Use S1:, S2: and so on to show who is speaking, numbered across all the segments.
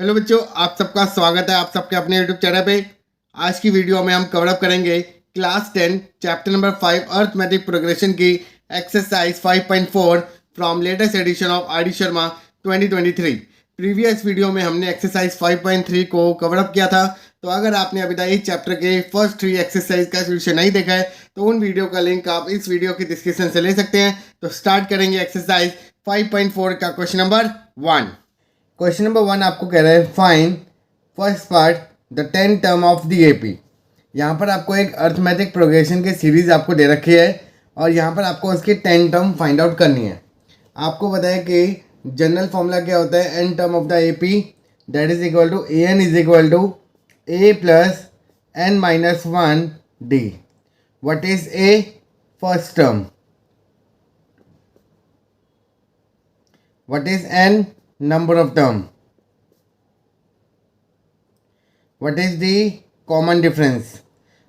S1: Hello बच्चों, आप सबका स्वागत है आप सबके अपने यूट्यूब चैनल पे। आज की वीडियो में हम कवर अप करेंगे class 10 chapter number 5 arithmetic progression की exercise 5.4 from latest edition of R D Sharma 2023। Previous video में हमने एक्सरसाइज 5.3 को कवर अप किया था। तो अगर आपने अभी तक इस चैप्टर के फर्स्ट 3 एक्सरसाइज का सोल्यूशन नहीं देखा है तो उन वीडियो का लिंक आप इस वीडियो की डिस्क्रिप्शन से ले सकते हैं। तो स्टार्ट करेंगे एक्सरसाइज 5.4 का क्वेश्चन नंबर 1। क्वेश्चन नंबर 1 आपको कह रहा है find first part the 10 term of the AP. यहाँ पर आपको एक अर्थमेटिक प्रोग्रेशन की सीरीज आपको दे रखी है और यहाँ पर आपको उसकी 10 टर्म फाइंड आउट करनी है। आपको बताया कि जनरल फॉर्मूला क्या होता है n term of the AP that is equal to a n is equal to a plus N minus 1 d. What is a first term, what is n number of term, what is the common difference।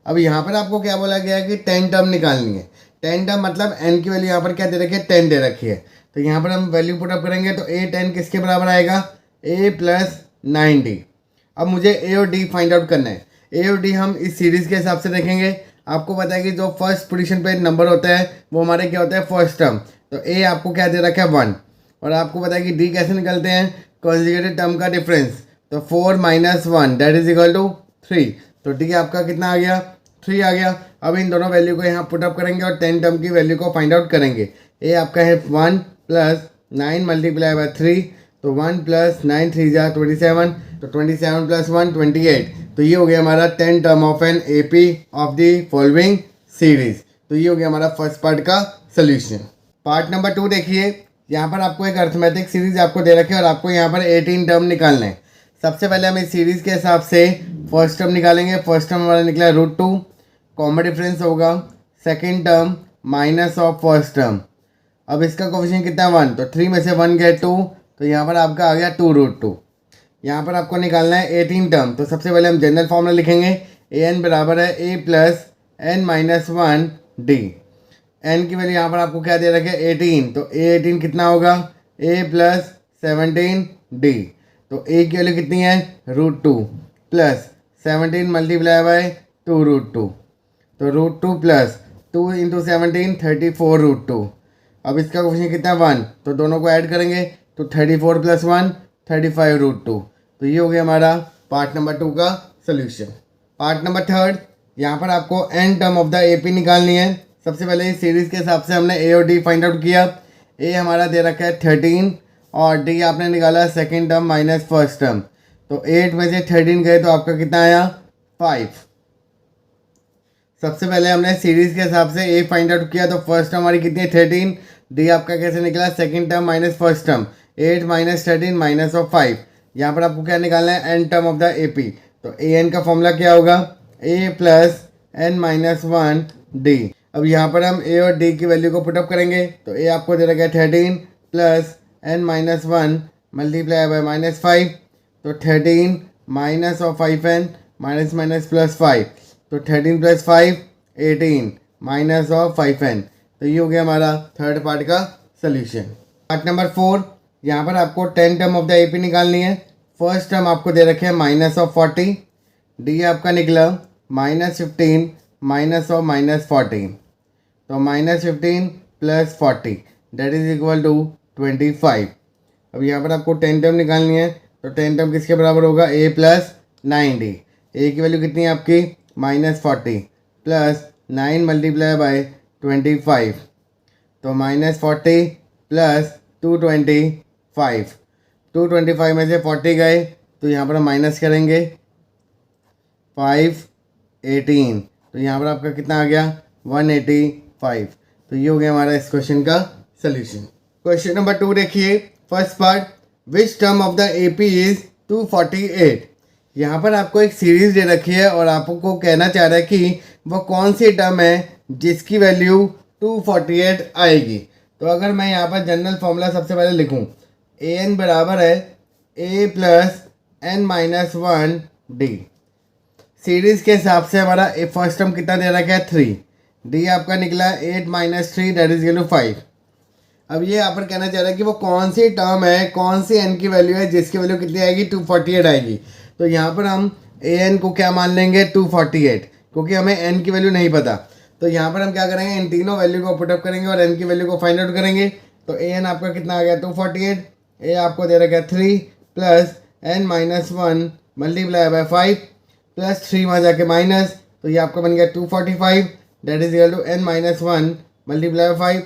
S1: अब यहाँ पर आपको क्या बोला गया है कि 10 term निकालनी है। 10 टर्म मतलब n की वैल्यू यहाँ पर क्या दे रखी है 10 दे रखी है। तो यहाँ पर हम वैल्यू पुट अप करेंगे तो a 10 किसके बराबर आएगा a प्लस 9d। अब मुझे a और d फाइंड आउट करना है। a और d हम इस सीरीज़ के हिसाब से देखेंगे। आपको पता है कि जो फर्स्ट पोजीशन पे नंबर होता है वो हमारे क्या होता है फर्स्ट टर्म। तो a आपको क्या दे रखा है 1 और आपको पता है कि डी कैसे निकलते हैं कॉन्जुगेटेड टर्म का डिफरेंस। तो 4 minus 1 that is equal to 3। तो डी आपका कितना आ गया 3 आ गया। अब इन दोनों वैल्यू को यहाँ पुटअप करेंगे और 10 टर्म की वैल्यू को फाइंड आउट करेंगे। ए आपका है 1 प्लस 9 मल्टीप्लाई बाय 3 तो 1 प्लस 9 3 जा 27 तो 27 प्लस 1 28। तो ये हो गया हमारा 10 term of n a p of the following series. तो ये हो गया हमारा फर्स्ट पार्ट का सोल्यूशन। पार्ट नंबर 2 देखिए। यहाँ पर आपको एक अर्थमेटिक सीरीज आपको दे रखी है और आपको यहाँ पर 18 टर्म निकालने हैं। सबसे पहले हम इस सीरीज के हिसाब से फर्स्ट टर्म निकालेंगे। फर्स्ट टर्म हमारा निकला √2, कॉमन डिफरेंस होगा second term minus of first term. अब इसका कोफिशिएंट कितना है 1 तो 3 में से 1 गया 2 तो यहाँ पर आपका आ गया 2√2। यहाँ पर आपको निकालना है 18 टर्म। तो सबसे पहले हम जनरल फॉर्मूला लिखेंगे ए एन बराबर है a plus N minus 1 d. एन की वैल्यू यहाँ पर आपको क्या दे रखे 18 तो ए 18 कितना होगा ए प्लस 17 डी। तो ए की वैल्यू कितनी है √2 प्लस 17 मल्टीप्लाई बाय 2√2 तो √2 प्लस 2 इंटू 17 34 √2। अब इसका क्वेश्चन कितना 1 तो दोनों को ऐड करेंगे तो 34 प्लस 1 35 √2। तो ये हो गया हमारा पार्ट नंबर 2 का सोल्यूशन। पार्ट नंबर 3 यहाँ पर आपको n term of the AP निकालनी है। सबसे पहले इस सीरीज़ के हिसाब से हमने ए और डी फाइंड आउट किया। ए हमारा दे रखा है 13 और डी आपने निकाला second term minus first term. तो 8 में से 13 गए तो आपका कितना आया 5। सबसे पहले हमने सीरीज़ के हिसाब से ए फाइंड आउट किया तो फर्स्ट टर्म हमारी कितनी है 13। डी आपका कैसे निकला second term minus first term 8 minus 13 minus of 5। यहाँ पर आपको क्या निकालना है n term of the A p. तो ए एन का फॉर्मूला क्या होगा a plus N minus 1 D. अब यहाँ पर हम ए और डी की वैल्यू को पुटअप करेंगे तो ए आपको दे रखा है 13 plus N minus 1 multiply by minus 5 तो 13 minus of 5n minus minus plus 5 तो 13 प्लस 5 18 माइनस ऑफ 5n। तो ये हो गया हमारा थर्ड पार्ट का सोल्यूशन। पार्ट नंबर 4 यहाँ पर आपको 10 term of the A P निकालनी है। फर्स्ट टर्म आपको दे रखे हैं माइनस ऑफ 40, डी आपका निकला माइनस 15 माइनस ऑफ माइनस 14 तो minus 15 plus 40 that is equal to 25। अब यहाँ पर आपको 10 टर्म निकालनी है तो 10 टर्म किसके बराबर होगा ए प्लस 9d। ए की वैल्यू कितनी है आपकी माइनस 40 प्लस 9 मल्टीप्लाई बाय 25 तो माइनस 40 प्लस 225। 225 में से 40 गए तो यहाँ पर हम माइनस करेंगे 5 18 तो यहाँ पर आपका कितना आ गया 185। तो ये हो गया हमारा इस क्वेश्चन का सोल्यूशन। क्वेश्चन नंबर 2 देखिए। First part which term of the AP is 248। यहाँ पर आपको एक सीरीज दे रखी है और आपको कहना चाह रहा है कि वो कौन सी टर्म है जिसकी वैल्यू 248 आएगी। तो अगर मैं यहाँ पर जनरल फॉर्मूला सबसे पहले लिखूँ ए एन बराबर है a plus N minus 1 d. Series के हिसाब से हमारा फर्स्ट टर्म कितना दे रखा है 3, डी आपका निकला 8 minus 3 that is equal to 5। अब ये यहाँ पर कहना चाह रहा है कि वो कौन सी टर्म है, कौन सी एन की वैल्यू है जिसकी वैल्यू कितनी आएगी, 248 आएगी। तो यहाँ पर हम ए एन को क्या मान लेंगे, 248, क्योंकि हमें एन की वैल्यू नहीं पता। तो यहाँ पर हम क्या करेंगे, इन तीनों वैल्यू को पुटअप करेंगे और एन की वैल्यू को फाइंड आउट करेंगे। तो ए एन आपका कितना आ गया, 248, ए आपको दे रखा है 3 plus N minus 1 multiply by 5 plus 3 वहाँ जाके माइनस, तो ये आपका बन गया 245, that is equal to N minus 1 multiply by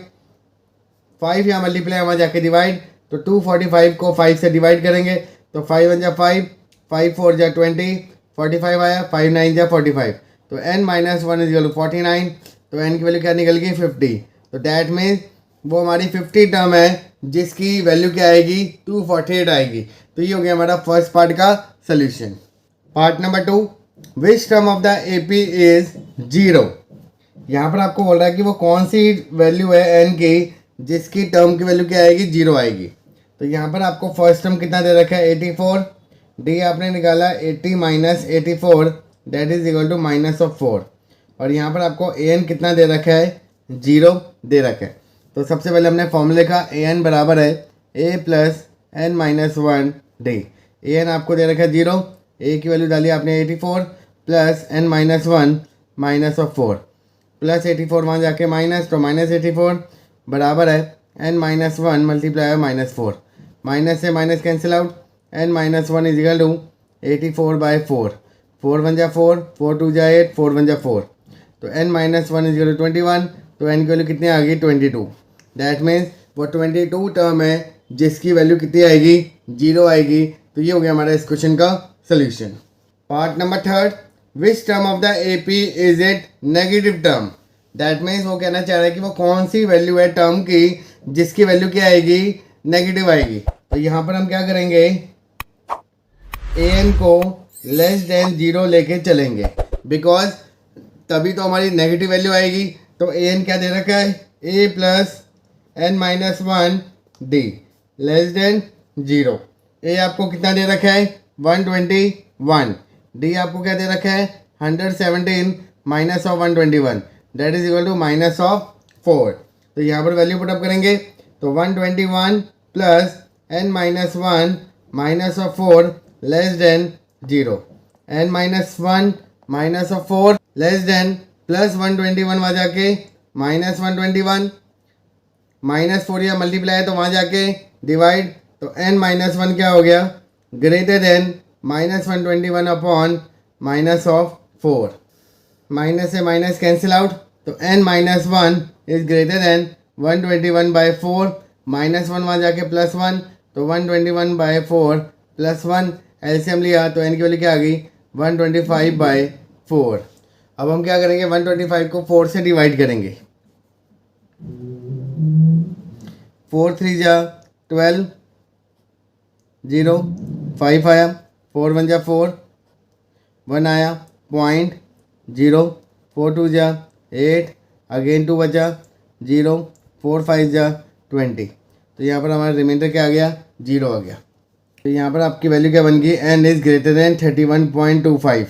S1: 5 यहाँ मल्टीप्लाई वहाँ जाके डिवाइड, तो 245 को 5 से डिवाइड करेंगे, तो 5 1 जा 5, 5 4 जा 20, 45 आया, 5 9 जा 45, तो n minus 1 is equal to 49, तो n की वैल्यू क्या निकल गई, 50। तो डैट मीन्स वो हमारी 50 टर्म है जिसकी वैल्यू क्या आएगी, 248 आएगी। तो ये हो गया हमारा फर्स्ट पार्ट का सोल्यूशन। Part number 2, which term of the A P is 0। यहाँ पर आपको बोल रहा है कि वो कौन सी वैल्यू है n की जिसकी टर्म की वैल्यू क्या आएगी, 0 आएगी। तो यहाँ पर आपको फर्स्ट टर्म कितना दे रखा है, 84, डी आपने निकाला 80 minus 84, that is equal to minus of 4, और यहाँ पर आपको ए एन कितना दे रखा है, 0 दे रखा है। तो सबसे पहले हमने फॉर्मूले का ए एन बराबर है a plus N minus 1 D. A N आपको दे रखा है 0, ए की वैल्यू डाली आपने 84 plus N minus 1 minus of 4 plus 84 वहाँ जाके माइनस, तो माइनस 84 बराबर है n minus 1 multiply minus 4, minus से minus cancel out, n minus 1 is equal to 84 by 4, 4 1 जा 4, 4 2 जा 8, 4 1 जा 4, तो N minus 1 is equal to 21, तो एन की वैल्यू कितनी आ गई, 22। दैट मीन्स वो 22 टर्म है जिसकी वैल्यू कितनी आएगी, 0 आएगी। तो ये हो गया हमारा इस क्वेश्चन का सोल्यूशन। Part number 3, which term of the A P is it negative term. That means वो कहना चाह रहा है कि वो कौन सी वैल्यू है टर्म की जिसकी वैल्यू क्या आएगी, नेगेटिव आएगी। तो यहाँ पर हम क्या करेंगे, ए एन को लेस देन 0 लेके चलेंगे, बिकॉज तभी तो हमारी नेगेटिव वैल्यू आएगी। तो ए एन क्या दे रखा है, a plus N minus 1 d less than 0। A आपको कितना दे रखा है, 121, डी आपको क्या दे रखा है, 117 minus of 121, that is equal to minus of 4। तो यहाँ पर वैल्यू पुटअप करेंगे, तो 121 plus N minus 1 minus of 4 less than 0, n minus 1 minus of 4 less than plus 121 वहाँ जाके माइनस 121, माइनस 4 या मल्टीप्लाई तो वहाँ जाके डिवाइड, तो एन माइनस 1 क्या हो गया, greater than minus 121 upon minus of 4, minus से माइनस कैंसिल आउट, तो N minus 1 is greater than 121 by 4, minus 1 वहाँ जाके प्लस 1, तो 121 बाई 4 प्लस 1, एलसीएम लिया तो एन की वैल्यू क्या आ गई, 125 बाई 4। अब हम क्या करेंगे, 125 को 4 से डिवाइड करेंगे, 4 3 जा 12, 0 5 आया, 4 1 जा 4, 1 आया, पॉइंट 0, 4 2 जा 8, अगेन 2 बचा, 0 4 5 जा 20। तो यहाँ पर हमारा रिमाइंडर क्या आ गया, 0 आ गया। तो यहाँ पर आपकी वैल्यू क्या बन गई, एन इज ग्रेटर देन 31.25।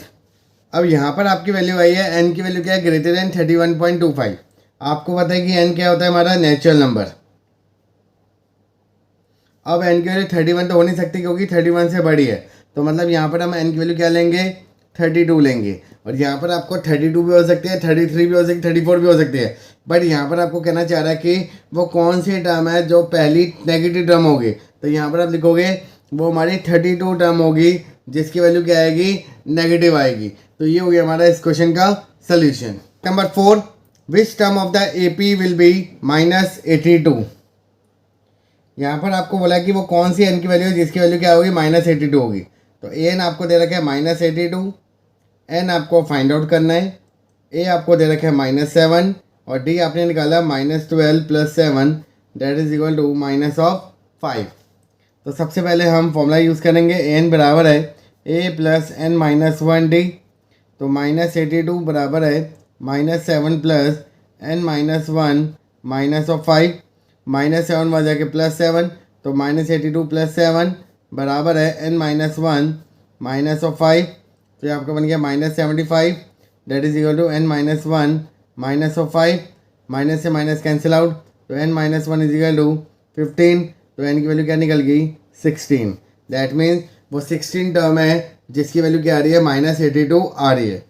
S1: अब यहाँ पर आपकी वैल्यू आई है, एन की वैल्यू क्या है, ग्रेटर देन 31.25। आपको पता है कि एन क्या होता है, हमारा नेचुरल नंबर। अब एन की वैल्यू 31 तो हो नहीं सकती क्योंकि 31 से बड़ी है, तो मतलब यहाँ पर हम एन की वैल्यू क्या लेंगे, 32 लेंगे। और यहाँ पर आपको 32 भी हो सकती है, 33 भी हो सकती है, 34 भी हो सकती है, बट यहाँ पर आपको कहना चाह रहा है कि वो कौन सी टर्म है जो पहली नेगेटिव टर्म होगी। तो यहाँ पर आप लिखोगे वो हमारी 32 टर्म होगी जिसकी वैल्यू क्या आएगी, नेगेटिव आएगी। तो ये हो गया हमारा इस क्वेश्चन का solution. Number 4, which term of the A P will be -82। यहाँ पर आपको बोला कि वो कौन सी एन की वैल्यू है जिसकी वैल्यू क्या होगी, -82 होगी। तो ए एन आपको दे रखा है -82, एन आपको फाइंड आउट करना है, ए आपको दे रखा है -7 और डी आपने निकाला -12 plus 7 that is equal to -5। तो सबसे पहले हम फॉर्मूला यूज़ करेंगे, एन बराबर है a plus N minus 1 d, तो -82 बराबर है -7 plus N minus 1 minus of 5, -7 वहाँ जाके +7, तो -82 प्लस 7 बराबर है एन माइनस 1 माइनस ऑफ 5। तो ये आपका बन गया -75 that is equal to N minus 1 minus of 5, minus से माइनस कैंसिल आउट, तो n minus one is equal to 15, तो n की वैल्यू क्या निकल गई 16। दैट मीन्स वो 16 टर्म है जिसकी वैल्यू क्या आ रही है -82 आ रही है।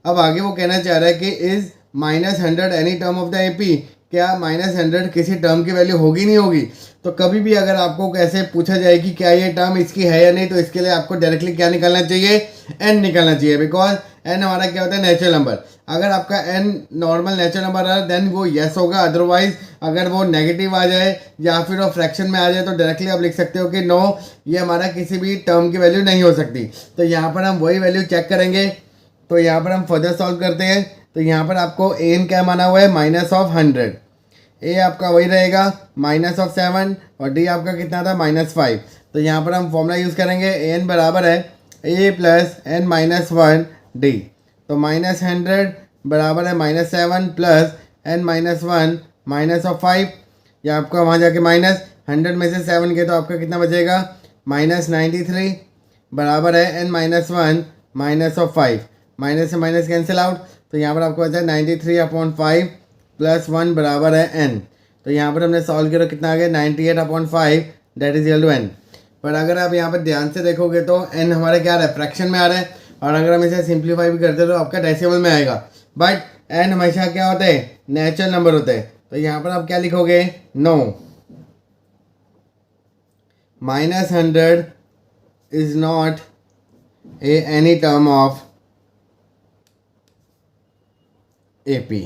S1: अब आगे वो कहना चाह रहा है कि is -100 any term of the AP, क्या -100 किसी टर्म की वैल्यू होगी नहीं होगी। तो कभी भी अगर आपको कैसे पूछा जाए कि क्या ये टर्म इसकी है या नहीं, तो इसके लिए आपको डायरेक्टली क्या निकालना चाहिए, n निकालना चाहिए, बिकॉज n हमारा क्या होता है नेचुरल नंबर। अगर आपका n नॉर्मल नेचुरल नंबर है देन वो येस होगा, अदरवाइज अगर वो नेगेटिव आ जाए या फिर वो फ्रैक्शन में आ जाए तो डायरेक्टली आप लिख सकते हो कि नो, ये हमारा किसी भी टर्म की वैल्यू नहीं हो सकती। तो यहाँ पर हम वही वैल्यू चेक करेंगे। तो यहाँ पर हम फर्दर सॉल्व करते हैं। तो यहाँ पर आपको एन क्या माना हुआ है -100, ए आपका वही रहेगा -7 और डी आपका कितना था -5। तो यहाँ पर हम फॉर्मूला यूज़ करेंगे, एन बराबर है a plus N minus one d. तो -100 बराबर है -7 प्लस एन माइनस वन -5। या आपका वहाँ जाके -100 में से 7 के तो आपका कितना बचेगा -93 बराबर है एन माइनस वन -5। माइनस से माइनस कैंसिल आउट, तो यहाँ पर आपको बचा है 93/5 प्लस 1 बराबर है n। तो यहाँ पर हमने सॉल्व किया तो कितना आ गया 98/5 that is equal to n। पर अगर आप यहाँ पर ध्यान से देखोगे तो n हमारे क्या आ रहा है फ्रैक्शन में आ रहा है, और अगर हम इसे सिंप्लीफाई भी करते तो आपका डेसिमल में आएगा। बट n हमेशा क्या होता है नेचुरल नंबर होते हैं। तो यहाँ पर आप क्या लिखोगे no, -100 is not any term of AP,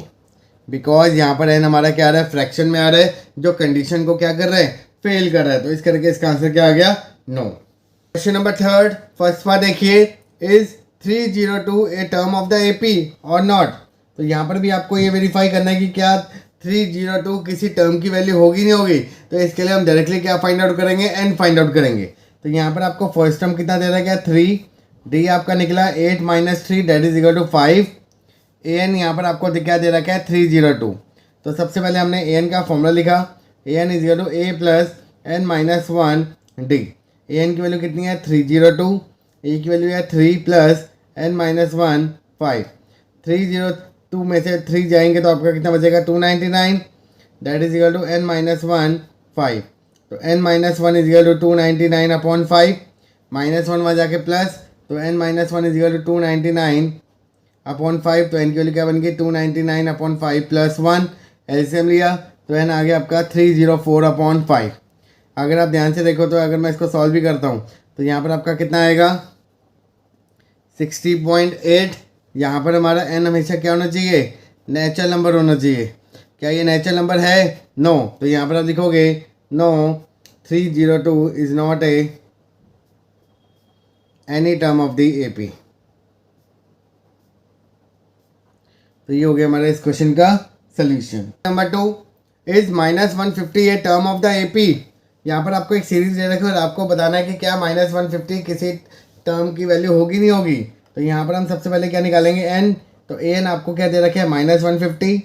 S1: because यहाँ पर n हमारा क्या आ रहा है फ्रैक्शन में आ रहा है, जो कंडीशन को क्या कर रहे हैं फेल कर रहा है। तो इस करके इसका आंसर क्या आ गया no. Question number 3 first part देखिए, is 302 a term of the AP और नॉट। तो यहाँ पर भी आपको ये वेरीफाई करना है कि क्या 302 किसी टर्म की वैल्यू होगी नहीं होगी। तो इसके लिए हम डायरेक्टली क्या फाइंड आउट करेंगे n फाइंड आउट करेंगे। तो यहाँ पर आपको फर्स्ट टर्म कितना दे रहा है क्या 3, डी आपका निकला 8 - 3 that is equal to 5। an यहाँ पर आपको क्या दे रखा है 302। तो सबसे पहले हमने an का फॉर्मूला लिखा, an is equal to a plus n minus one d. an की वैल्यू कितनी है 302, a की वैल्यू है 3 प्लस n माइनस वन 5। 302 में से 3 जाएंगे तो आपका कितना बचेगा 299 that is equal to n minus one 5। तो n minus one is equal to 299/5, minus one वहाँ जाके प्लस, तो n minus one is equal to 299/5। तो n की वैल्यू क्या बन गई 299/5 प्लस 1, एलसीएम लिया तो n आ गया आपका 304/5। अगर आप ध्यान से देखो तो अगर मैं इसको सॉल्व भी करता हूँ तो यहाँ पर आपका कितना आएगा 60.8। यहाँ पर हमारा n हमेशा क्या होना चाहिए नेचुरल नंबर होना चाहिए। क्या ये नेचुरल नंबर है नो। तो यहाँ पर आप लिखोगे no 302 is not any term of the AP। तो ये हो गया हमारे इस क्वेश्चन का solution. Number 2 is -150 a term of the AP। यहाँ पर आपको एक सीरीज दे रखी है और आपको बताना है कि क्या -150 किसी टर्म की वैल्यू होगी नहीं होगी। तो यहाँ पर हम सबसे पहले क्या निकालेंगे n। तो an आपको क्या दे रखे है -150,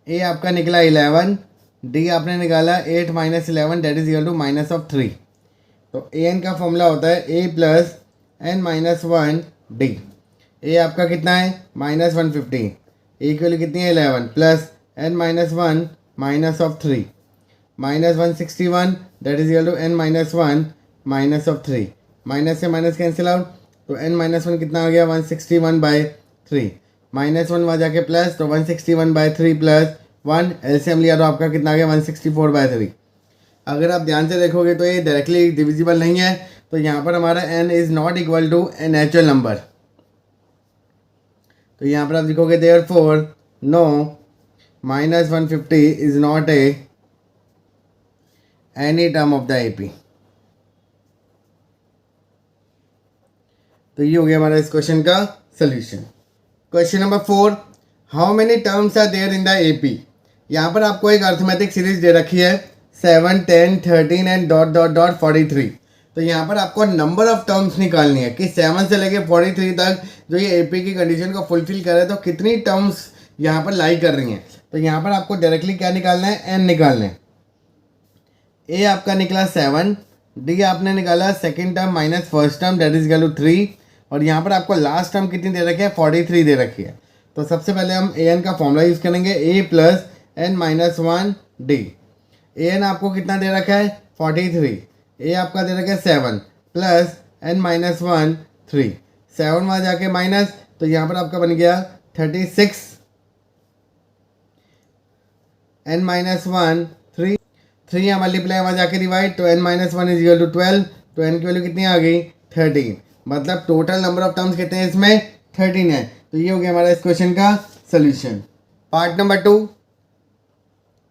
S1: a आपका निकला 11, d आपने निकाला 8 - 11 दैट इज इक्वल टू -3। तो an का फॉर्मूला होता है a plus n minus one D. a आपका कितना है -150, a की वैल्यू कितनी है 11 plus n minus one -3 -161 that is equal to n minus one -3। Minus से माइनस कैंसिल आउट, तो n माइनस वन कितना आ गया 161/3, माइनस वन वहाँ जाके प्लस, तो 161/3 प्लस 1 एलसीएम लिया तो आपका कितना आ गया 164/3। अगर आप ध्यान से देखोगे तो ये डायरेक्टली डिविजिबल नहीं है। तो यहाँ पर हमारा n is not equal to a natural number. तो यहाँ पर आप लिखोगे therefore no -150 is not any term of the AP। तो ये हो गया हमारा इस क्वेश्चन का solution. Question number 4, how many terms are there in the AP। यहाँ पर आपको एक अर्थमेटिक सीरीज दे रखी है 7, 10, 13 एंड ... 43। तो यहाँ पर आपको नंबर ऑफ टर्म्स निकालनी है कि 7 से लेके 43 तक जो ये AP की कंडीशन को फुलफिल करे तो कितनी टर्म्स यहाँ पर लाई कर रही हैं। तो यहाँ पर आपको डायरेक्टली क्या निकालना है n निकालना है। a आपका निकला 7, d आपने निकाला second term minus first term that is equal to 3, और यहाँ पर आपको लास्ट टर्म कितनी दे रखी है 43 दे रखी है। तो सबसे पहले हम an का फॉर्मूला यूज़ करेंगे a plus n minus one D. A N आपको कितना दे रखा है 43, ए आपका दे रखा है 7 प्लस एन माइनस 1 3, 7 वहाँ जाके माइनस, तो यहाँ पर आपका बन गया 36 एन माइनस 1 3, 3 यहाँ मल्टीप्लाई वहाँ जाके डिवाइड, तो N minus 1 is equal to 12, तो एन की वैल्यू कितनी आ गई 13। मतलब टोटल नंबर ऑफ टर्म्स कितने हैं इसमें 13 है। तो ये हो गया हमारा इस क्वेश्चन का सोल्यूशन। पार्ट नंबर 2,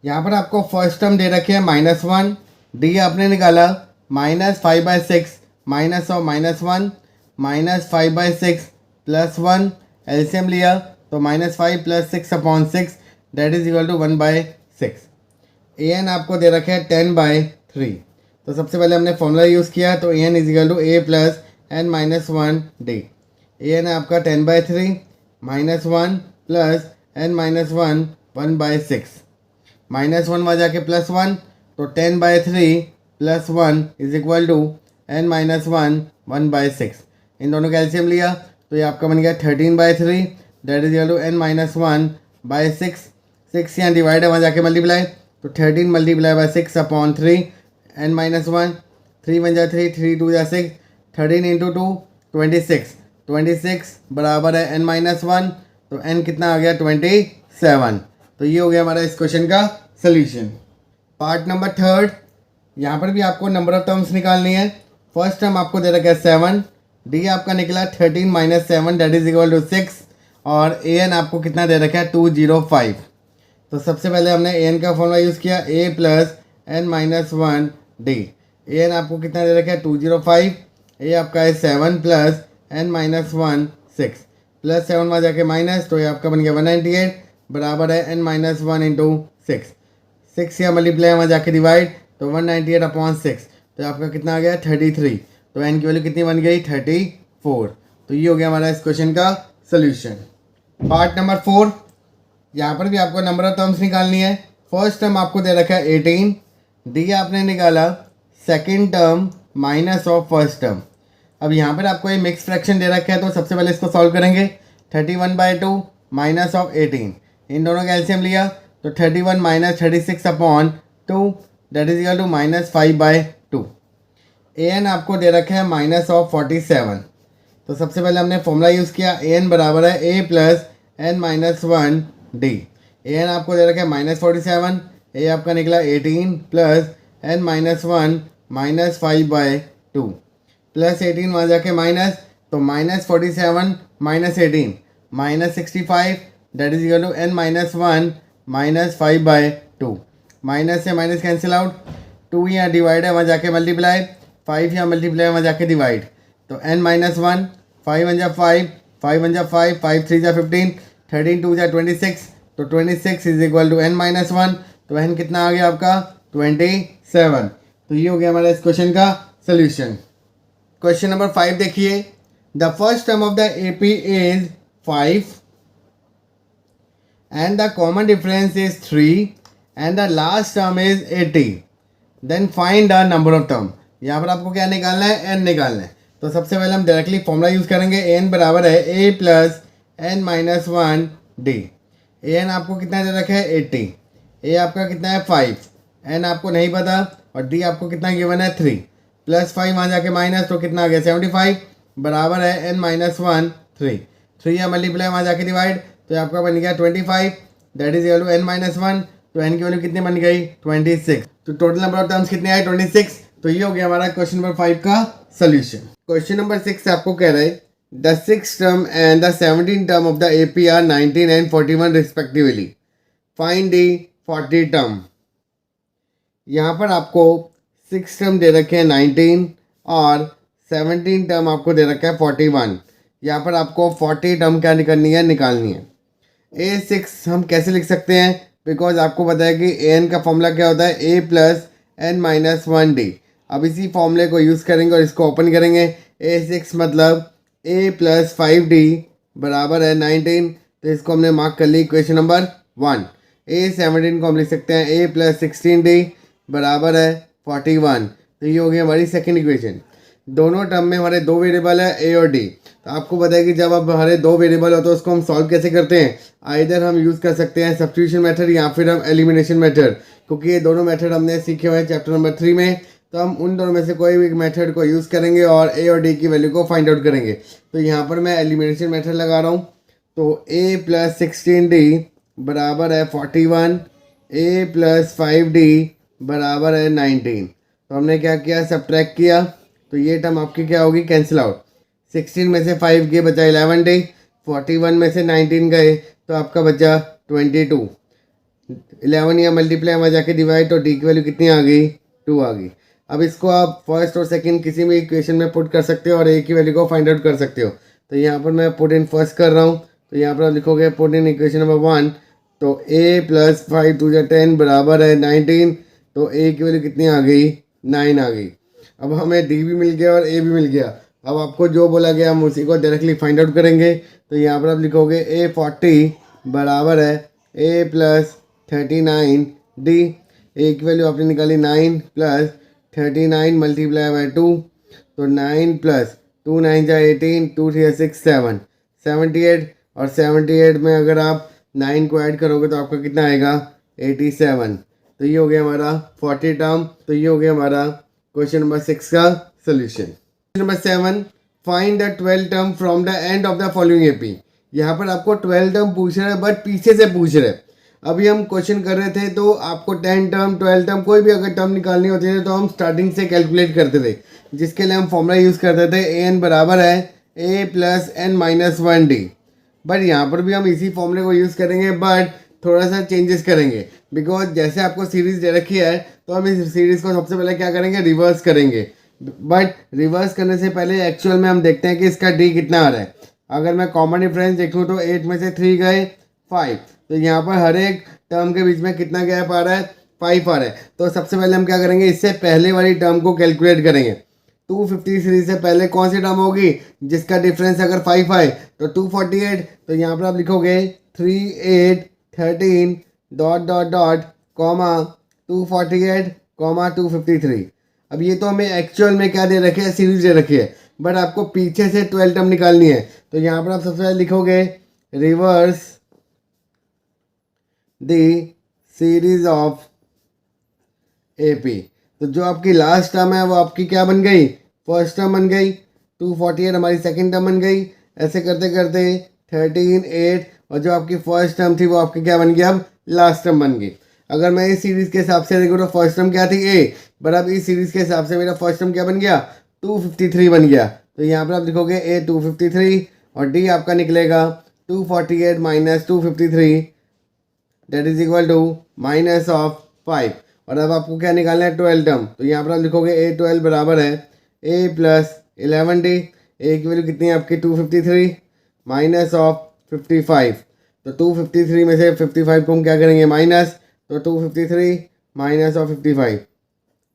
S1: यहाँ पर आपको फर्स्ट टर्म दे रखी है -1, डी आपने निकाला -5/6 माइनस ऑफ -1 -5/6 +1, एलसीएम लिया तो -5 + 6/6 that is equal to 1/6। A N आपको दे रखे है 10/3, तो सबसे पहले हमने फॉर्मूला यूज़ किया, तो a n is equal to a plus N minus 1 D. A n आपका 10/3 -1 प्लस एन माइनस 1 1/6, -1 वहाँ जाके +1, तो 10/3 + 1 is equal to N minus 1 1/6। इन दोनों का एलसीएम लिया तो ये आपका बन गया 13/3 that is equal to N minus 1/6। 6 यहाँ डिवाइड है वहाँ जाके मल्टीप्लाई, तो 13 × 6/3 एन माइनस 1, 3 1 जा 3, 3 2 जा 6, 13 × 2 26, 26 बराबर है एन माइनस 1, तो एन कितना आ गया 27। तो ये हो गया हमारा इस क्वेश्चन का सोल्यूशन। पार्ट नंबर 3, यहाँ पर भी आपको नंबर ऑफ टर्म्स निकालनी है। फर्स्ट टर्म आपको दे रखा है 7, डी आपका निकला 13 - 7 दैट इज इक्वल टू 6, और ए एन आपको कितना दे रखा है 205। तो सबसे पहले हमने ए एन का फॉर्मूला यूज़ किया, ए plus N minus 1 D. A N आपको कितना दे रखा है 205, ए आपका है 7 प्लस एन माइनस 1 6, प्लस 7 वहाँ जाके माइनस, तो ये आपका बन गया 198 बराबर है एन माइनस 1 × 6, 6 या मल्टीप्लाई वहाँ जाके डिवाइड, तो 198/6, तो आपका कितना आ गया 33, तो एन की वैल्यू कितनी बन गई 34। तो ये हो गया हमारा इस क्वेश्चन का सोल्यूशन। पार्ट नंबर 4, यहाँ पर भी आपको नंबर ऑफ टर्म्स निकालनी है। फर्स्ट टर्म आपको दे रखा है 18, डी आपने निकाला second term minus of first term. अब यहाँ पर आपको ये मिक्स फ्रैक्शन दे रखा है, तो सबसे पहले इसको सॉल्व करेंगे। 31/2 माइनस ऑफ 18, इन दोनों का एलसीएम लिया तो 31 - 36/2 that is equal to -5/2। A N आपको दे रखा है माइनस ऑफ 47, तो सबसे पहले हमने फॉर्मूला यूज़ किया, ए एन बराबर है a plus N minus 1 D. A N आपको दे रखा है -47, ए आपका निकला 18 प्लस एन माइनस 1 -5/2, प्लस 18 वहाँ जाके माइनस, तो -47 - 18 -65 that is equal to N minus 1 -5/2। Minus से माइनस कैंसिल आउट, 2 यहाँ डिवाइड है वहाँ जाके मल्टीप्लाई, 5 यहाँ मल्टीप्लाई वहाँ जाके डिवाइड, तो n माइनस 1, 5 1 जा 5, 5 1 जा 5, 5 3 जा 15, 13 2 जा 26, तो 26 is equal to n minus 1, तो n कितना आ गया आपका 27। तो ये हो गया हमारा इस क्वेश्चन का सोल्यूशन। क्वेश्चन नंबर 5 देखिए, the first term of the AP is 5 and the common difference is 3 and the last term is 80, then find the number of term। यहाँ पर आपको क्या निकालना है n निकालना है, तो सबसे पहले हम डायरेक्टली फॉर्मूला यूज़ करेंगे, n बराबर है a plus N minus 1 D. A N आपको कितना दे रखा है 80, ए आपका कितना है 5, एन आपको नहीं पता, और डी आपको कितना गिवन है 3, प्लस 5 वहाँ जाके माइनस, तो कितना आ गया 75 बराबर है एन माइनस 1 3, 3 या मल्टीप्लाई वहाँ जाके डिवाइड, तो आपका बन गया 25 that is equal to n minus 1, तो n की वैल्यू कितनी बन गई 26। तो टोटल नंबर ऑफ टर्म्स कितने आए 26। तो ये हो गया हमारा क्वेश्चन नंबर 5 का सोल्यूशन। क्वेश्चन नंबर 6 आपको कह रहे हैं the 6th term and the 17th term of the AP are 19 and 41 respectively, find the 40 term. यहाँ पर आपको 6 टर्म दे रखे हैं 19 और 17 टर्म आपको दे रखा है 41। यहाँ पर आपको 40 टर्म क्या करनी है निकालनी है। A6 हम कैसे लिख सकते हैं, बिकॉज आपको पता है कि an का फॉर्मूला क्या होता है a plus N minus 1 D. अब इसी फॉर्मूले को यूज़ करेंगे और इसको ओपन करेंगे। A6 मतलब a प्लस 5d बराबर है 19, तो इसको हमने मार्क कर ली इक्वेशन नंबर 1। A17 को हम लिख सकते हैं a प्लस 16d बराबर है 41, तो ये हो गई हमारी सेकेंड इक्वेशन। दोनों टर्म में हमारे दो वेरिएबल है ए और डी। तो आपको पता है कि जब अब हमारे दो वेरिएबल हो तो उसको हम सॉल्व कैसे करते हैं। आइदर हम यूज़ कर सकते हैं सब्स्टिट्यूशन मेथड या फिर हम एलिमिनेशन मेथड, क्योंकि ये दोनों मेथड हमने सीखे हुए हैं चैप्टर नंबर 3 में। तो हम उन दोनों में से कोई भी मेथड को यूज़ करेंगे और ए और डी की वैल्यू को फाइंड आउट करेंगे। तो यहाँ पर मैं एलिमिनेशन मेथड लगा रहा हूँ। तो ए प्लस 16d बराबर है 41, ए प्लस 5d बराबर है 19। तो हमने क्या किया, सब्ट्रैक्ट किया। तो ये टर्म आपकी क्या होगी, कैंसिल आउट। 16 में से 5 गए बचा 11d, 41 में से 19 गए तो आपका बचा 22। 11 या मल्टीप्लाई में जाके डिवाइड, तो डी की वैल्यू कितनी आ गई, 2 आ गई। अब इसको आप फर्स्ट और सेकंड किसी भी इक्वेशन में पुट कर सकते हो और ए की वैल्यू को फाइंड आउट कर सकते हो। तो यहाँ पर मैं पुट इन फर्स्ट कर रहा हूँ। तो यहाँ पर आप लिखोगे पुट इन इक्वेशन नंबर 1। तो a प्लस 5 2 10 बराबर है 19। तो a की वैल्यू कितनी आ गई, 9 आ गई। अब हमें d भी मिल गया और a भी मिल गया। अब आपको जो बोला गया हम उसी को डायरेक्टली फाइंड आउट करेंगे। तो यहाँ पर आप लिखोगे a 40 बराबर है a प्लस 39 d। a की वैल्यू आपने निकाली 9 प्लस 39 मल्टीप्लाई बाय 2। तो 9 प्लस 2 9 जा 18, 2 3 6 7 78। और 78 में अगर आप 9 को ऐड करोगे तो आपका कितना आएगा, 87। तो ये हो गया हमारा 40 टर्म। तो ये हो गया हमारा क्वेश्चन नंबर 6 का solution. Question number 7, find the 12 term from the end of the following AP. यहाँ पर आपको 12 टर्म पूछ रहे हैं बट पीछे से पूछ रहे हैं। अभी हम क्वेश्चन कर रहे थे तो आपको 10 टर्म 12 टर्म कोई भी अगर टर्म निकालनी होती है तो हम स्टार्टिंग से कैलकुलेट करते थे, जिसके लिए हम फॉर्मूला यूज़ करते थे ए एन बराबर है a plus N minus 1d। But यहाँ पर भी हम इसी फॉर्मूले को यूज़ करेंगे बट थोड़ा सा चेंजेस करेंगे, बिकॉज जैसे आपको सीरीज़ दे रखी है तो हम इस सीरीज़ को सबसे पहले क्या करेंगे, रिवर्स करेंगे। बट रिवर्स करने से पहले एक्चुअल में हम देखते हैं कि इसका डी कितना आ रहा है। अगर मैं कॉमन डिफरेंस देखूँ तो 8 में से 3 गए 5। तो यहाँ पर हर एक टर्म के बीच में कितना गैप आ रहा है, 5 आ रहा है। तो सबसे पहले हम क्या करेंगे, इससे पहले वाली टर्म को कैलकुलेट करेंगे। 253 से पहले कौन सी टर्म होगी जिसका डिफरेंस अगर 5 आए, तो 248। तो यहाँ पर आप लिखोगे 3 8 13 dot dot dot comma 248 comma 253। अब ये तो हमें एक्चुअल में क्या दे रखे है, सीरीज दे रखी है, बट आपको पीछे से 12 टर्म निकालनी है। तो यहाँ पर आप सबसे पहले लिखोगे reverse the series of AP. तो जो आपकी लास्ट टर्म है वो आपकी क्या बन गई, फर्स्ट टर्म बन गई। 248 हमारी सेकंड टर्म बन गई। ऐसे करते करते 13 8 और जो आपकी फर्स्ट टर्म थी वो आपकी क्या बन गया, अब लास्ट टर्म बन गई। अगर मैं इस सीरीज़ के हिसाब से देखूँ तो फर्स्ट टर्म क्या थी, ए, बट अब इस सीरीज़ के हिसाब से मेरा फर्स्ट टर्म क्या बन गया, 253 बन गया। तो यहाँ पर आप लिखोगे ए 253 और डी आपका निकलेगा 248 minus 253 that is equal to minus of 5। और अब आपको क्या निकालना है, 12 टर्म। तो यहाँ पर आप लिखोगे ए 12 बराबर है ए प्लस 11d। ए की वैल्यू कितनी है आपकी 253 माइनस ऑफ 55। तो 253 में से 55 को हम क्या करेंगे, माइनस। तो 253 माइनस ऑफ 55,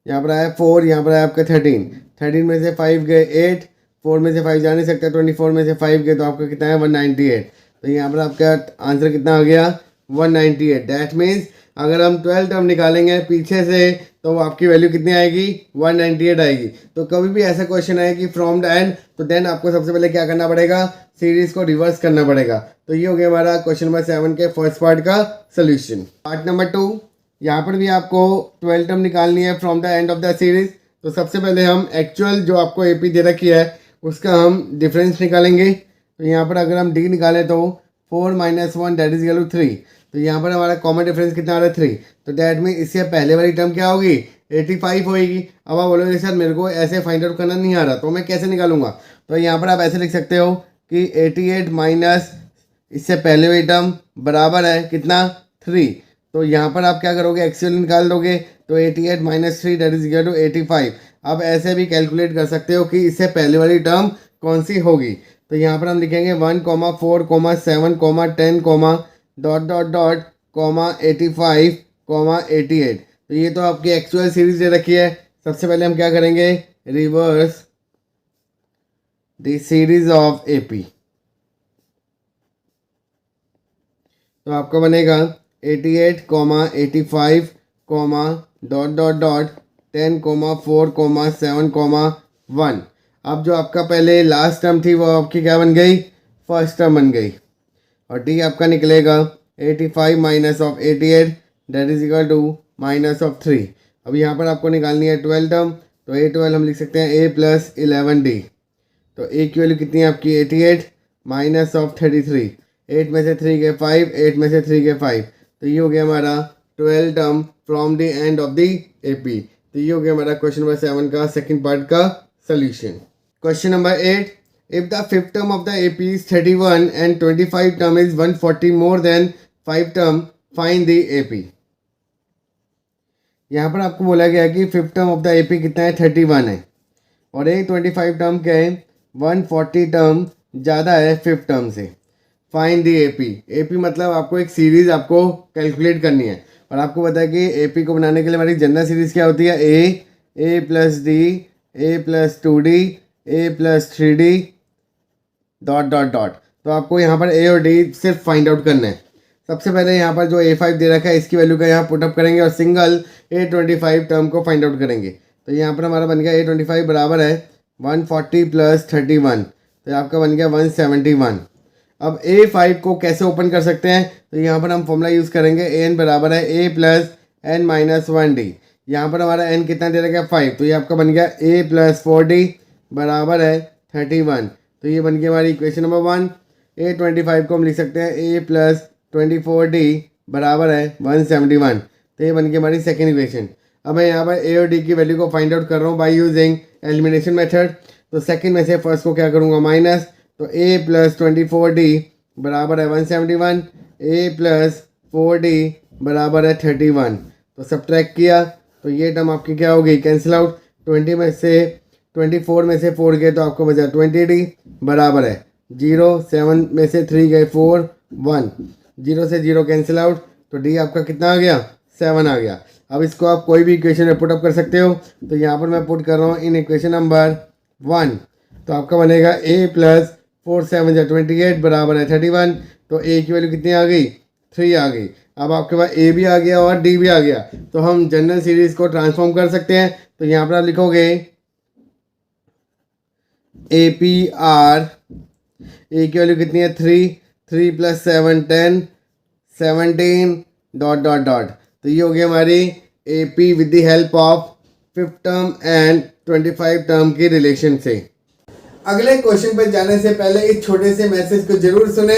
S1: यहाँ पर आया 4, यहाँ पर आया आपका 13 में से 5 गए 8, 4 में से 5 जा नहीं सकता, 24 में से 5 गए तो आपका कितना है 198। तो यहाँ पर आपका आंसर कितना आ गया, 198। दैट मीन्स अगर हम 12 टर्म निकालेंगे पीछे से तो आपकी वैल्यू कितनी आएगी, 198 आएगी। तो कभी भी ऐसा क्वेश्चन आए कि फ्रॉम द एंड, तो देन आपको सबसे पहले क्या करना पड़ेगा, सीरीज को रिवर्स करना पड़ेगा। तो ये हो गया हमारा क्वेश्चन नंबर 7 के फर्स्ट पार्ट का सोल्यूशन। पार्ट नंबर 2, यहाँ पर भी आपको 12 टर्म निकालनी है from the end of the series. तो सबसे पहले हम एक्चुअल जो आपको एपी दे रखी है उसका हम डिफरेंस निकालेंगे। तो यहाँ पर अगर हम डी निकालें तो 4 minus 1 that is equal to 3। तो यहाँ पर हमारा कॉमन डिफरेंस कितना आ रहा है, 3। तो डैट में इससे पहले वाली टर्म क्या होगी, 85 होगी। अब आप बोलोगे सर मेरे को ऐसे फाइंड आउट करना नहीं आ रहा, तो मैं कैसे निकालूंगा। तो यहाँ पर आप ऐसे लिख सकते हो कि 88 माइनस इससे पहले वाली टर्म बराबर है कितना, 3। तो यहाँ पर आप क्या करोगे, एक्चुअल निकाल दोगे। तो 88 minus 3 that is equal to 85। आप ऐसे भी कैलकुलेट कर सकते हो कि इससे पहले वाली टर्म कौन सी होगी। तो यहाँ पर हम लिखेंगे 1, 4, 7, 10, डॉट डॉट डॉट, 85, 88। तो ये तो आपकी एक्चुअल सीरीज दे रखी है। सबसे पहले हम क्या करेंगे, reverse the series of AP. तो आपका बनेगा 88, 85, डॉट डॉट डॉट 10, 4, 7, 1। अब जो आपका पहले लास्ट टर्म थी वो आपकी क्या बन गई, फर्स्ट टर्म बन गई। और डी आपका निकलेगा 85 minus of 88 that is equal to minus of 3। अब यहाँ पर आपको निकालनी है 12 टर्म, तो A12 हम लिख सकते हैं A प्लस 11D। तो A की वैल्यू कितनी है आपकी 88 माइनस ऑफ 33, 8 में से 3 गए 5, 8 में से 3 गए 5, तो ये हो गया हमारा 12 term from the end of the AP। तो ये हो गया हमारा क्वेश्चन नंबर 7 का सेकंड पार्ट का solution. Question number 8, if the fifth term of the AP is 31 and 25 term is 140 more than 5 term, find the AP। यहाँ पर आपको बोला गया कि fifth term of the AP कितना है 31 है और एक 25 टर्म क्या है 140 टर्म ज़्यादा है फिफ्थ टर्म से। फाइंड दी AP मतलब आपको एक सीरीज़ आपको कैलकुलेट करनी है और आपको पता है कि AP को बनाने के लिए हमारी जनरल सीरीज़ क्या होती है A plus D A plus 2D A plus 3D dot dot dot. तो आपको यहाँ पर A और D सिर्फ फाइंड आउट करना है। सबसे पहले यहाँ पर जो A5 दे रखा है इसकी वैल्यू का यहाँ पुटअप करेंगे और सिंगल A25 टर्म को फाइंड आउट करेंगे। तो यहाँ पर हमारा बन गया A25 बराबर है 140 प्लस 31, तो आपका बन गया 171। अब A5 को कैसे ओपन कर सकते हैं, तो यहाँ पर हम फॉर्मूला यूज़ करेंगे AN बराबर है A plus N minus 1D। यहाँ पर हमारा N कितना दे रखा है 5, तो ये आपका बन गया A प्लस 4D बराबर है 31। तो ये बन गया हमारी इक्वेशन नंबर 1। A25 को हम लिख सकते हैं A प्लस 24D बराबर है 171। तो ये बन गई हमारी सेकेंड इक्वेशन। अब मैं यहाँ पर A और D की वैल्यू को फाइंड आउट कर रहा हूँ बाय यूजिंग एलिमिनेशन मेथड। तो सेकेंड में से फर्स्ट को क्या करूँगा माइनस, तो A प्लस 24D बराबर है 171, A प्लस 4D बराबर है 31। तो सब्ट्रैक्ट किया तो ये टर्म आपकी क्या होगी कैंसिल आउट। 24 में से 4 गए तो आपको बचा 20D बराबर है 0, 7 में से 3 गए 4, 1, 0 से 0 कैंसिल आउट, तो D आपका कितना आ गया 7 आ गया। अब इसको आप कोई भी इक्वेशन में पुटअप कर सकते हो। तो यहाँ पर मैं पुट कर रहा हूँ इन इक्वेशन नंबर 1, तो आपका बनेगा A प्लस 4 7 28 बराबर है 31। तो A की वैल्यू कितनी आ गई 3 आ गई। अब आपके पास A भी आ गया और D भी आ गया, तो हम जनरल सीरीज को ट्रांसफॉर्म कर सकते हैं। तो यहाँ पर आप लिखोगे APR, A की वैल्यू कितनी है 3 प्लस 7 10 17 डॉट डॉट डॉट। तो ये हो गई हमारी AP with the help of fifth term and 25 term की रिलेशन से। अगले क्वेश्चन पर जाने से पहले इस छोटे से मैसेज को जरूर सुने।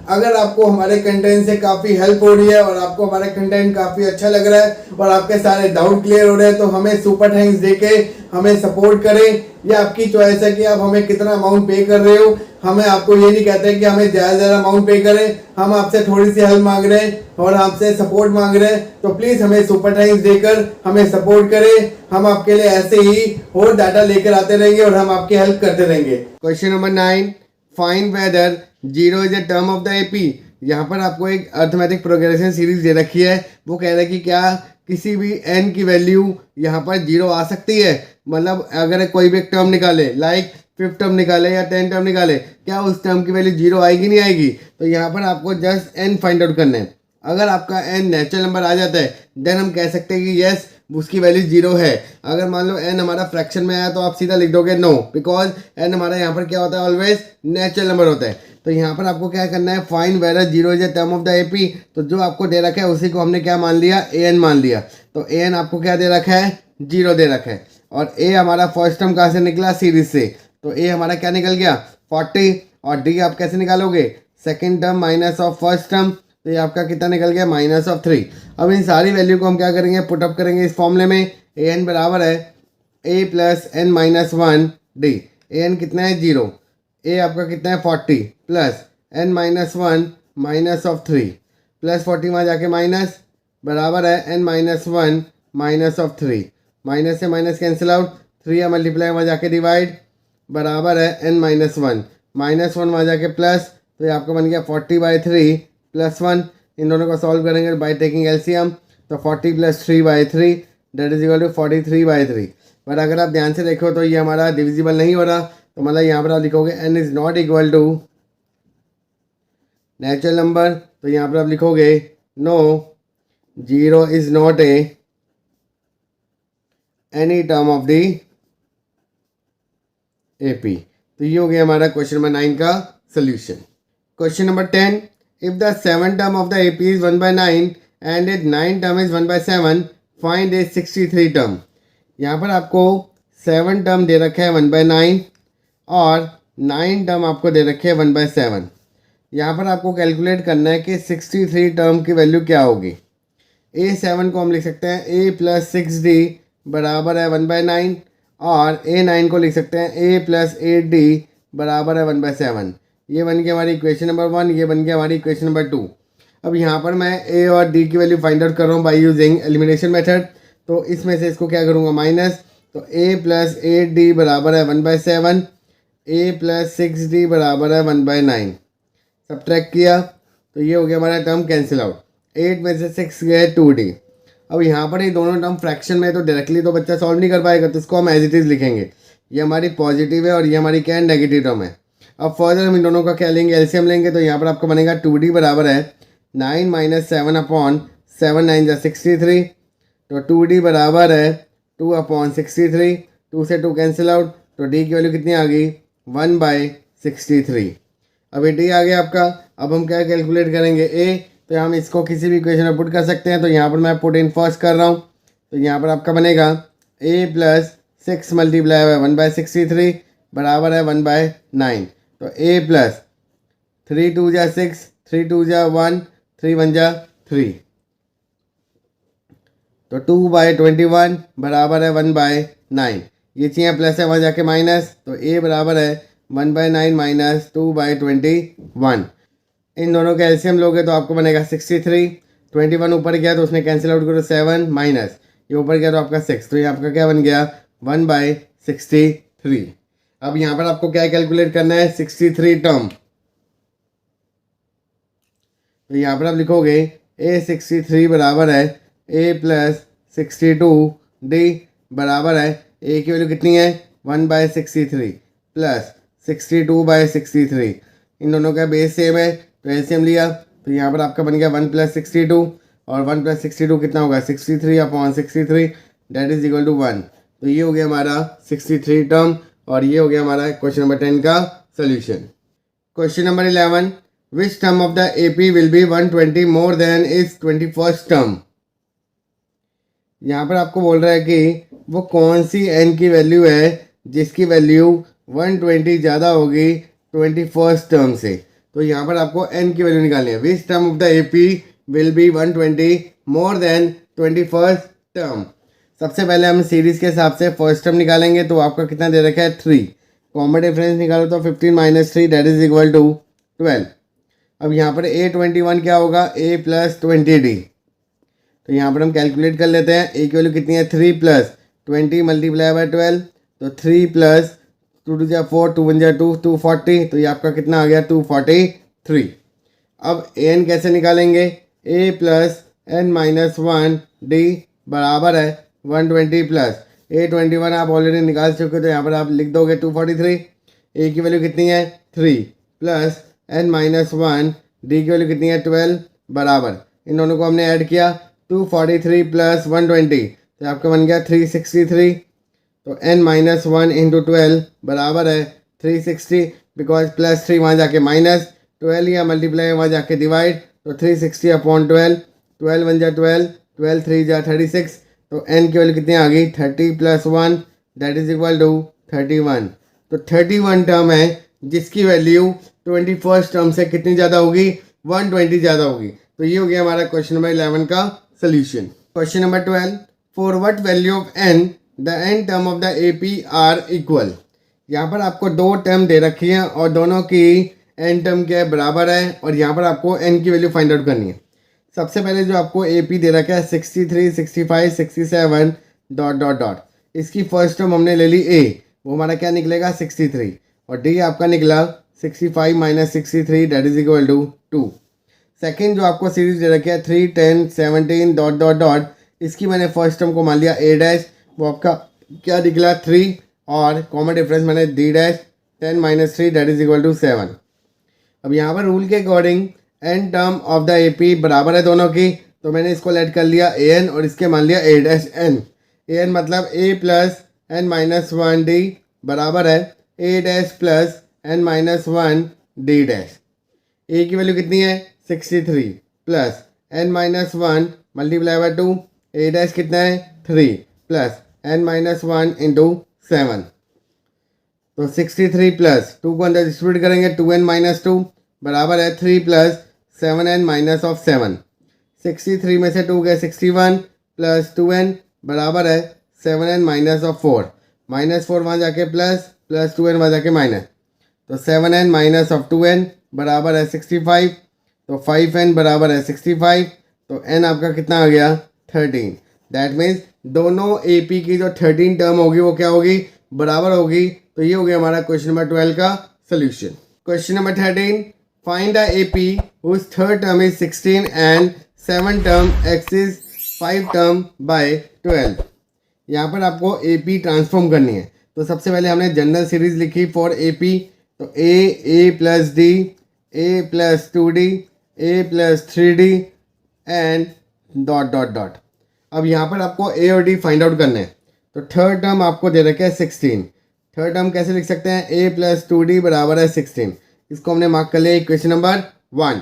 S1: अगर आपको हमारे कंटेंट से काफ़ी हेल्प हो रही है और आपको हमारा कंटेंट काफ़ी अच्छा लग रहा है और आपके सारे डाउट क्लियर हो रहे हैं, तो हमें सुपर थैंक्स देके हमें सपोर्ट करें। ये आपकी चॉइस है कि आप हमें कितना अमाउंट पे कर रहे हो। हमें आपको ये नहीं कहते कि हमें ज़्यादा अमाउंट पे करें, हम आपसे थोड़ी सी हेल्प मांग रहे हैं और आपसे सपोर्ट मांग रहे हैं। तो प्लीज़ हमें सुपर थैंक्स देकर हमें सपोर्ट करें। हम आपके लिए ऐसे ही और डाटा लेकर आते रहेंगे और हम आपकी हेल्प करते रहेंगे। Question number 9, find weather 0 is a term of the AP। यहाँ पर आपको एक अर्थमेटिक प्रोग्रेशन सीरीज दे रखी है। वो कह रहा है कि क्या किसी भी n की वैल्यू यहाँ पर 0 आ सकती है। मतलब अगर कोई भी एक टर्म निकाले, लाइक फिफ्थ टर्म निकाले या 10 टर्म निकाले, क्या उस टर्म की वैल्यू 0 आएगी नहीं आएगी। तो यहाँ पर आपको जस्ट n फाइंड आउट करना है। अगर आपका n नेचुरल नंबर आ जाता है देन हम कह सकते हैं कि यस उसकी वैल्यू 0 है। अगर मान लो n हमारा फ्रैक्शन में आया तो आप सीधा लिख दोगे नो, बिकॉज n हमारा यहाँ पर क्या होता है ऑलवेज नेचुरल नंबर होता है। तो यहाँ पर आपको क्या करना है find weather 0 is a term of the AP। तो जो आपको दे रखा है उसी को हमने क्या मान लिया an मान लिया। तो an आपको क्या दे रखा है 0 दे रखा है और a हमारा फर्स्ट टर्म कहाँ से निकला सीरीज से, तो a हमारा क्या निकल गया 40 और d आप कैसे निकालोगे second term minus of first term, तो ये आपका कितना निकल गया माइनस ऑफ 3। अब इन सारी वैल्यू को हम क्या करेंगे पुटअप करेंगे इस फॉर्मूले में। an बराबर है a plus n minus 1d। an कितना है 0, a आपका कितना है 40 plus n minus 1 minus of 3 plus 40 वहाँ जाके माइनस बराबर है n minus 1 minus of 3। Minus से माइनस कैंसिल आउट, 3 या मल्टीप्लाई वहाँ जाके डिवाइड बराबर है n माइनस 1 माइनस 1 वहाँ जाके प्लस, तो ये आपका बन गया 40/3 प्लस 1। इन दोनों को सॉल्व करेंगे बाय टेकिंग LCM, तो 40 plus 3/3 that is equal to 43/3। But अगर आप ध्यान से देखो तो ये हमारा डिविजिबल नहीं हो रहा, तो मतलब यहाँ पर आप लिखोगे n is not equal to natural number. तो यहाँ पर आप लिखोगे no 0 is not a any term of the AP। तो ये हो गया हमारा क्वेश्चन नंबर 9 का solution. Question number 10, if the 7 term of the AP is 1/9 and it 9 term is 1/7, find is 63 term. यहाँ पर आपको 7 टर्म दे रखे हैं 1/9 और 9 टर्म आपको दे रखे हैं 1/7। यहाँ पर आपको कैलकुलेट करना है कि 63 टर्म की वैल्यू क्या होगी। A7 को हम लिख सकते हैं A+6D बराबर है 1/9 और A9 को लिख सकते हैं A+8D बराबर है 1/7। ये बन गया हमारी इक्वेशन नंबर 1, ये बन गया हमारी इक्वेशन नंबर 2। अब यहाँ पर मैं A और D की वैल्यू फाइंड आउट कर रहा हूँ बाय यूजिंग एलिमिनेशन मेथड। तो इसमें से इसको क्या करूँगा माइनस, तो A+8D बराबर है 1/7, A+6D बराबर है 1/9। सब्ट्रैक्ट किया तो ये हो गया हमारा टर्म कैंसिल आउट। 8 में से 6 गए 2D। अब यहाँ पर ये दोनों टर्म फ्रैक्शन में है तो डायरेक्टली तो बच्चा सॉल्व नहीं कर पाएगा, तो इसको हम एज इट इज़ लिखेंगे। ये हमारी पॉजिटिव है और ये हमारी क्या है, नेगेटिव टर्म है। अब फर्दर हम इन दोनों का क्या लेंगे, एलसीएम लेंगे। तो यहाँ पर आपको बनेगा 2D बराबर है 9 - 7/7, 9 × 63। तो 2D बराबर है 2/63। 2 से 2 कैंसिल आउट, तो D की वैल्यू कितनी आ गई, 1/63। अब ये D आ गया आपका। अब हम क्या कैलकुलेट करेंगे A, तो हम इसको किसी भी इक्वेशन में पुट कर सकते हैं। तो यहाँ पर मैं पुट इन फर्स्ट कर रहा हूँ। तो यहाँ पर आपका बनेगा A+6 मल्टीप्लाई बाय 1/63 बराबर है 1/9। तो A+3 × 2 = 6, 3 × 2 = 1, 3 × 1 = 3। तो 2/21 बराबर है 1/9। ये चाहिए प्लस है, वहाँ जाके माइनस। तो A बराबर है 1/9 - 2/21। इन दोनों का एलसीएम लोगे तो आपको बनेगा 63। 21 ऊपर गया तो उसने कैंसिल आउट करो 7 माइनस ये ऊपर गया तो आपका 6। तो ये आपका क्या बन गया 1/63। अब यहाँ पर आपको क्या कैलकुलेट करना है, 63 टर्म। तो यहाँ पर आप लिखोगे A63 बराबर है A+62D बराबर है A की वैल्यू कितनी है 1/63 प्लस 62/63। इन दोनों का बेस सेम है तो एलसीएम लिया। तो यहाँ पर आपका बन गया 1 + 62 और 1 + 62 कितना होगा 63/63 दैट इज इक्वल टू 1। तो ये हो गया हमारा 63 टर्म और ये हो गया हमारा क्वेश्चन नंबर 10 का solution. Question number 11, which term of the AP will be 120 more than is 21st term. यहाँ पर आपको बोल रहा है कि वो कौन सी n की वैल्यू है जिसकी वैल्यू 120 ज़्यादा होगी 21st टर्म से। तो यहाँ पर आपको n की वैल्यू निकालनी है। Which term of the AP will be 120 more than 21st term. सबसे पहले हम सीरीज़ के हिसाब से फर्स्ट टर्म निकालेंगे। तो आपका कितना दे रखा है 3। कॉमन डिफरेंस निकालो तो 15 - 3 दैट इज इक्वल टू 12। अब यहाँ पर A21 क्या होगा A+20D। तो यहाँ पर हम कैलकुलेट कर लेते हैं। A की वैल्यू कितनी है 3 + 20 मल्टीप्लाई बाय 12। तो 3 + 2 × 2 = 4, 2 × 1 = 2, 240। तो ये आपका कितना आ गया 243। अब an कैसे निकालेंगे, A+n-1D बराबर है 120 प्लस A21 आप ऑलरेडी निकाल चुके हो तो यहाँ पर आप लिख दोगे 243। A की वैल्यू कितनी है 3 प्लस n-1 D की वैल्यू कितनी है 12 बराबर इन दोनों को हमने ऐड किया 243 + 120 तो आपका बन गया 363। तो n-1 × 12 बराबर है 360 बिकॉज +3 वहाँ जाके माइनस 12 या मल्टीप्लाई वहाँ जाके डिवाइड। तो 360/12 12 × 1 = 12 12 3 = 36। तो n की वैल्यू कितनी आ गई 30 + 1 दैट इज इक्वल टू 31। तो 31 टर्म है जिसकी वैल्यू 21st टर्म से कितनी ज़्यादा होगी 120 ज़्यादा होगी। तो ये हो गया हमारा क्वेश्चन नंबर 11 का solution. Question number 12, for what value of n the n term of the AP are equal. यहाँ पर आपको दो टर्म दे रखी है और दोनों की n टर्म क्या है बराबर है और यहाँ पर आपको n की वैल्यू फाइंड आउट करनी है। सबसे पहले जो आपको AP दे रखा है 63 65 67 ... इसकी फर्स्ट टर्म हमने ले ली A, वो हमारा क्या निकलेगा 63 और D आपका निकला 65 - 63 that is equal to 2। Second जो आपको सीरीज दे रखी है 3 10 17 ... इसकी मैंने फर्स्ट टर्म को मान लिया A', वो आपका क्या निकला 3 और कॉमन डिफरेंस मैंने D' 10 - 3 that is equal to 7। अब यहाँ पर रूल के according n term of the AP बराबर है दोनों की तो मैंने इसको लेट कर लिया an और इसके मान लिया A'(n). an मतलब A + n - 1D बराबर है a dash plus N minus one d dash. A की वैल्यू कितनी है 63 plus N minus one multiply by 2, a dash कितना है 3 plus N minus one into 7। तो 63 प्लस 2 को अंदर डिस्ट्रीब्यूट करेंगे 2n माइनस 2 बराबर है 3 प्लस 7n माइनस ऑफ 7। 63 में से 2 गए 61 प्लस 2n बराबर है 7n माइनस ऑफ 4। माइनस 4 वहाँ जाके प्लस 2n वहाँ जाके माइनस, तो 7n माइनस ऑफ 2n बराबर है 65। तो 5n बराबर है 65, तो n आपका कितना आ गया 13। दैट मीन्स दोनों AP की जो 13 टर्म होगी वो क्या होगी बराबर होगी। तो ये हो गया हमारा क्वेश्चन नंबर 12 का solution. Question number 13, find the AP whose third term is 16 and 7 term x is 5 term by 12। यहाँ पर आपको AP ट्रांसफॉर्म करनी है। तो सबसे पहले हमने जनरल सीरीज लिखी फॉर AP, तो a plus D, a plus 2d, a plus 3d and dot dot dot. अब यहाँ पर आपको a और d फाइंड आउट करने हैं। तो थर्ड टर्म आपको दे रखे है 16। थर्ड टर्म कैसे लिख सकते हैं a प्लस 2d बराबर है 16। इसको हमने मार्क कर लिया इक्वेशन नंबर 1।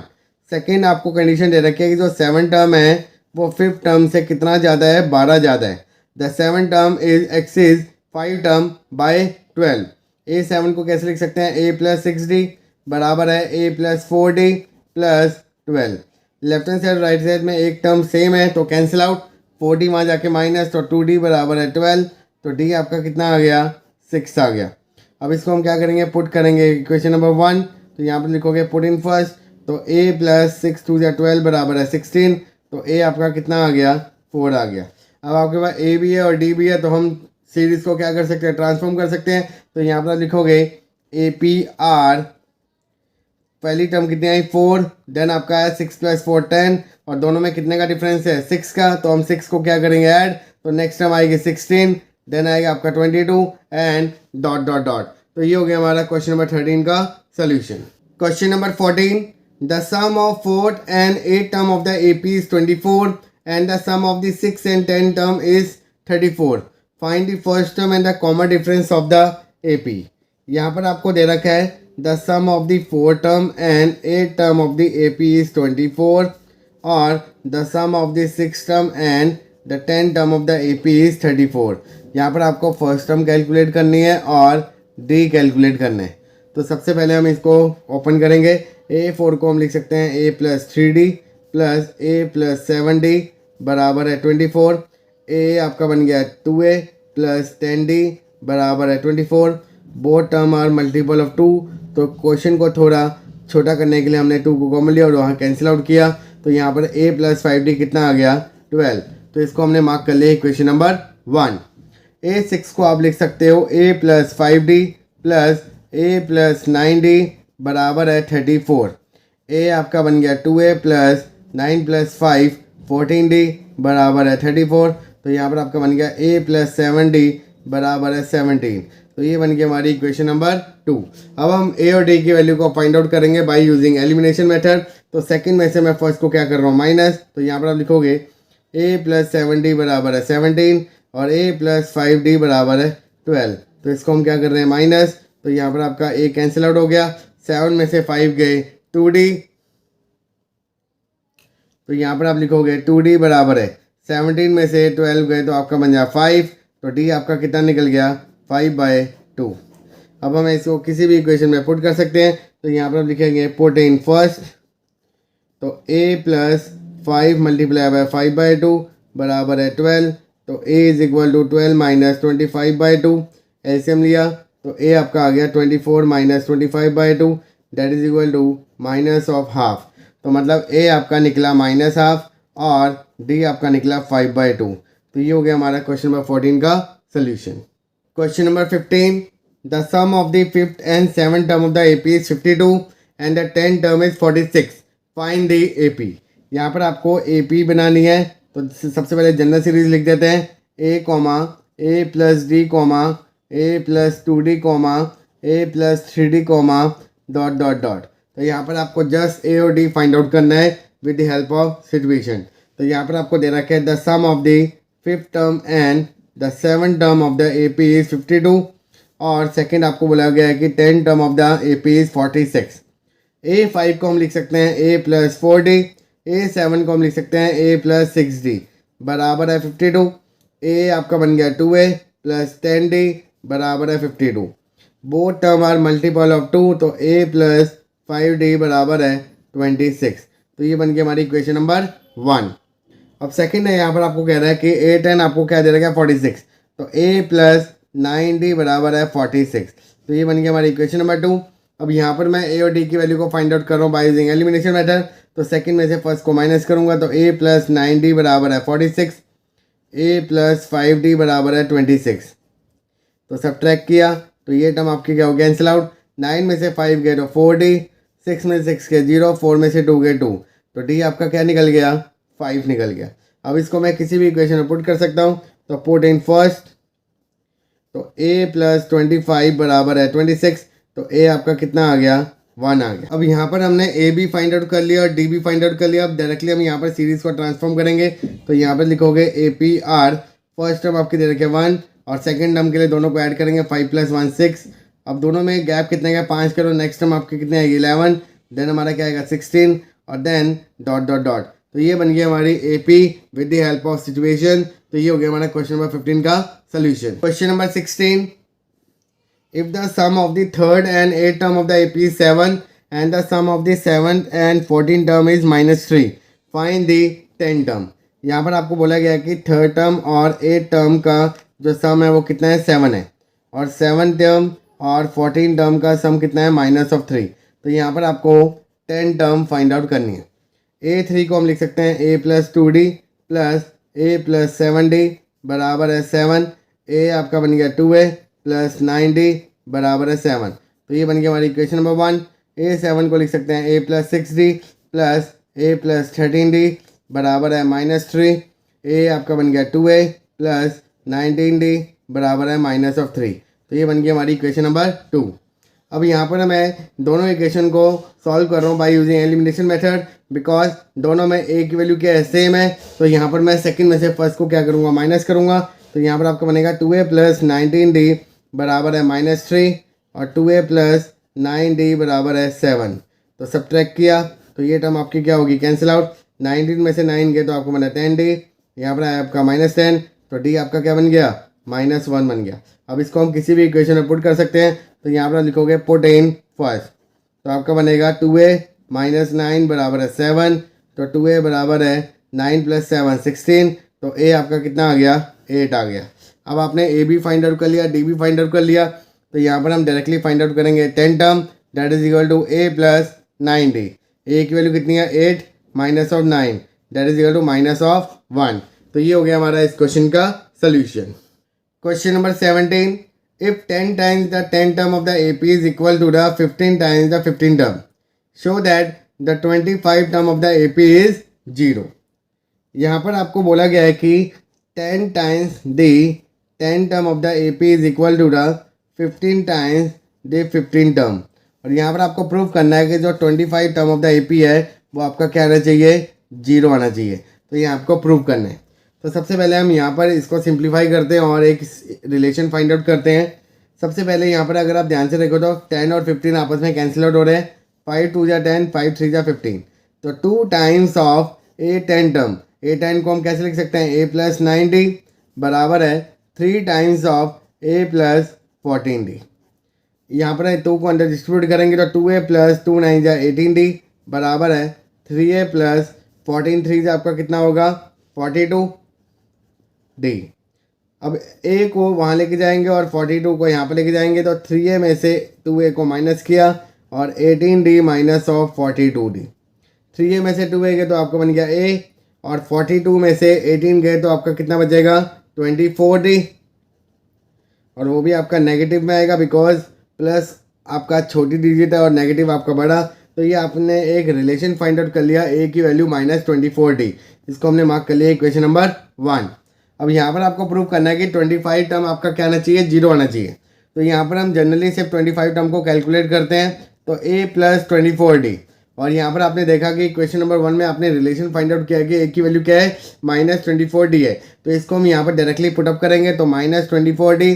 S1: सेकेंड आपको कंडीशन दे रखी है कि जो 7 टर्म है वो 5th टर्म से कितना ज़्यादा है 12 ज़्यादा है। The 7 term is x is 5 term by 12। a7 को कैसे लिख सकते हैं a प्लस 6d बराबर है a plus 4d plus 12। Left hand side right side में एक टर्म सेम है तो कैंसिल आउट, 4d वहाँ जाके माइनस, तो 2d बराबर है 12। तो d आपका कितना आ गया 6 आ गया। अब इसको हम क्या करेंगे पुट करेंगे इक्वेशन नंबर 1। तो यहाँ पर लिखोगे पुट इन फर्स्ट, तो a प्लस 6 2 12 बराबर है 16। तो a आपका कितना आ गया 4 आ गया। अब आपके पास a भी है और d भी है, तो हम सीरीज़ को क्या कर सकते हैं ट्रांसफॉर्म कर सकते हैं। तो यहाँ पर लिखोगे APR, पहली टर्म कितनी आई 4, देन आपका है 6 प्लस 4 10, और दोनों में कितने का डिफरेंस है 6 का। तो हम 6 को क्या करेंगे ऐड, तो नेक्स्ट टर्म आएगी 16, देन आएगा आपका 22 एंड डॉट डॉट डॉट। तो ये हो गया हमारा क्वेश्चन नंबर 13 का solution. Question number 14, the sum of 4th and 8th term of the AP is 24 and the sum of the 6th and 10th term is 34. Find the first term and the common difference of the AP। यहाँ पर आपको दे रखा है the sum of the 4th term and 8th term of the AP is 24 और the sum of the 6th term and the 10th term of the AP is 34। यहाँ पर आपको फर्स्ट टर्म कैलकुलेट करनी है और D कैलकुलेट करना है। तो सबसे पहले हम इसको ओपन करेंगे। A4 को हम लिख सकते हैं a plus 3d plus a plus 7d बराबर है 24। a आपका बन गया 2a प्लस 10d बराबर है 24। Both term are multiple of 2, तो क्वेश्चन को थोड़ा छोटा करने के लिए हमने 2 को कॉमन लिया और वहाँ कैंसिल आउट किया। तो यहाँ पर a प्लस 5d कितना आ गया 12। तो इसको हमने मार्क कर लिया इक्वेशन नंबर 1। a6 को आप लिख सकते हो a plus 5d plus a plus 9d बराबर है 34। a आपका बन गया 2a प्लस 9 प्लस 5 14d बराबर है 34। तो यहाँ पर आपका बन गया a प्लस 7d बराबर है 17। तो ये बन गया हमारी इक्वेशन नंबर 2। अब हम a और d की वैल्यू को फाइंड आउट करेंगे बाय यूजिंग एलिमिनेशन मेथड। तो सेकंड में से मैं फर्स्ट को क्या कर रहा हूँ माइनस, तो यहाँ पर आप लिखोगे a प्लस 7d बराबर है 17 और a प्लस 5d बराबर है 12। तो इसको हम क्या कर रहे हैं माइनस, तो यहाँ पर आपका a कैंसिल आउट हो गया, 7 में से 5 गए 2d। तो यहाँ पर आप लिखोगे 2d बराबर है 17 में से 12 गए तो आपका बन जाए 5। तो d आपका कितना निकल गया 5/2। अब हम इसको किसी भी इक्वेशन में पुट कर सकते हैं। तो यहाँ पर आप लिखेंगे पुट इन फर्स्ट, तो a प्लस 5 मल्टीप्लाई बाय 5/2 बराबर है 12। तो a is equal to 12 minus 25/2। LCM लिया तो a आपका आ गया 24 minus 25/2 that is equal to minus of half. तो मतलब a आपका निकला माइनस हाफ और d आपका निकला 5/2। तो ये हो गया हमारा क्वेश्चन नंबर 14 का solution. Question number 15, the sum of the 5th and 7th term of the AP is 52 and the 10th term is 46। Find the AP। यहाँ पर आपको AP बनानी है। तो सबसे पहले जनरल सीरीज लिख देते हैं a plus d a plus 2d a plus 3d dot dot dot. तो यहाँ पर आपको जस्ट a और d फाइंड आउट करना है with the help of situation. तो यहाँ पर आपको दे रखा है the sum of the 5th term and the 7th term of the AP is 52 और सेकंड आपको बोला गया है कि 10 term of the A P is 46। A5 को हम लिख सकते हैं A प्लस 4D, A7 को हम लिख सकते हैं A प्लस 6D बराबर है 52। A आपका बन गया 2A प्लस 10D बराबर है 52। Both term are multiple of 2, तो A प्लस 5D बराबर है 26। तो ये बन गया हमारी इक्वेशन नंबर 1। अब सेकंड है, यहाँ पर आपको कह रहा है कि A10 आपको क्या दे रखा है 46, तो A प्लस 9D बराबर है 46। तो ये बन गया हमारी इक्वेशन नंबर 2। अब यहाँ पर मैं A और D की वैल्यू को फाइंड आउट कर रहा हूँ बाय यूजिंग एलिमिनेशन मेथड। तो सेकंड में से फर्स्ट को माइनस करूँगा, तो A प्लस 9D बराबर है 46, A प्लस 5D बराबर है 26। तो सब्ट्रैक्ट किया तो ये टर्म आपकी क्या हो गया, कैंसिल आउट। 9 में से 5 गए तो 4D, 6 में से 6 के 0, 4 में से 2 गए 2, तो D आपका क्या निकल गया, 5 निकल गया। अब इसको मैं किसी भी इक्वेशन में पुट कर सकता हूँ, तो पुट इन फर्स्ट, तो A प्लस 25 बराबर है 26, तो A आपका कितना आ गया, 1 आ गया। अब यहाँ पर हमने A भी फाइंड आउट कर लिया और D भी फाइंड आउट कर लिया। अब डायरेक्टली हम यहाँ पर सीरीज़ को ट्रांसफॉर्म करेंगे, तो यहाँ पर लिखोगे APR, फर्स्ट टर्म आपकी दे रखे 1 और सेकंड टर्म के लिए दोनों को ऐड करेंगे 5 प्लस 1 6। अब दोनों में गैप कितने का 5 करो, नेक्स्ट टर्म आपकी कितने आएगी 11, देन हमारा क्या आएगा 16 और देन डॉट डॉट डॉट। तो ये बन गया हमारी AP with the help of situation. तो ये हो गया हमारा क्वेश्चन नंबर 15 का solution. Question number 16, if the sum of the third and 8th term of the AP is 7 and the sum of the 7th and 14th term is -3, find the 10th term। यहाँ पर आपको बोला गया है कि third term और 8th term का जो सम है वो कितना है 7 है, और 7th टर्म और 14th टर्म का सम कितना है -3। तो यहाँ पर आपको 10th टर्म फाइंड आउट करनी है। A3 को हम लिख सकते हैं A plus 2D plus A plus 7D बराबर है 7। A आपका बन गया 2A प्लस 9D बराबर है 7। तो ये बन गया हमारी इक्वेशन नंबर 1। A7 को लिख सकते हैं A plus 6D plus A plus 13D बराबर है -3। A आपका बन गया 2A प्लस 19D बराबर है -3। तो ये बन गया हमारी इक्वेशन नंबर 2। अब यहाँ पर मैं दोनों इक्वेशन को सॉल्व कर रहा हूँ by using elimination method, because दोनों में A की वैल्यू क्या है, सेम है। तो यहाँ पर मैं सेकंड में से फर्स्ट को क्या करूँगा, माइनस करूँगा। तो यहाँ पर आपका बनेगा 2A प्लस 19D बराबर है -3 और 2A प्लस 9D बराबर है 7। तो सब्ट्रैक्ट किया तो ये टर्म आपकी क्या होगी, कैंसिल आउट। 19 में से 9 गए तो आपको बना 10D, यहाँ पर आपका -10, तो D आपका क्या बन गया, -1 बन गया। अब इसको हम किसी भी इक्वेशन में पुट कर सकते हैं। तो यहाँ पर लिखोगे पुट इन फर्स्ट, तो आपका बनेगा 2A माइनस 9 बराबर है 7, तो 2A बराबर है 9 प्लस 7 16। तो A आपका कितना आ गया, 8 आ गया। अब आपने A भी फाइंड आउट कर लिया, D भी फाइंड आउट कर लिया। तो यहाँ पर हम डायरेक्टली फाइंड आउट करेंगे 10 term, that is equal to A plus 9D। A की वैल्यू कितनी है 8 minus of 9 that is equal to -1। तो ये हो गया हमारा इस क्वेश्चन का solution. Question number 17, if 10 times the 10 term of the AP is equal to the 15 times the 15 term, show that the 25 term of the AP is 0। यहाँ पर आपको बोला गया है कि 10 times the 10 term of the AP is equal to the 15 times the 15 term, और यहाँ पर आपको प्रूव करना है कि जो 25 टर्म ऑफ द AP है वो आपका क्या आना चाहिए, 0 आना चाहिए। तो ये आपको प्रूव करना है। तो सबसे पहले हम यहाँ पर इसको सिंप्लीफाई करते हैं और एक रिलेशन फाइंड आउट करते हैं। सबसे पहले यहाँ पर अगर आप ध्यान से देखो तो 10 और 15 आपस में कैंसिल आउट हो रहे हैं। 5 2 जा 10, 5 3 जा 15। तो 2 times of A10 term, A10 को हम कैसे लिख सकते हैं, A प्लस 9D बराबर है 3 times of A plus 14D। यहाँ पर 2 को अंदर डिस्ट्रीब्यूट करेंगे तो 2A प्लस 2 9 जा 18D बराबर है 3A प्लस 14 3 जा आपका कितना होगा 42D। अब A को वहाँ लेके जाएंगे और 42 को यहाँ पर लेके जाएंगे, तो 3A में से 2A को माइनस किया और 18D minus of 42D। 3A में से 2A गए तो आपका बन गया A, और 42 में से 18 गए तो आपका कितना बचेगा 24D, और वो भी आपका नेगेटिव में आएगा बिकॉज प्लस आपका छोटी डिजिट है और नेगेटिव आपका बड़ा। तो ये आपने एक रिलेशन फाइंड आउट कर लिया, A की वैल्यू -24D। इसको हमने मार्क कर लिया इक्वेशन नंबर 1। अब यहाँ पर आपको प्रूव करना है कि 25 टर्म आपका क्या आना चाहिए, 0 आना चाहिए। तो यहाँ पर हम जनरली सिर्फ 25 टर्म को कैलकुलेट करते हैं, तो A प्लस 24D। और यहाँ पर आपने देखा कि क्वेश्चन नंबर 1 में आपने रिलेशन फाइंड आउट किया कि A की वैल्यू क्या है, -24D है। तो इसको हम यहाँ पर डायरेक्टली पुटअप करेंगे, तो -24D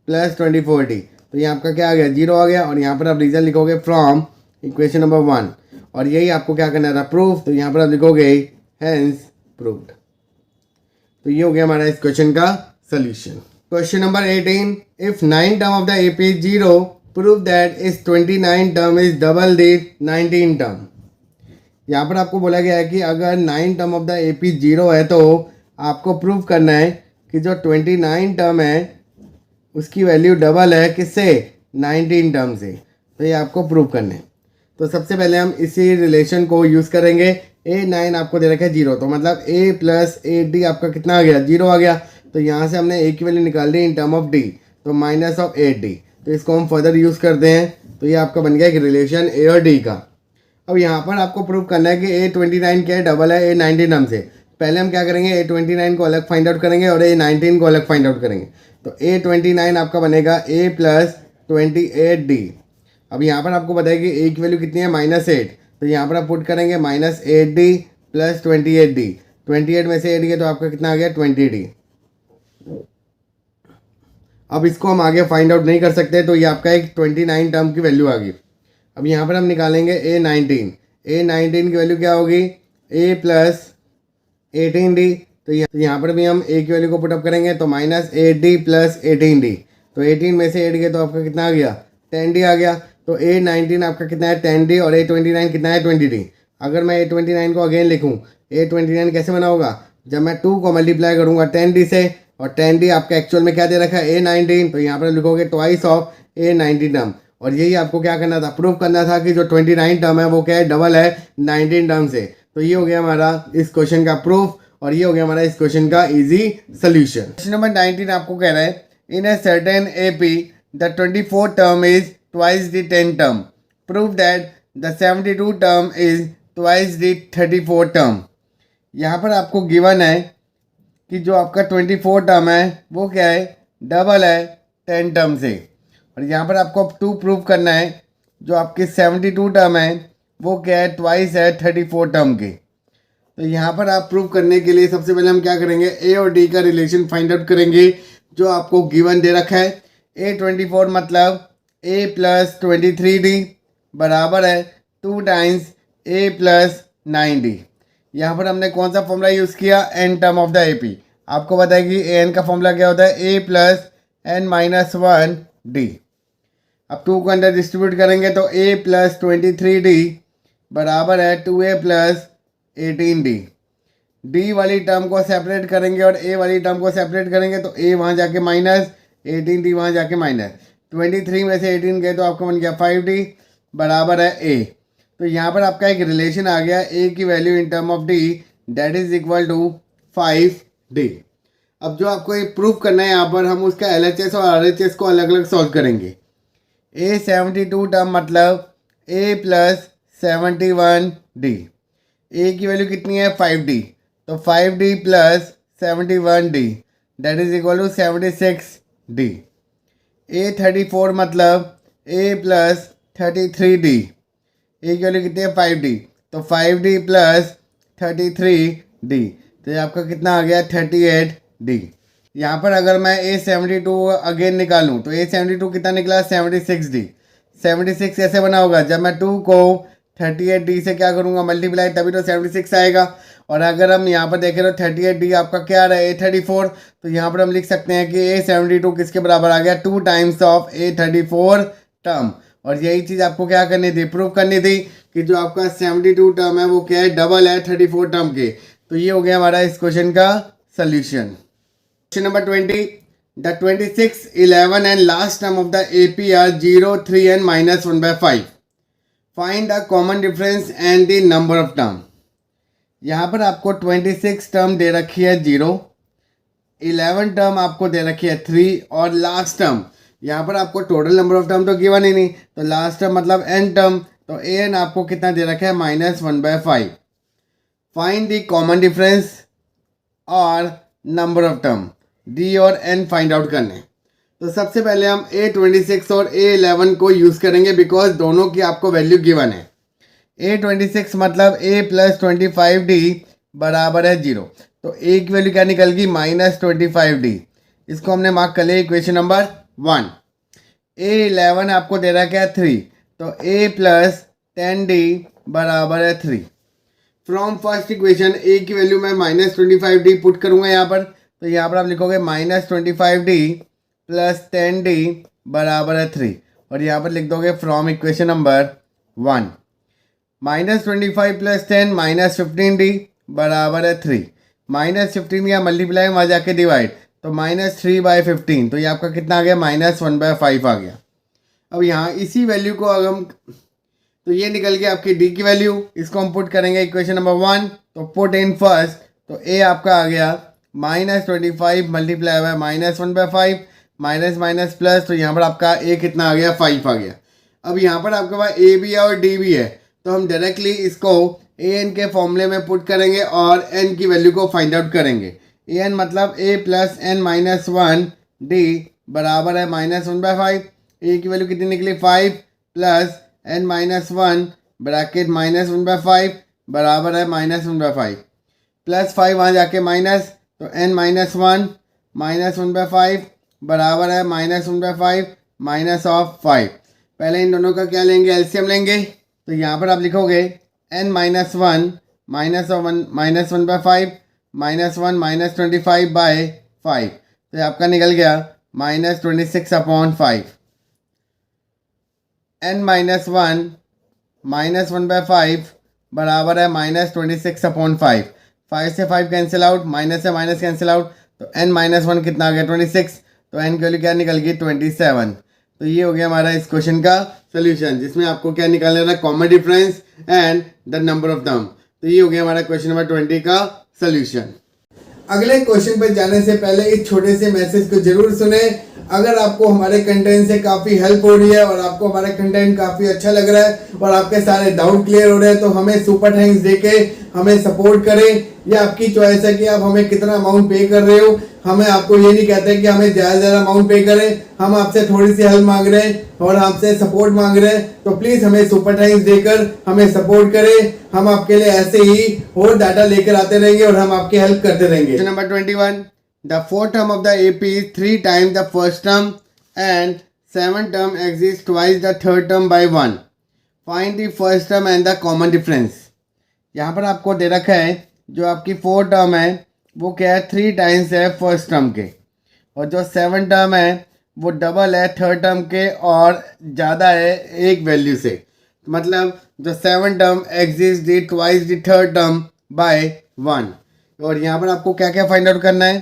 S1: प्लस 24D। तो ये आपका क्या आ गया 0 आ गया, और यहाँ पर आप रीजन लिखोगे फ्रॉम इक्वेशन नंबर 1, और यही आपको क्या करना था प्रूफ, तो यहाँ पर आप लिखोगे हेंस प्रूव्ड। तो ये हो गया हमारा इस क्वेश्चन का solution. Question number 18, if 9 term of the AP 0 prove that इस 29 term is double the 19 term. यहाँ पर आपको बोला गया है कि अगर 9 टर्म ऑफ द एपी 0 है तो आपको प्रूव करना है कि जो 29 टर्म है उसकी वैल्यू डबल है किससे 19 टर्म से। तो ये आपको प्रूव करना है। तो सबसे पहले हम इसी रिलेशन को यूज़ करेंगे। A9 आपको दे रखा है 0, तो मतलब A प्लस 8D आपका कितना आ गया 0 आ गया। तो यहाँ से हमने A की वैल्यू निकाल दी इन टर्म ऑफ D, तो माइनस ऑफ 8D। तो इसको हम फर्दर यूज़ करते हैं, तो ये आपका बन गया एक रिलेशन A और D का। अब यहाँ पर आपको प्रूव करना है कि A29 क्या है डबल है A19 टर्म से। पहले हम क्या करेंगे A29 को अलग फाइंड आउट करेंगे और A19 को अलग फाइंड आउट करेंगे। तो A29 आपका बनेगा A प्लस 28D। अब यहाँ पर आपको बताया कि A की वैल्यू कितनी है -8, तो यहाँ पर आप पुट करेंगे -8D प्लस 28D। 28 में से 8 गया तो आपका कितना आ गया 20D। अब इसको हम आगे फाइंड आउट नहीं कर सकते, तो ये आपका एक 29 टर्म की वैल्यू आ गई। अब यहाँ पर हम निकालेंगे A19 की वैल्यू क्या होगी A प्लस 18D। तो यहाँ पर भी हम A की वैल्यू को पुटअप करेंगे, तो -8D प्लस 18D। तो 18 में से 8 गया तो आपका कितना आ गया 10D आ गया। तो A19 आपका कितना है 10D और A29 कितना है 20D। अगर मैं A29 को अगेन लिखूँ, A29 कैसे बना होगा, जब मैं 2 को मल्टीप्लाई करूँगा 10D से, और 10D आपका एक्चुअल में क्या दे रखा है A19, तो यहाँ पर लिखोगे ट्वाइस ऑफ A19 टर्म। और यही आपको क्या करना था प्रूव करना था कि जो 29 टर्म है वो क्या है डबल है 19 टर्म से। तो ये हो गया हमारा इस क्वेश्चन का प्रूफ, और ये हो गया हमारा इस क्वेश्चन का इजी सोल्यूशन। क्वेश्चन नंबर 19 आपको कह रहा है in a certain AP the 24 term is twice the 10 term, prove that the 72 term is twice the 34 term. यहाँ पर आपको गिवन है कि जो आपका 24 टर्म है वो क्या है डबल है 10 टर्म से, और यहाँ पर आपको 2 प्रूव करना है जो आपके 72 टर्म है वो क्या है ट्वाइस है 34 टर्म के। तो यहाँ पर आप प्रूव करने के लिए सबसे पहले हम क्या करेंगे A और D का रिलेशन फाइंड आउट करेंगे जो आपको गिवन दे रखा है। A24 मतलब A प्लस 23D बराबर है 2 टाइम्स A प्लस 9D। यहाँ पर हमने कौन सा फॉर्मूला यूज़ किया n term of the AP। आपको बताया कि an का फॉर्मूला क्या होता है A प्लस n-1D। अब 2 को अंदर डिस्ट्रीब्यूट करेंगे तो A प्लस 23D बराबर है 2A प्लस 18D। D वाली टर्म को सेपरेट करेंगे और A वाली टर्म को सेपरेट करेंगे, तो A वहाँ जाके माइनस 18D वहाँ जाके माइनस 23 में से 18 गए तो आपका बन गया 5D बराबर है A। तो यहाँ पर आपका एक रिलेशन आ गया A की value in term of D that is equal to 5D। अब जो आपको ये प्रूफ करना है यहाँ पर हम उसका LHS और RHS को अलग अलग सॉल्व करेंगे। A72 टर्म मतलब A प्लस 71D। A की वैल्यू कितनी है 5D, तो 5D plus 71D that is equal to 76D। A34 मतलब A प्लस 33D। A की वैल्यू कितनी है 5D, तो 5D प्लस 33D, तो ये आपका कितना आ गया 38D। यहाँ पर अगर मैं A72 अगेन निकालूँ तो A72 कितना निकला 76D। 76 कैसे बना होगा, जब मैं 2 को 38D से क्या करूँगा मल्टीप्लाई, तभी तो 76 आएगा। और अगर हम यहाँ पर देखें तो 38D आपका क्या आ रहा है A34, तो यहाँ पर हम लिख सकते हैं कि A72 किसके बराबर आ गया 2 टाइम्स ऑफ A34 टर्म। और यही चीज़ आपको क्या करनी थी प्रूव करनी थी कि जो आपका 72 टर्म है वो क्या है डबल है 34 टर्म के। तो ये हो गया हमारा इस क्वेश्चन का solution. Question number 20, the 26, 11 and last term of the AP are 0, 3 and -1/5। Find the common difference and the number of term. यहाँ पर आपको 26 टर्म दे रखी है 0, 11 टर्म आपको दे रखी है 3, और लास्ट टर्म यहाँ पर आपको टोटल नंबर ऑफ टर्म तो गिवन ही नहीं, तो लास्ट टर्म मतलब n टर्म, तो an आपको कितना दे रखा है -1/5। फाइंड द कॉमन डिफरेंस और नंबर ऑफ टर्म, D और n फाइंड आउट करने। तो सबसे पहले हम A26 और A11 को यूज़ करेंगे बिकॉज दोनों की आपको वैल्यू गिवन है। A26 मतलब A प्लस 25D बराबर है 0, तो A की वैल्यू क्या निकल गई -25D। इसको हमने मार्क कर लिया इक्वेशन नंबर 1। A11 आपको दे रहा क्या है 3, तो A प्लस 10D बराबर है 3। फ्रॉम फर्स्ट इक्वेशन A की वैल्यू मैं -25D पुट करूँगा यहाँ पर, तो यहाँ पर आप लिखोगे -25D प्लस 10D बराबर है 3, और यहाँ पर लिख दोगे from equation number 1। -25 plus 10 -15D बराबर है 3। -15 का मल्टीप्लाई वहाँ जाके डिवाइड, तो -3/15, तो ये आपका कितना आ गया -1/5 आ गया। अब यहाँ इसी वैल्यू को अगर हम, तो ये निकल गया आपकी D की वैल्यू, इसको हम पुट करेंगे इक्वेशन नंबर 1, तो पुट इन फर्स्ट, तो A आपका आ गया -25 multiply by -1/5 minus minus plus, तो यहाँ पर आपका A कितना आ गया 5 आ गया। अब यहाँ पर आपके पास A भी है और D भी है, तो हम डायरेक्टली इसको an के फॉर्मूले में पुट करेंगे और n की वैल्यू को फाइंड आउट करेंगे। an मतलब a plus n minus 1 d बराबर है -1/5। a की वैल्यू कितनी निकली 5 प्लस n माइनस 1 ब्रैकेट -1/5 बराबर है -1/5, प्लस 5 वहाँ जाके माइनस, तो n माइनस 1 -1/5 बराबर है -1/5 माइनस ऑफ 5। पहले इन दोनों का क्या लेंगे, एलसीएम लेंगे, तो यहाँ पर आप लिखोगे n माइनस 1 -1/5 -1 -25/5, तो आपका निकल गया -26/5। n माइनस 1 -1/5 बराबर है -26/5। 5 से 5 कैंसिल आउट, माइनस से माइनस कैंसिल आउट, तो n माइनस 1 कितना आ गया 26, तो n की वैल्यू क्या निकल गई 27। तो ये हो गया हमारा इस क्वेश्चन का सोल्यूशन, जिसमें आपको क्या निकालना है, common difference and the number of term. तो ये हो गया हमारा क्वेश्चन नंबर 20 का सोल्यूशन। अगले क्वेश्चन पर जाने से पहले इस छोटे से मैसेज को जरूर सुने। अगर आपको हमारे कंटेंट से काफ़ी हेल्प हो रही है और आपको हमारा कंटेंट काफ़ी अच्छा लग रहा है और आपके सारे डाउट क्लियर हो रहे हैं, तो हमें सुपर थैंक्स देके हमें सपोर्ट करें। ये आपकी चॉइस है कि आप हमें कितना अमाउंट पे कर रहे हो। हमें आपको ये नहीं कहते कि हमें ज़्यादा अमाउंट पे करें, हम आपसे थोड़ी सी हेल्प मांग रहे हैं और आपसे सपोर्ट मांग रहे हैं, तो प्लीज़ हमें सुपर थैंक्स देकर हमें सपोर्ट करें। हम आपके लिए ऐसे ही और डाटा लेकर आते रहेंगे और हम आपकी हेल्प करते रहेंगे। Number 21, the fourth term of the AP is 3 times the first term and 7 term exists twice the third term by 1. Find the first term and the common difference. यहाँ पर आपको दे रखा है जो आपकी 4 टर्म है वो क्या है 3 टाइम्स है फर्स्ट टर्म के, और जो 7 टर्म है वो डबल है थर्ड टर्म के और ज़्यादा है एक वैल्यू से। मतलब जो 7 term exist the twice the third term by 1। और यहाँ पर आपको क्या क्या फाइंड आउट करना है,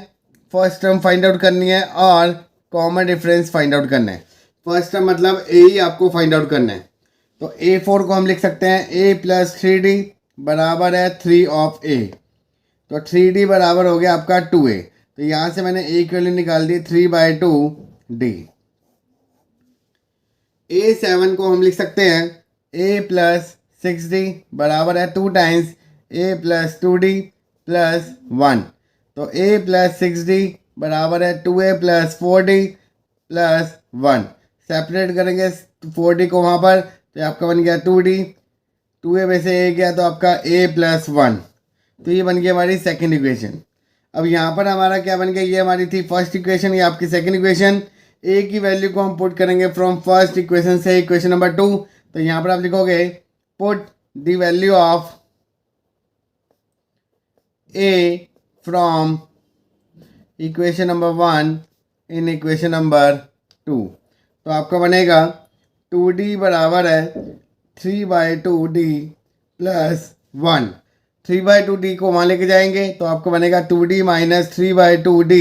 S1: फर्स्ट टर्म फाइंड आउट करनी है और कॉमन डिफरेंस फाइंड आउट करना है। फर्स्ट टर्म मतलब ए ही आपको फाइंड आउट करना है, तो A4 को हम लिख सकते हैं a प्लस 3D बराबर है 3 ऑफ a, तो 3D बराबर हो गया आपका 2a। तो यहाँ से मैंने a की वैल्यू निकाल दी 3/2D। A7 को हम लिख सकते हैं a प्लस 6D बराबर है 2 times a plus 2D plus 1, तो a प्लस 6D बराबर है 2a plus 4D plus 1। Separate करेंगे 4D को वहाँ पर, तो आपका बन गया 2D, 2a में से a गया तो आपका a प्लस 1, तो ये बन गई हमारी सेकंड इक्वेशन। अब यहाँ पर हमारा क्या बन गया, ये हमारी थी फर्स्ट इक्वेशन, ये आपकी सेकंड इक्वेशन। a की वैल्यू को हम पुट करेंगे फ्रॉम फर्स्ट इक्वेशन से इक्वेशन नंबर 2, तो यहाँ पर आप लिखोगे put the value of a from equation number 1 in equation number 2, तो आपका बनेगा 2D बराबर है 3/2D प्लस 1। 3/2D को वहाँ लेके जाएंगे तो आपको बनेगा 2D माइनस 3/2D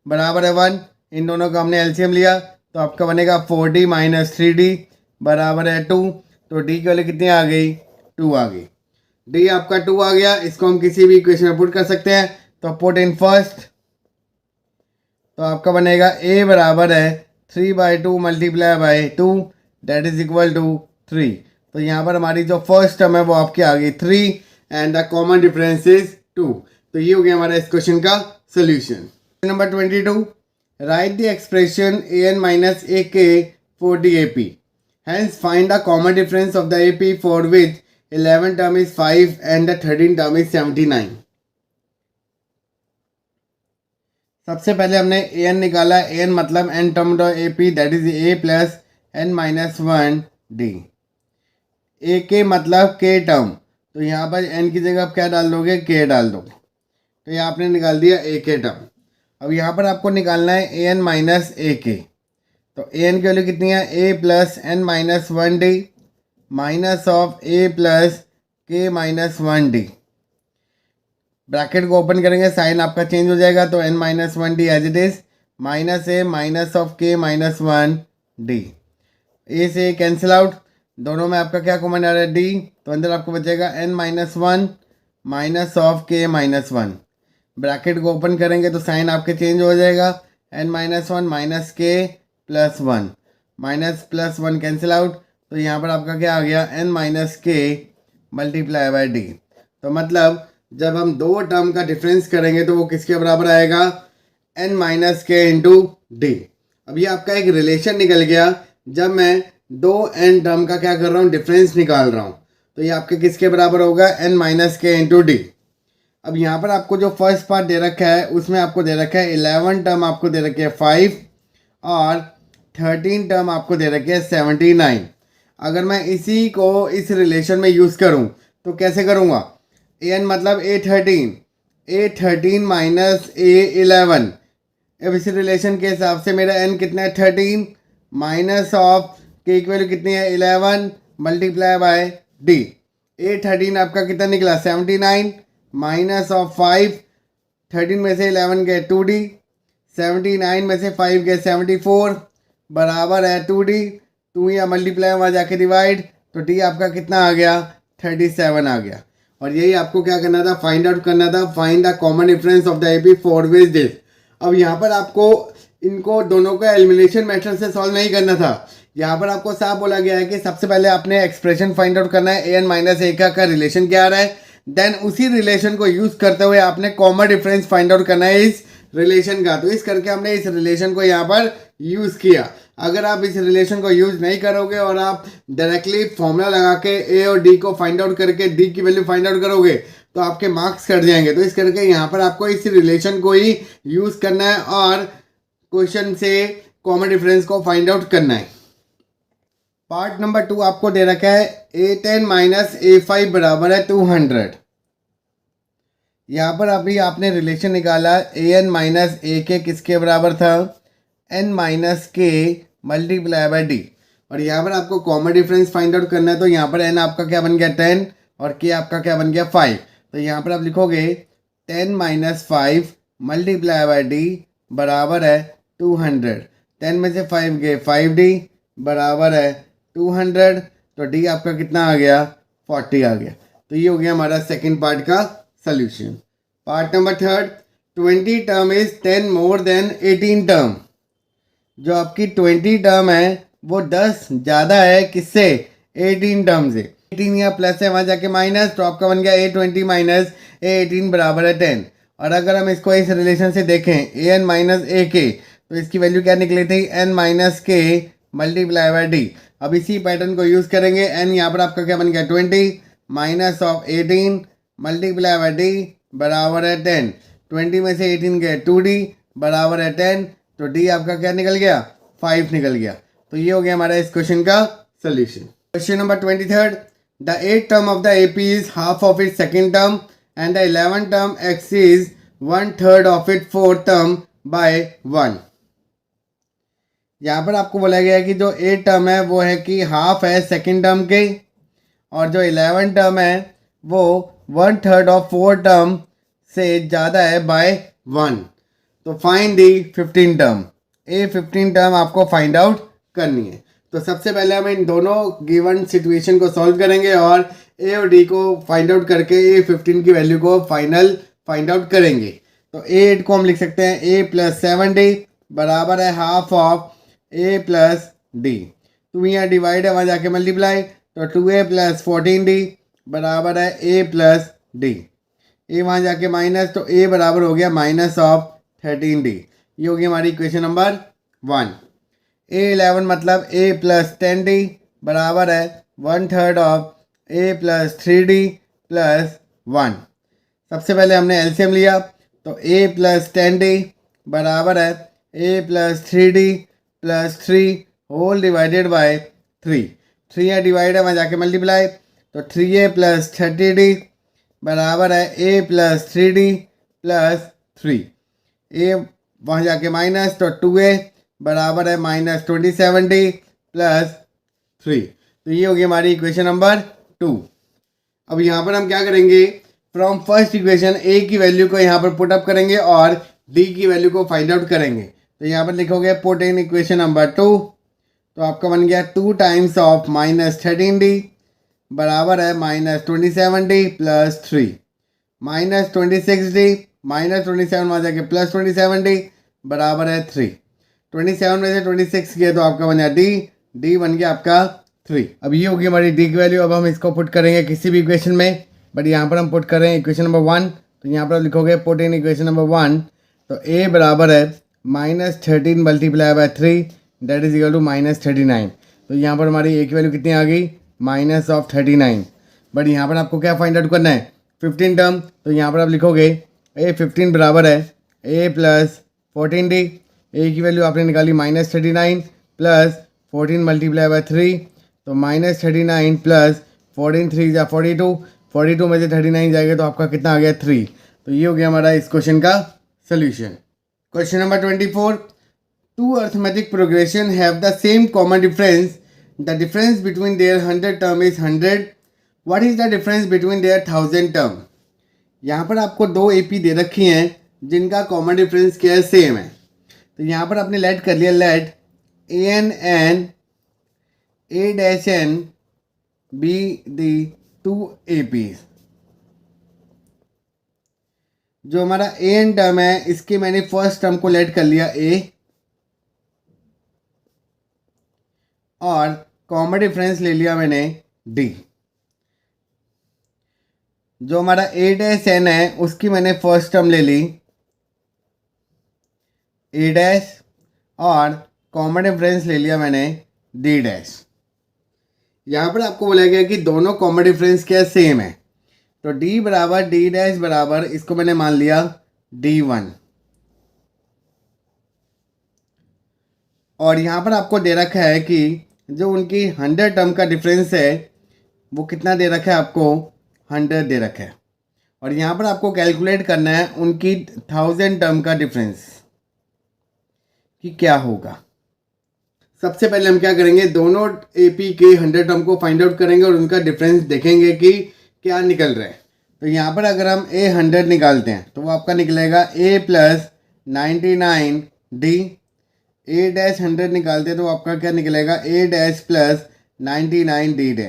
S1: बराबर है 1। इन दोनों का हमने एलसीएम लिया तो आपका बनेगा 4D माइनस 3D बराबर है 2। तो D की वैल्यू कितनी आ गई 2 आ गई। D आपका 2 आ गया, इसको हम किसी भी इक्वेशन में पुट कर सकते हैं, तो पुट इन फर्स्ट, तो आपका बनेगा a बराबर है 3/2 multiply by 2 that is equal to 3। तो यहाँ पर हमारी जो फर्स्ट टर्म है वो आपकी आ गई 3 and the common difference is 2। तो ये हो गया हमारा इस क्वेश्चन का solution. Number 22, write the expression an माइनस ak for the AP, hence find the common difference of the AP for which 11 term is 5 and the 13 term is 79। सबसे पहले हमने ए एन निकाला, ए एन मतलब N term of A P that is A plus N minus one D. A के मतलब के term, तो यहाँ पर एन की जगह आप क्या डाल दोगे, के डाल दो, तो ये आपने निकाल दिया ए के टर्म। अब यहाँ पर आपको निकालना है ए एन माइनस ए के, तो ए एन की वैल्यू कितनी है, a plus N minus one d minus of a plus k minus one d. Bracket को ओपन करेंगे, साइन आपका चेंज हो जाएगा, तो N minus one d as it is minus a minus of के माइनस वन डी। ए से cancel out, दोनों में आपका क्या कॉमन आ रहा है, डी, तो अंदर आपको बचेगा N minus one minus of के माइनस वन। ब्रैकेट को ओपन करेंगे तो साइन आपके चेंज हो जाएगा, N minus one minus K plus one, minus plus one cancel out, तो यहाँ पर आपका क्या आ गया, N minus K multiply by D. तो मतलब जब हम दो टर्म का डिफरेंस करेंगे तो वो किसके बराबर आएगा, एन माइनस के इंटू डी। अब ये आपका एक रिलेशन निकल गया, जब मैं दो एन टर्म का क्या कर रहा हूँ, डिफरेंस निकाल रहा हूँ, तो ये आपके किसके बराबर होगा, एन माइनस के इंटू डी। अब यहाँ पर आपको जो फर्स्ट पार्ट दे रखा है उसमें आपको दे रखा है 11 टर्म आपको दे रखी है 5 और 13 टर्म आपको दे रखी है 79। अगर मैं इसी को इस रिलेशन में यूज़ करूँ तो कैसे करूँगा, ए एन मतलब ए थर्टीन माइनस ए 11। अब इस रिलेशन के हिसाब से मेरा एन कितना है 13 माइनस ऑफ के की वैल्यू कितनी है 11 मल्टीप्लाई बाय डी। ए 13 आपका कितना निकला 79 माइनस ऑफ 5, 13 में से 11 गए 2d, 79 में से 5 गए 74 बराबर है 2d, 2 या मल्टीप्लाई वहाँ जाके डिवाइड, तो d आपका कितना आ गया 37 आ गया। और यही आपको क्या करना था, फाइंड आउट करना था, find the common difference of the AP for which this. अब यहाँ पर आपको इनको दोनों को एलिमिनेशन मेथड से सॉल्व नहीं करना था, यहाँ पर आपको साफ बोला गया है कि सबसे पहले आपने एक्सप्रेशन फाइंड आउट करना है, ए एन माइनस ए का रिलेशन क्या आ रहा है, देन उसी रिलेशन को यूज करते हुए आपने कॉमन डिफरेंस फाइंड आउट करना है इस रिलेशन का। तो इस करके हमने इस रिलेशन को यहाँ पर यूज किया। अगर आप इस रिलेशन को यूज नहीं करोगे और आप डायरेक्टली फॉर्मूला लगा के ए और डी को फाइंड आउट करके डी की वैल्यू फाइंड आउट करोगे तो आपके मार्क्स कट जाएंगे। तो इस करके यहाँ पर आपको इस रिलेशन को ही यूज करना है और क्वेश्चन से कॉमन डिफरेंस को फाइंड आउट करना है। पार्ट नंबर 2 आपको दे रखा है A10 माइनस A5 बराबर है 200। यहाँ पर अभी आपने रिलेशन निकाला AN माइनस A के किसके बराबर था, N minus K multiply by D. और यहाँ पर आपको कॉमन डिफरेंस फाइंड आउट करना है, तो यहाँ पर N आपका क्या बन गया 10 और K आपका क्या बन गया 5। तो यहाँ पर आप लिखोगे 10 माइनस 5 मल्टीप्लाई बाय डी बराबर है 200। 10 में से 5 गए 5d बराबर है 200, तो डी आपका कितना आ गया 40 आ गया। तो ये हो गया हमारा सेकंड पार्ट का solution. Part number 3, 20 term is 10 more than 18 term. जो आपकी 20 टर्म है वो 10 ज़्यादा है किससे, 18 टर्म से। 18 या प्लस है वहाँ जाके माइनस, तो आपका बन गया A20 माइनस A18 बराबर है 10। और अगर हम इसको इस रिलेशन से देखें AN माइनस A के, तो इसकी वैल्यू क्या निकली थी N minus K multiply by D. अब इसी पैटर्न को यूज़ करेंगे, N यहाँ पर आपका क्या बन गया 20 minus of 18 multiply by D बराबर है 10। 20 में से 18 गए 2d बराबर है 10, तो d आपका क्या निकल गया 5 निकल गया। तो ये हो गया हमारा इस क्वेश्चन का solution. Question number 23, the 8th term of the AP is half of its second term and the 11th term X is 1/3 of its fourth term by 1। यहाँ पर आपको बोला गया है कि जो 8 टर्म है वो है कि हाफ है सेकेंड टर्म के, और जो 11 टर्म है वो 1/3 ऑफ 4 टर्म से ज़्यादा है बाय 1। तो find the 15 term. A 15 term आपको फाइंड आउट करनी है। तो सबसे पहले हम इन दोनों गिवन सिचुएशन को सॉल्व करेंगे और ए और डी को फाइंड आउट करके ए 15 की वैल्यू को फाइनल फाइंड आउट करेंगे। तो A8 को हम लिख सकते हैं A प्लस 7d बराबर है half of A plus D. 2 यहाँ डिवाइड है वहाँ जाके मल्टीप्लाई, तो 2A प्लस 14d बराबर है A प्लस डी। ए वहाँ जाके माइनस, तो A बराबर हो गया माइनस ऑफ 13d। ये होगी हमारी इक्वेशन नंबर 1। A11 मतलब A प्लस 10d बराबर है 1/3 of A plus 3d plus 1। सबसे पहले हमने एलसीएम लिया, तो A प्लस 10d बराबर है a plus 3D plus 3 whole divided by 3। 3 है डिवाइड है, वहाँ जाके मल्टीप्लाई, तो 3A प्लस 30D बराबर है ए प्लस 3D प्लस 3। ए वहाँ जाके माइनस, तो 2A बराबर है माइनस 27D प्लस 3। तो ये होगी हमारी इक्वेशन नंबर 2। अब यहाँ पर हम क्या करेंगे, फ्रॉम फर्स्ट इक्वेशन ए की वैल्यू को यहाँ पर पुट अप करेंगे और डी की वैल्यू को फाइंड आउट करेंगे। तो यहाँ पर लिखोगे पुट इन इक्वेशन नंबर 2, तो आपका बन गया 2 टाइम्स ऑफ माइनस 13D बराबर है minus 27D plus 3, minus 26D minus 27 वहाँ जाके प्लस 27D बराबर है 3। 27 में से 26 किया तो आपका बन गया डी बन गया आपका 3। अब ये होगी हमारी डी की वैल्यू। अब हम इसको पुट करेंगे किसी भी इक्वेशन में, बट यहाँ पर हम पुट कर रहे हैं इक्वेशन नंबर 1, तो यहाँ पर लिखोगे पुट इन इक्वेशन नंबर 1, तो ए बराबर है minus 13 multiply by 3 that is equal to minus 39। तो यहाँ पर हमारी ए की वैल्यू कितनी आ गई, माइनस ऑफ 39। बट यहाँ पर आपको क्या फाइंड आउट करना है, 15 टर्म, तो यहाँ पर आप लिखोगे ए 15 बराबर है ए प्लस 14D। ए की वैल्यू आपने निकाली माइनस 39 प्लस 14 मल्टीप्लाई बाय 3, तो माइनस 39 प्लस 14 3 या 42, 42 में से 39 जाएगा तो आपका कितना आ गया 3। तो ये हो गया हमारा इस क्वेश्चन का solution. Question number 24, two arithmetic progression have the same common difference, the difference between their 100 term is 100, what is the difference between their 1000 term. यहाँ पर आपको दो एपी दे रखी हैं जिनका कॉमन डिफरेंस क्या है, सेम है। तो यहाँ पर आपने लेट कर लिया, late AN A-N be the two APs। जो हमारा AN टर्म है इसके मैंने फर्स्ट टर्म को लेट कर लिया A, और कॉमन डिफरेंस ले लिया मैंने D। जो हमारा A-N है उसकी मैंने फर्स्ट टर्म ले ली A-, और कॉमन डिफरेंस ले लिया मैंने D-। यहाँ पर आपको बोला गया कि दोनों कॉमन डिफरेंस क्या सेम है, तो D बराबर D- बराबर इसको मैंने मान लिया D1। और यहाँ पर आपको दे रखा है कि जो उनकी 100 टर्म का डिफरेंस है वो कितना दे रखा है, आपको 100 दे रखा है। और यहाँ पर आपको कैलकुलेट करना है उनकी 1000 टर्म का डिफरेंस कि क्या होगा। सबसे पहले हम क्या करेंगे, दोनों एपी के 100 टर्म को फाइंड आउट करेंगे और उनका डिफरेंस देखेंगे कि क्या निकल रहा है। तो यहाँ पर अगर हम A100 निकालते हैं तो वो आपका निकलेगा A प्लस 99D। A-100 निकालते हैं तो आपका क्या निकलेगा, A- प्लस 99D-।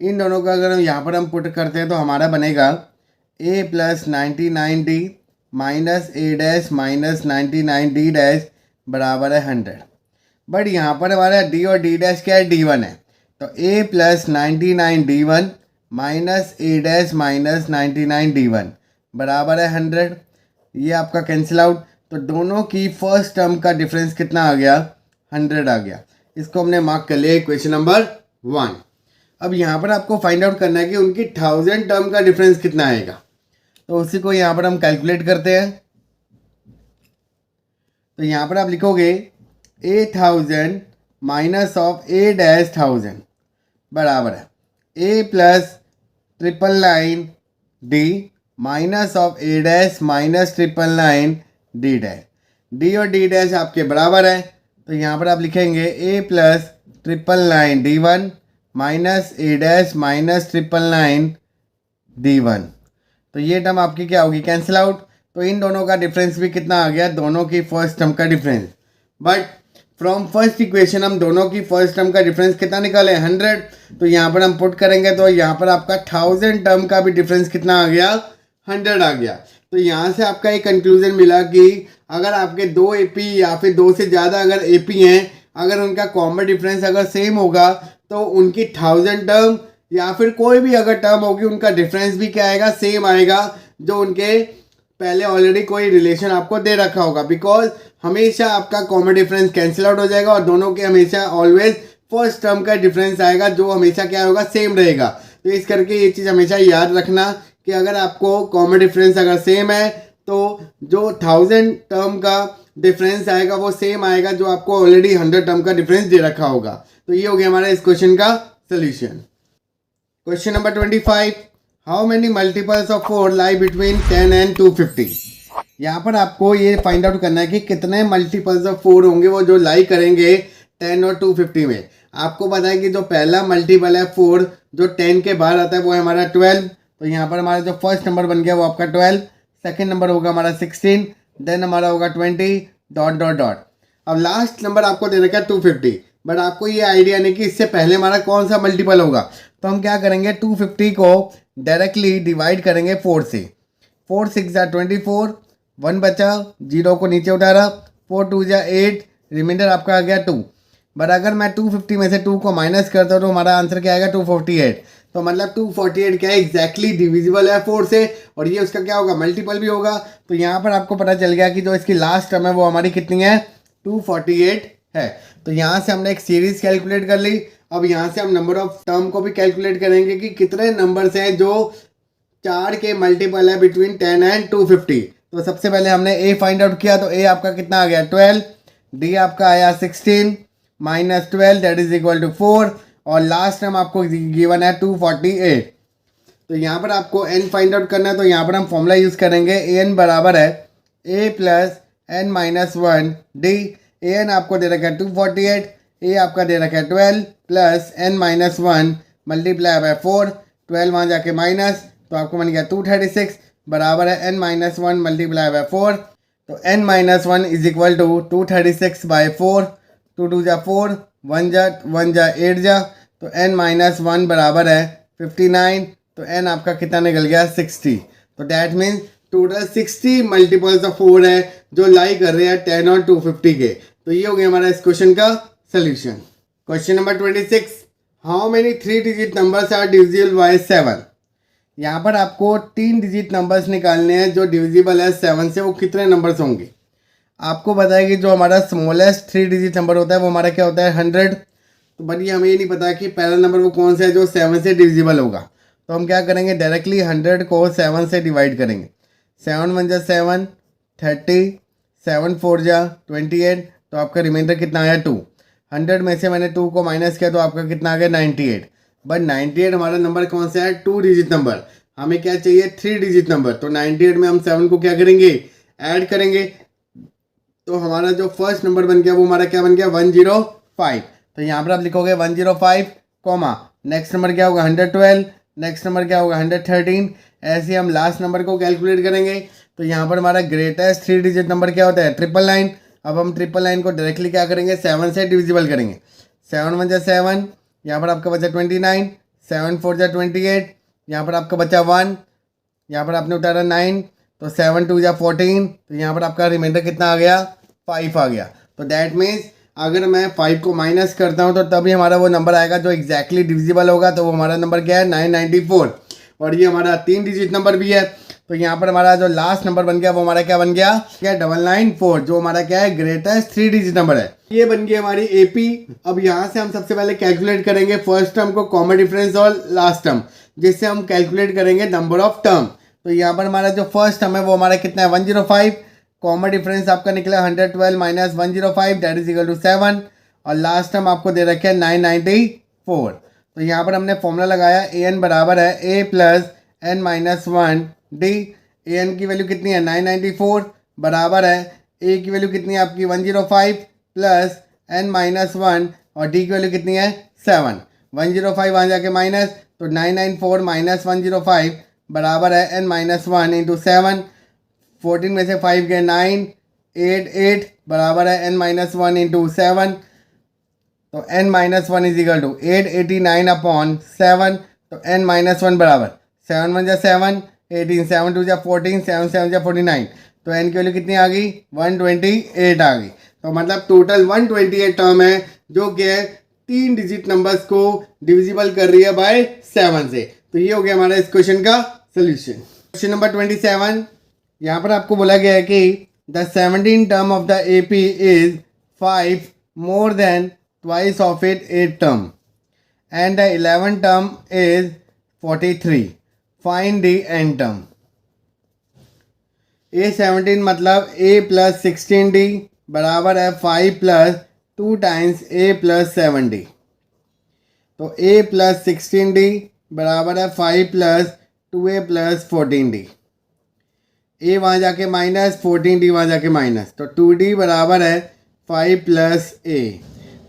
S1: इन दोनों का अगर हम यहाँ पर हम पुट करते हैं तो हमारा बनेगा A plus 99D minus A- minus 99D- बराबर है 100। बट यहाँ पर हमारा D और D- क्या है, D1 है, तो A plus 99D1 minus A- minus 99D1 बराबर है 100। ये आपका कैंसिल आउट, तो दोनों की फर्स्ट टर्म का डिफरेंस कितना आ गया, 100 आ गया। इसको हमने मार्क कर लिया क्वेश्चन नंबर 1। अब यहाँ पर आपको फाइंड आउट करना है कि उनकी 1000 टर्म का डिफरेंस कितना आएगा, तो उसी को यहाँ पर हम कैलकुलेट करते हैं। तो यहाँ पर आप लिखोगे A1000 माइनस ऑफ A-1000 बराबर है A plus 999D minus of A- minus 999D-। D और D- आपके बराबर है, तो यहाँ पर आप लिखेंगे A plus 999D1 minus A- minus 999D1। तो ये टर्म आपकी क्या होगी, कैंसिल आउट। तो इन दोनों का डिफरेंस भी कितना आ गया, दोनों की फर्स्ट टर्म का difference. But from first equation हम दोनों की फर्स्ट टर्म का डिफरेंस कितना निकाले, 100। तो यहाँ पर हम पुट करेंगे तो यहाँ पर आपका 1000 टर्म का भी डिफरेंस कितना आ गया, 100 आ गया। तो यहाँ से आपका एक कंक्लूजन मिला कि अगर आपके दो एपी या फिर दो से ज़्यादा अगर एपी हैं, अगर उनका कॉमन डिफरेंस अगर सेम होगा तो उनकी 1000 टर्म या फिर कोई भी अगर टर्म होगी उनका डिफरेंस भी क्या आएगा, सेम आएगा, जो उनके पहले ऑलरेडी कोई रिलेशन आपको दे रखा होगा। बिकॉज हमेशा आपका कॉमन डिफरेंस कैंसिल आउट हो जाएगा और दोनों के हमेशा ऑलवेज फर्स्ट टर्म का डिफरेंस आएगा जो हमेशा क्या होगा, सेम रहेगा। तो इस करके ये चीज़ हमेशा याद रखना कि अगर आपको कॉमन डिफरेंस अगर सेम है तो जो 1000 टर्म का डिफरेंस आएगा वो सेम आएगा जो आपको ऑलरेडी 100 टर्म का डिफरेंस दे रखा होगा। तो ये हो गया हमारा इस क्वेश्चन का solution. Question number 25, how many multiples of 4 lie between 10 and 250। यहाँ पर आपको ये फाइंड आउट करना है कि कितने मल्टीपल्स ऑफ 4 होंगे वो जो लाई करेंगे 10 और 250 में। आपको पता है कि जो पहला मल्टीपल है 4 जो 10 के बाद आता है वो है हमारा 12। तो यहाँ पर हमारा जो फर्स्ट नंबर बन गया वो आपका 12, सेकेंड नंबर होगा हमारा 16, देन हमारा होगा 20 डॉट डॉट डॉट। अब लास्ट नंबर आपको दे रखा है 250, बट आपको ये आइडिया नहीं कि इससे पहले हमारा कौन सा मल्टीपल होगा। तो हम क्या करेंगे 250 को डायरेक्टली डिवाइड करेंगे 4 से। 4 6 जा 24, 1 बचा, 0 को नीचे उठा रहा, 4 2 जा 8, रिमाइंडर आपका आ गया 2। बट अगर मैं 250 में से 2 को माइनस करता हूँ तो हमारा आंसर क्या आएगा 248। तो मतलब 248 क्या है एग्जैक्टली डिविजिबल है 4 से, और ये उसका क्या होगा मल्टीपल भी होगा। तो यहाँ पर आपको पता चल गया कि जो इसकी लास्ट टर्म है वो हमारी कितनी है 248 है। तो यहाँ से हमने एक सीरीज कैलकुलेट कर ली। अब यहाँ से हम नंबर ऑफ टर्म को भी कैलकुलेट करेंगे कि कितने नंबर्स हैं जो 4 के मल्टीपल है बिटवीन 10 एंड 250। तो सबसे पहले हमने ए फाइंड आउट किया, तो ए आपका कितना आ गया 12, डी आपका आया 16 minus 12 that is equal to 4, और लास्ट टाइम आपको गिवन है 248। तो यहाँ पर आपको एन फाइंड आउट करना है। तो यहाँ पर हम फॉर्मूला यूज़ करेंगे ए एन बराबर है a plus N minus 1 D. A N आपको दे रखा है 248, ए आपका दे रखा है 12 plus N minus 1 multiply by 4, 12 वहाँ जाके माइनस, तो आपको बन गया 236 बराबर है एन माइनस 1 मल्टीप्लाई बाय 4। तो N minus 1 is equal to 236 by 4, 2 2 जा 4, 1 जा 8 जा, तो एन माइनस 1 बराबर है 59। तो एन आपका कितना निकल गया 60। तो that means total 60 multiples of 4 है जो लाई कर रहे हैं 10 और 250 के। तो ये हो गया हमारा इस क्वेश्चन का solution. Question number 26, how many 3 digit numbers are divisible by 7। यहाँ पर आपको 3 डिजिट नंबर्स निकालने हैं जो डिविजिबल है 7 से। वो कितने नंबर्स होंगे आपको बताया कि जो हमारा स्मॉलेस्ट 3 डिजिट नंबर होता है वो हमारा क्या होता है 100। तो बट ये हमें ये नहीं पता कि पहला नंबर वो कौन सा है जो 7 से डिविजिबल होगा। तो हम क्या करेंगे डायरेक्टली 100 को 7 से डिवाइड करेंगे। 7 1 जा 7, 30, 7 4 जा 28, तो आपका रिमाइंडर कितना आया 2। 100 में से मैंने 2 को माइनस किया तो आपका कितना आ गया 98। बट 98 हमारा नंबर कौन सा है 2 डिजिट नंबर, हमें क्या चाहिए 3 डिजिट नंबर। तो 98 में हम 7 को क्या करेंगे ऐड करेंगे, तो हमारा जो फर्स्ट नंबर बन गया वो हमारा क्या बन गया 105। तो यहाँ पर आप लिखोगे 105 कॉमा नेक्स्ट नंबर क्या होगा 112, नेक्स्ट नंबर क्या होगा 113। ऐसे हम लास्ट नंबर को कैलकुलेट करेंगे। तो यहाँ पर हमारा ग्रेटेस्ट 3 डिजिट नंबर क्या होता है 999। अब हम 999 को डायरेक्टली क्या करेंगे 7 से डिविजिबल करेंगे। 7 1 जा 7, यहाँ पर आपका बचा 29, 7 4 जा 28, यहाँ पर आपका बचा 1, यहाँ पर आपने उतारा 9, तो 7 2 जा 14, तो यहाँ पर आपका रिमाइंडर कितना आ गया 5 आ गया। तो दैट मीन्स अगर मैं 5 को माइनस करता हूँ तो तभी हमारा वो नंबर आएगा जो एग्जैक्टली डिविजिबल होगा। तो वो हमारा नंबर क्या है 994, और ये हमारा 3 डिजिट नंबर भी है। तो यहाँ पर हमारा जो लास्ट नंबर बन गया वो हमारा क्या बन गया क्या 994, जो हमारा क्या है ग्रेटेस्ट 3 डिजिट नंबर है। ये बन गई हमारी एपी। अब यहाँ से हम सबसे पहले कैलकुलेट करेंगे फर्स्ट टर्म को कॉमन डिफरेंस और लास्ट टर्म, जिससे हम कैलकुलेट करेंगे नंबर ऑफ टर्म। तो यहाँ पर हमारा जो फर्स्ट टर्म है वो हमारा कितना है 105, कॉमन डिफरेंस आपका निकला 112 minus 105 that is equal to 7, और लास्ट टर्म आपको दे रखे हैं 994। तो यहाँ पर हमने फॉर्मूला लगाया ए एन बराबर है a plus N minus 1 D. A N की वैल्यू कितनी है 994 बराबर है ए की वैल्यू कितनी है आपकी 105 प्लस एन माइनस 1, और डी की वैल्यू कितनी है 7। 105 वहाँ जाके माइनस, तो 994 माइनस 105 बराबर है एन माइनस 1 इंटू 7। 14 में से 5 गए 9, 8 8 बराबर है एन माइनस 1 इंटू 7। तो N minus 1 is equal to 889 upon 7। तो एन माइनस 1 बराबर 7 1 जा 7, 18 7 2 जा 14, 7 7 जा 49। तो एन की वैल्यू कितनी आ गई 128 आ गई। तो मतलब टोटल 128 टर्म है जो कि 3 डिजिट नंबर्स को डिविजिबल कर रही है बाय 7 से। तो ये हो गया हमारा इस क्वेश्चन का सोल्यूशन। क्वेश्चन नंबर 27, यहाँ पर आपको बोला गया है कि the 17 term of the AP is 5 more than twice of it 8 term and the 11 term is 43, find the N term. A17 मतलब A प्लस 16D बराबर है 5 plus 2 times A plus 7D। तो A प्लस 16D बराबर है 5 plus 2A plus 14D। ए वहाँ जाके minus 14D वहाँ जाके माइनस, तो 2D बराबर है 5 प्लस ए।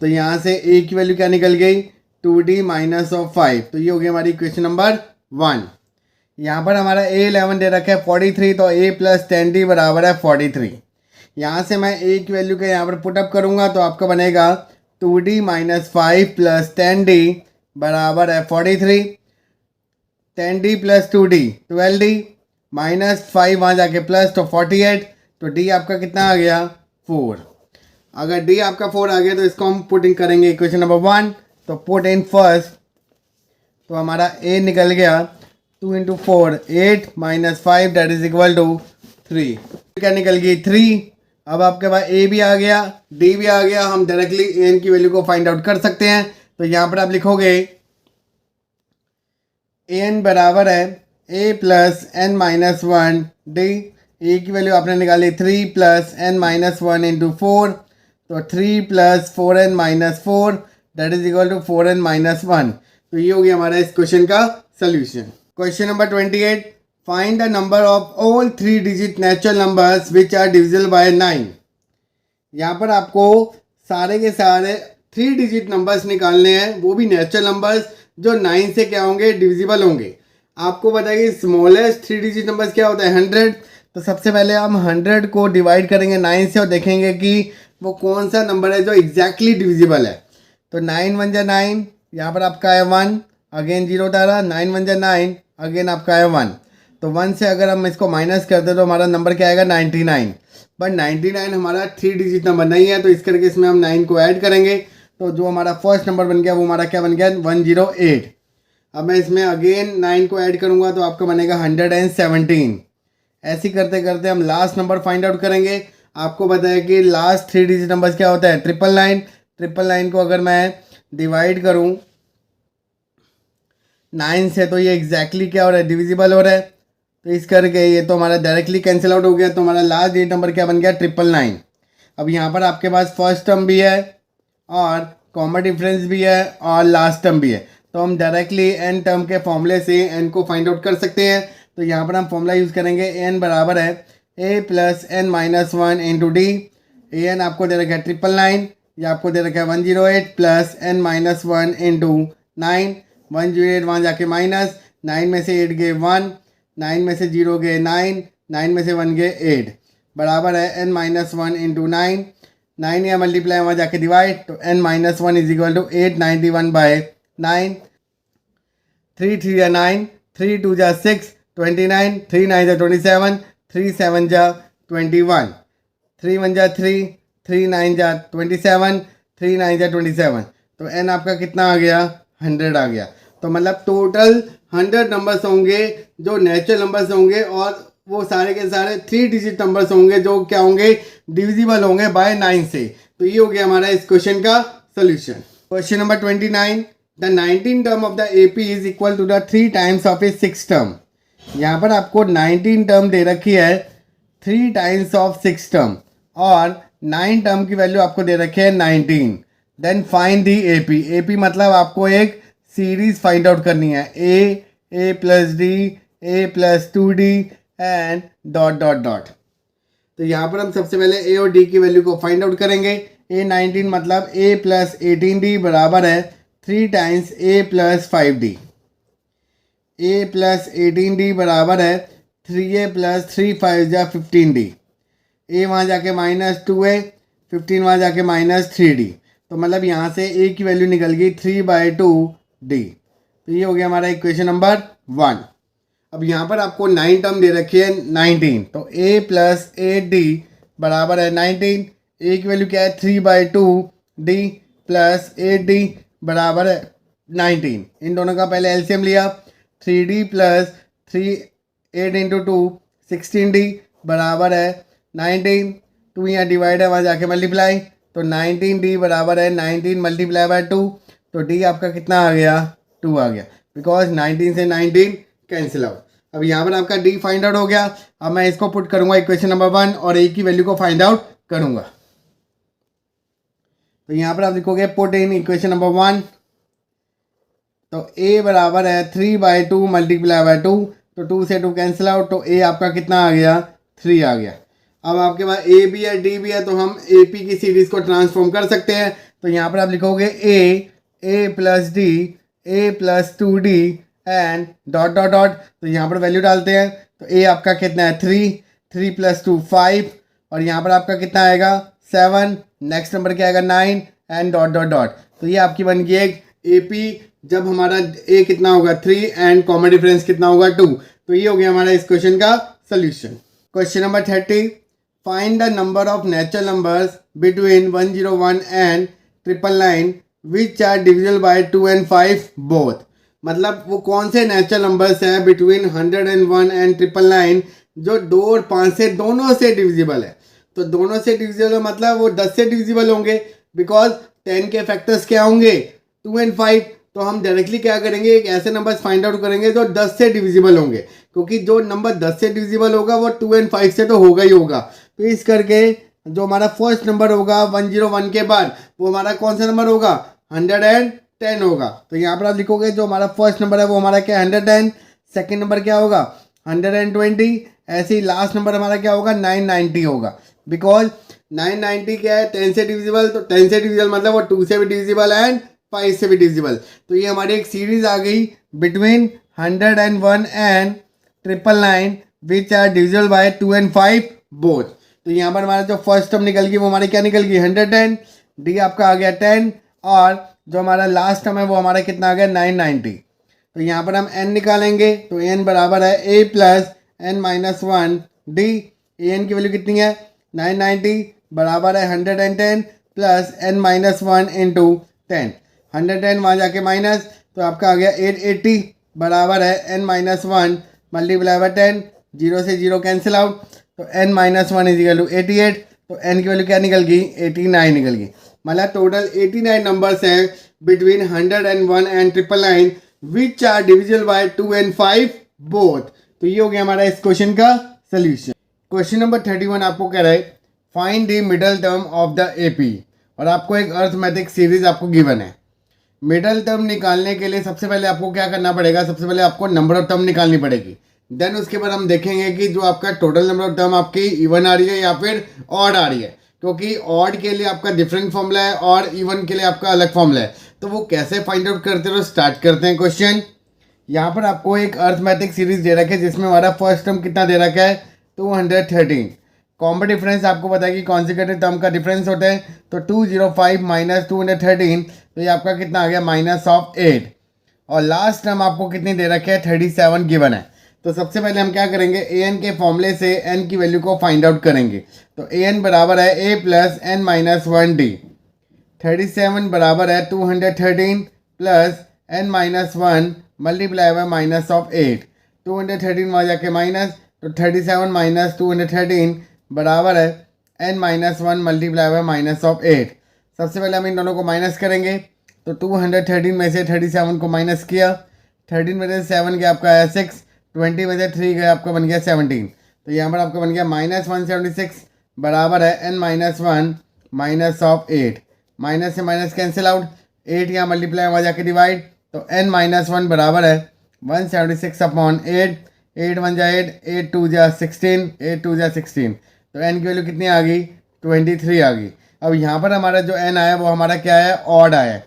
S1: तो यहाँ से ए की वैल्यू क्या निकल गई 2D माइनस ऑफ 5। तो ये हो गई हमारी क्वेश्चन नंबर 1। यहाँ पर हमारा A11 दे रखा है 43, तो A प्लस 10D बराबर है 43। यहाँ से मैं ए की वैल्यू के यहाँ पर पुटअप करूँगा तो आपका बनेगा 2D माइनस 5 प्लस 10D बराबर है 43। 10D plus 2D 12D minus 5 वहाँ जाके प्लस, तो 48। तो D आपका कितना आ गया 4। अगर D आपका 4 आ गया तो इसको हम पुटिंग करेंगे इक्वेशन नंबर 1। तो पुट इन फर्स्ट, तो हमारा A निकल गया 2 into 4 8 minus 5 that is equal to 3। क्या निकल गई 3। अब आपके पास A भी आ गया D भी आ गया, हम डायरेक्टली N की वैल्यू को फाइंड आउट कर सकते हैं। तो यहाँ पर आप लिखोगे N बराबर है A plus N minus 1 D। A की वैल्यू आपने निकाली 3 प्लस एन माइनस 1 इंटू 4, तो 3 plus 4n minus 4 that is equal to 4n minus 1। तो ये हो गया हमारा इस क्वेश्चन का solution. Question number 28, find the number of all 3 digit natural numbers which are divisible by 9। यहाँ पर आपको सारे के सारे 3 डिजिट नंबर्स निकालने हैं, वो भी नेचुरल नंबर्स जो 9 से क्या होंगे डिविजिबल होंगे। आपको बताइए स्मॉलेस्ट 3 डिजिट नंबर्स क्या होता है 100। तो सबसे पहले हम 100 को डिवाइड करेंगे 9 से और देखेंगे कि वो कौन सा नंबर है जो एग्जैक्टली डिविजिबल है। तो 9 1 जा 9, यहाँ पर आपका है 1, अगेन 0 डाला, 9 1 जा 9, अगेन आपका है 1। तो 1 से अगर हम इसको माइनस करते तो हमारा नंबर क्या आएगा 99। बट 99 हमारा 3 डिजिट नंबर नहीं है, तो इस करके इसमें हम 9 को ऐड करेंगे। तो जो हमारा फर्स्ट नंबर बन गया वो हमारा क्या बन गया 108। अब मैं इसमें अगेन 9 को ऐड करूँगा तो आपका बनेगा 117। ऐसे करते करते हम लास्ट नंबर फाइंड आउट करेंगे। आपको बताया कि लास्ट 3 डिजिट नंबर्स क्या होता है 999। 999 को अगर मैं डिवाइड करूँ 9 से तो ये एग्जैक्टली क्या हो रहा है डिविजिबल हो रहा है। तो इस करके ये तो हमारा डायरेक्टली कैंसिल आउट हो गया। तो हमारा लास्ट डिजिट नंबर क्या बन गया 999। अब यहाँ पर आपके पास फर्स्ट टर्म भी है और कॉमन डिफरेंस भी है और लास्ट टर्म भी है। तो हम डायरेक्टली एन टर्म के फॉर्मूले से एन को फाइंड आउट कर सकते हैं। तो यहाँ पर हम फॉर्मूला यूज़ करेंगे एन बराबर है a plus N minus 1 into d. A N आपको दे रखा है 999, या आपको दे रखा है 108 प्लस एन माइनस 1 इंटू 9। 108 वहाँ जाके माइनस, 9 में से 8 गए 1, 9 में से 0 गए 9, 9 में से 1 गए 8 बराबर है एन माइनस 1 इंटू 9। 9 या मल्टीप्लाई वहाँ जाके डिवाइड, तो n minus 1 is equal to 891 by 9। 3 3 या 9, 3 2 जा 6 29, 3 9 जा 27, 3 7 जा 21, 3 1 जा 3, 3 9 जा 27, 3 9 जा 27। तो n आपका कितना आ गया 100 आ गया। तो मतलब टोटल 100 नंबर्स होंगे जो नेचुरल नंबर्स होंगे, और वो सारे के सारे 3 डिजिट नंबर्स होंगे जो क्या होंगे डिविजिबल होंगे बाय 9 से। तो ये हो गया हमारा इस क्वेश्चन का solution. Question number 29, the 19 term of the AP is equal to the 3 times of a 6 term. यहाँ पर आपको 19 टर्म दे रखी है 3 टाइम्स ऑफ 6 टर्म, और 9 टर्म की वैल्यू आपको दे रखी है 19। Then find the AP. AP मतलब आपको एक सीरीज फाइंड आउट करनी है, a plus d, a plus 2d and dot dot dot. तो यहाँ पर हम सबसे पहले ए और डी की वैल्यू को फाइंड आउट करेंगे। ए 19 मतलब ए प्लस 18d बराबर है 3 टाइम्स ए प्लस 5d। ए प्लस 18d बराबर है 3a प्लस 3 5 जा 15d। ए वहाँ जाके माइनस 2a, 15 वहाँ जाके माइनस 3d। तो मतलब यहाँ से ए की वैल्यू निकल गई 3/2d। तो ये हो गया हमारा इक्वेशन नंबर 1। अब यहाँ पर आपको 9 टर्म दे रखी है 19, तो a प्लस 8d बराबर है 19। a की वैल्यू क्या है 3/2d प्लस 8d बराबर है 19। इन दोनों का पहले एलसीएम लिया, 3d प्लस 8 इंटू 2 16d बराबर है 19। 2 यहाँ डिवाइड है वहाँ जाके मल्टीप्लाई, तो 19d बराबर है 19 मल्टीप्लाई बाय 2। तो d आपका कितना आ गया 2 आ गया, बिकॉज 19 से 19 कैंसिल आउट। अब यहाँ पर आपका डी फाइंड आउट हो गया। अब मैं इसको पुट करूंगा इक्वेशन नंबर 1 और ए की वैल्यू को फाइंड आउट करूंगा। तो यहाँ पर आप लिखोगे पुट इन इक्वेशन नंबर 1। तो ए बराबर है 3/2 मल्टीप्लाई बाय 2, तो 2 से 2 कैंसिल आउट, तो ए आपका कितना आ गया 3 आ गया। अब आपके पास ए भी है डी भी है, तो हम ए पी की सीरीज को ट्रांसफॉर्म कर सकते हैं। तो यहाँ पर आप लिखोगे a plus d, a plus 2d and dot dot dot. तो यहाँ पर वैल्यू डालते हैं। तो ए आपका कितना है 3 प्लस 2 5, और यहाँ पर आपका कितना आएगा 7, नेक्स्ट नंबर क्या आएगा 9 एंड डॉट डॉट डॉट। तो ये आपकी बन गई एक ए पी, जब हमारा ए कितना होगा 3 एंड कॉमन डिफरेंस कितना होगा 2। तो ये हो गया हमारा इस क्वेश्चन का solution. Question number 30, find the number of natural numbers between 101 and 999 which are divisible by 2 and 5 both. मतलब वो कौन से नेचुरल नंबर्स हैं बिटवीन 101 एंड 999 जो 2 और 5 से दोनों से डिविजिबल है। तो दोनों से डिविजिबल मतलब वो 10 से डिविजिबल होंगे, बिकॉज 10 के फैक्टर्स क्या होंगे 2 and 5। तो हम डायरेक्टली क्या करेंगे, एक ऐसे नंबर फाइंड आउट करेंगे जो 10 से डिविजिबल होंगे, क्योंकि जो नंबर 10 से डिविजिबल होगा वो 2 and 5 से तो होगा ही होगा। तो इस करके जो हमारा फर्स्ट नंबर होगा 101 के बाद वो हमारा कौन सा नंबर होगा 110 होगा। तो यहाँ पर आप लिखोगे जो हमारा फर्स्ट नंबर है वो हमारा क्या 110, सेकेंड नंबर क्या होगा 120, ऐसे ही लास्ट नंबर हमारा क्या होगा 990 होगा, बिकॉज 990 क्या है 10 से डिविजिबल। तो 10 से डिविजिबल मतलब वो 2 से भी डिविजिबल एंड 5 से भी डिविजिबल। तो ये हमारी एक सीरीज आ गई between 101 and 999 which are divisible by 2 and 5 both. तो यहाँ पर हमारा जो फर्स्ट टर्म निकल गई वो हमारी क्या निकल गई 110, डी आपका आ गया 10, और जो हमारा लास्ट टर्म है वो हमारा कितना आ गया 990। तो यहाँ पर हम n निकालेंगे। तो n बराबर है a plus n minus 1 D. an की वैल्यू कितनी है 990 बराबर है 110 प्लस n माइनस 1 इंटू 10। 110 वहाँ जाके माइनस, तो आपका आ गया 880 बराबर है n माइनस 1 मल्टीप्लाई बाय 10, 0 से 0 कैंसिल आउट। तो n minus 1 is equal to 88। तो n की वैल्यू क्या निकल गई 89 निकल गई। मतलब टोटल 89 नंबर्स हैं between 101 and 999 which are divisible by 2 and 5 both. तो ये हो गया हमारा इस क्वेश्चन का सोल्यूशन। क्वेश्चन नंबर 31 आपको कह रहा है find the middle term of the AP, और आपको एक अर्थमेटिक सीरीज आपको गिवन है। मिडल टर्म निकालने के लिए सबसे पहले आपको क्या करना पड़ेगा, सबसे पहले आपको नंबर ऑफ टर्म निकालनी पड़ेगी। देन उसके बाद हम देखेंगे कि जो आपका टोटल नंबर ऑफ टर्म आपकी इवन आ रही है या फिर ऑड आ रही है, क्योंकि ऑड के लिए आपका डिफरेंट फॉर्मूला है और इवन के लिए आपका अलग फॉर्मूला है। तो वो कैसे फाइंड आउट करते हो, स्टार्ट करते हैं क्वेश्चन। यहाँ पर आपको एक अर्थमेटिक सीरीज दे रखा है जिसमें हमारा फर्स्ट टर्म कितना दे रखा है 213। कॉमन डिफरेंस आपको पता है कि कॉन्सिक्यूटिव टर्म का डिफरेंस होता है। तो 205 माइनस 213, तो ये आपका कितना आ गया -8। और लास्ट टर्म आपको कितनी दे रखे है 37 गिवन है। तो सबसे पहले हम क्या करेंगे an के फॉर्मूले से n की वैल्यू को फाइंड आउट करेंगे। तो an बराबर है a plus n minus 1d। 37 बराबर है 213 plus n minus 1 multiply bye -8। 213 वहाँ जाके माइनस, तो 37 माइनस 213 बराबर है n माइनस 1 मल्टीप्लाई बाय -8। सबसे पहले हम इन दोनों को माइनस करेंगे। तो 213 में से 37 को माइनस किया, 13 में से 7 गया आपका है 6, 20 में से 3 गया आपका बन गया 17। तो यहाँ पर आपका बन गया -176 बराबर है n माइनस 1 -8। माइनस से माइनस कैंसिल आउट, 8 यहाँ मल्टीप्लाई वहाँ जाके डिवाइड। तो n माइनस 1 बराबर है 176 अपॉन 8, 8 1 जा 8, 8 2 जा 16, 8 2 जा 16। तो n की वैल्यू कितनी आ गई 23 आ गई। अब यहाँ पर हमारा जो n आया वो हमारा क्या है ऑड आया है।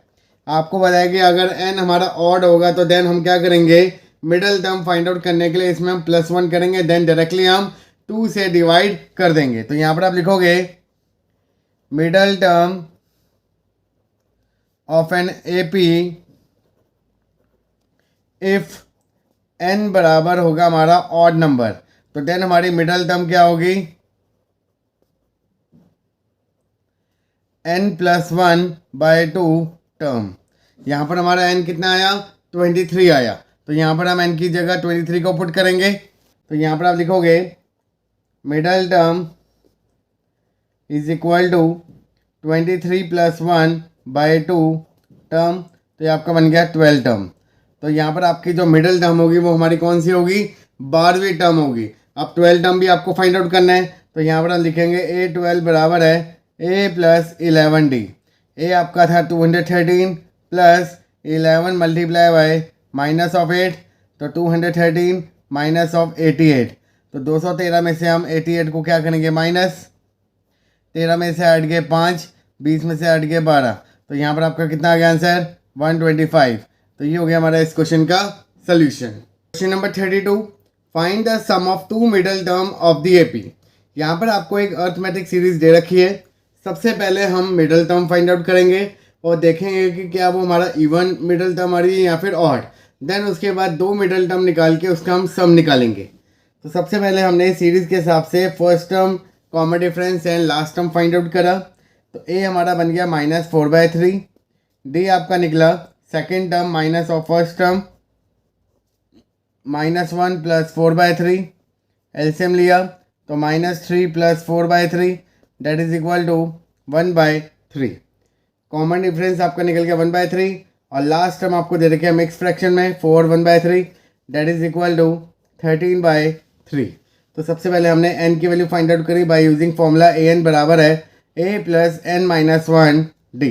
S1: आपको बताया कि अगर n हमारा ऑड होगा तो देन हम क्या करेंगे, मिडल टर्म फाइंड आउट करने के लिए इसमें हम +1 करेंगे, देन डायरेक्टली हम 2 से डिवाइड कर देंगे। तो यहाँ पर आप लिखोगे middle term of an AP if n बराबर होगा हमारा ऑड नंबर, तो देन हमारी मिडल टर्म क्या होगी n+1/2 टर्म। यहाँ पर हमारा n कितना आया 23 आया। तो यहाँ पर हम n की जगह 23 को पुट करेंगे। तो यहाँ पर आप लिखोगे middle term is equal to 23 + 1/2 term. तो ये आपका बन गया 12 टर्म। तो यहाँ पर आपकी जो मिडल टर्म होगी वो हमारी कौन सी होगी 12वीं टर्म होगी। अब 12 टर्म भी आपको फाइंड आउट करना है, तो यहाँ पर हम लिखेंगे A12 बराबर है A प्लस 11D। ए आपका था 213 plus 11 multiply by minus of 8, तो 213 माइनस ऑफ 88। तो 213 में से हम 88 को क्या करेंगे माइनस, 13 में से हट गए 5, 20 में से हट गए 12, तो यहाँ पर आपका कितना आ गया आंसर 125। तो ये हो गया हमारा इस क्वेश्चन का solution. Question number 32, find the sum of two middle term of the AP. यहाँ पर आपको एक अर्थमेटिक सीरीज दे रखी है। सबसे पहले हम मिडल टर्म फाइंड आउट करेंगे और देखेंगे कि क्या वो हमारा इवन मिडल टर्म आ रही है या फिर ऑड। देन उसके बाद दो मिडल टर्म निकाल के उसका हम सम निकालेंगे। तो सबसे पहले हमने इस सीरीज के हिसाब से first term, common difference and last term find out करा। तो ए हमारा बन गया -4/3, डी आपका निकला second term minus of first term -1 plus 4/3, LCM लिया तो -3 plus 4/3 that is equal to 1/3। Common difference आपका निकल गया 1/3 और लास्ट टर्म आपको दे रखे मिक्स फ्रैक्शन में 4 1/3 दैट इज इक्वल टू 13/3। तो सबसे पहले हमने n की वैल्यू फाइंड आउट करी बाय यूजिंग फॉर्मूला an बराबर है a plus n-1 d।